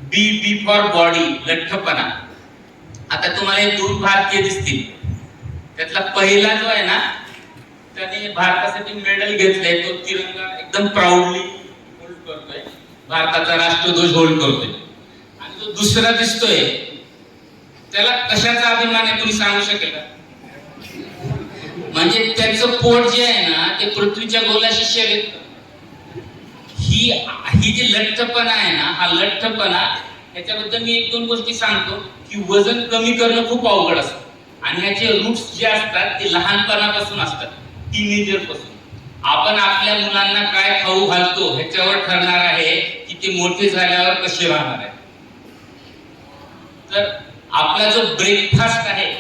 बी फॉर बॉडी, लठ्ठपणा। आता तुम्हाला हे 2 भारतीय दिसतील, त्यातला पहिला जो आहे ना, त्याने भारतासाठी मेडल घेतलंय, तो तिरंगा एकदम प्राऊडली होल्ड करतोय, भारताचा राष्ट्रध्वज होल्ड करतोय. आणि जो दुसरा दिसतोय त्याला कशाचा अभिमान आहे तुम्ही सांगू शकेल का? म्हणजे त्याचं पोट जे आहे ना ते पृथ्वीच्या गोलाशी शर्यत. ही जी लठ्ठपणा आहे ना, हा लठ्ठपणा, याच्याबद्दल मी एक दोन गोष्टी सांगतो की वजन कमी करणं खूप अवघड असतं आणि ह्याचे रूट्स जे असतात ते लहानपणापासून असतात, टीनेजर पासून. आपण आपल्या मुलांना काय खाऊ घालतो ह्याच्यावर ठरणार आहे की ते मोठे झाल्यावर कसे राहणार आहे. तर आपला जो ब्रेकफास्ट आहे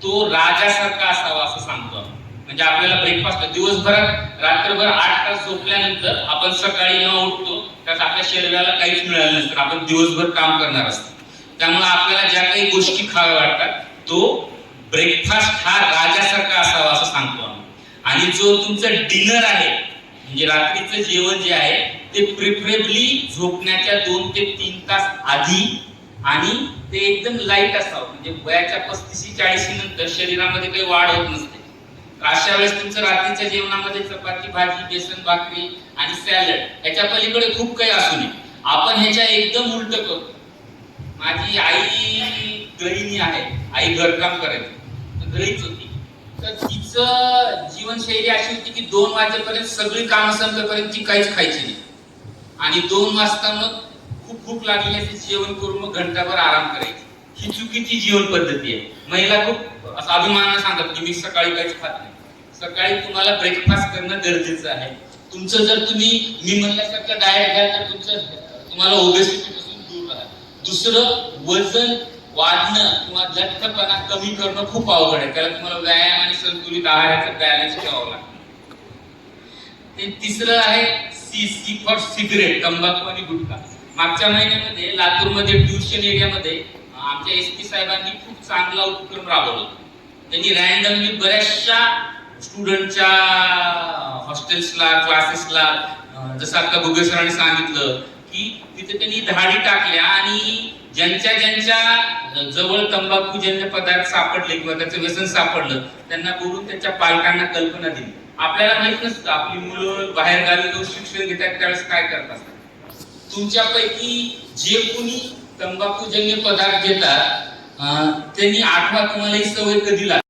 तो राजासारखा असावा असं सांगतो. म्हणजे आपल्याला ब्रेकफास्ट दिवसभरात रात्रभर 8 तास झोपल्यानंतर आपण सकाळी जेव्हा उठतो त्यात आपल्या शरीराला काहीच मिळालं नसतं, आपण दिवसभर काम करणार असतो. त्यामुळे आपल्याला ज्या काही गोष्टी खाव्या वाटतात तो ब्रेकफास्ट हा राजासारखा असावा असं सांगतो आम्ही. आणि जो तुमचं डिनर आहे म्हणजे रात्रीचं जेवण जे आहे ते प्रिफरेबली झोपण्याच्या 2 ते 3 तास आधी आणि ते एकदम लाईट असावं. म्हणजे वयाच्या 35-40 नंतर शरीरामध्ये काही वाढ होत नसते. अशा वेळेस तुमचं रात्रीच्या जेवणामध्ये चपाती भाजी, बेसन भाकरी आणि सॅलड, ह्याच्या पलीकडे खूप काही असू नये. आपण ह्याच्या एकदम उलट करतो. माझी आई गृहिणी आहे, आई घरकाम करायची, घरीच होती. तर तिचं जीवनशैली अशी होती की 2 वाजेपर्यंत सगळी कामं संपेपर्यंत ती काहीच खायची नाही आणि 2 वाजता मग खूप भूक लागली असे जेवण करून मग घंटाभर आराम करायची. ही चुकीची जीवन पद्धती आहे. महिला खूप असं अभिमानाने सांगतात की मी सकाळी काहीच खात नाही. सकाळी तुम्हाला ब्रेकफास्ट करणं गरजेचं आहे. तुमचं जर तुम्ही मी म्हणल्यासारखं डाएट घ्याल तर तुम्हाला ओबेसिटी पासून दूर राहा. दुसरं, वजन वाढणं किंवा लठ्ठपणा कमी करणं खूप अवघड आहे. त्याला तुम्हाला व्यायाम आणि संतुलित आहाराचं बॅलन्स ठेवावं लागतं. ते तिसरं आहे सी फॉर सिगरेट, तंबाखू आणि गुटखा. मागच्या महिन्यामध्ये लातूरमध्ये ट्युशन एरियामध्ये आमच्या एसपी साहेबांनी खूप चांगला उपक्रम राबवला. त्यांनी रॅन्डमली बऱ्याचशा स्टुडंटच्या हॉस्टेल्सला, क्लासेसला, जसं आता भुगे सरांनी सांगितलं की तिथे त्यांनी धाडी टाकल्या आणि ज्यांच्या जवळ तंबाखूजन्य पदार्थ सापडले किंवा त्याचं व्यसन सापडलं त्यांना बोलून त्यांच्या पालकांना कल्पना दिली. आपल्याला माहित नसतं आपली मुलं बाहेर गावी जाऊन शिक्षण घेतात त्यावेळेस काय करत असतात. तुमच्यापैकी जे कोणी तंबाखूजन्य पदार्थ घेतात त्यांनी आठवा तुम्हाला ही सवय कधी लागली.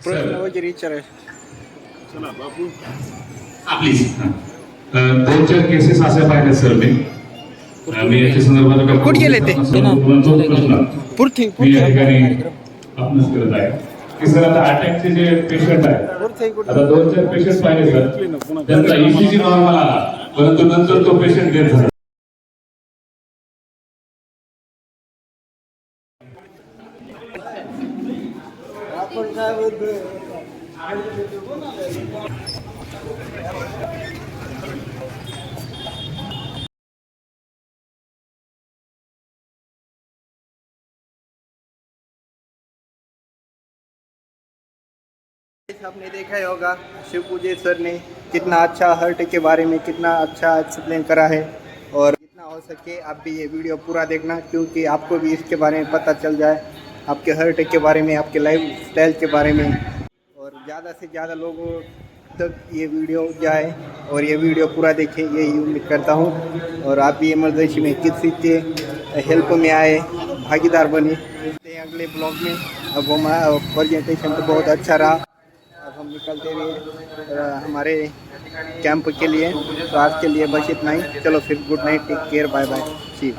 प्रश्न वगैरे विचाराय. प्लीज. 2-4 केसेस असे पाहिले सर मी याच्या संदर्भात कुठे गेले ते? मी या ठिकाणी आपणच करत आहे की सर आता अटॅकचे जे पेशंट आहेत, आता 2-4 पेशंट पाहिले सर, त्यांचा ECG नॉर्मल आला परंतु नंतर तो पेशंट डेथ झाला. आपने देखा ही होगा शिवपूजे सर ने कितना अच्छा हार्ट के बारे में कितना अच्छा एक्सप्लेन करा है. और जितना हो सके आप भी ये वीडियो पूरा देखना क्योंकि आपको भी इसके बारे में पता चल जाए, आपके हार्ट के बारे में, आपके लाइफ स्टाइल के बारे में, और ज़्यादा से ज़्यादा लोगों तक ये वीडियो जाए और ये वीडियो पूरा देखें, यही उम्मीद करता हूँ. और आप भी इमरजेंसी में किसी के हेल्प में आए, भागीदार बने. अगले ब्लॉग में. अब हमारा प्रेजेंटेशन तो बहुत अच्छा रहा. अब हम निकलते हुए हमारे कैंप के लिए. तो आज के लिए बस इतना ही. चलो फिर good night, take care, bye bye, see you.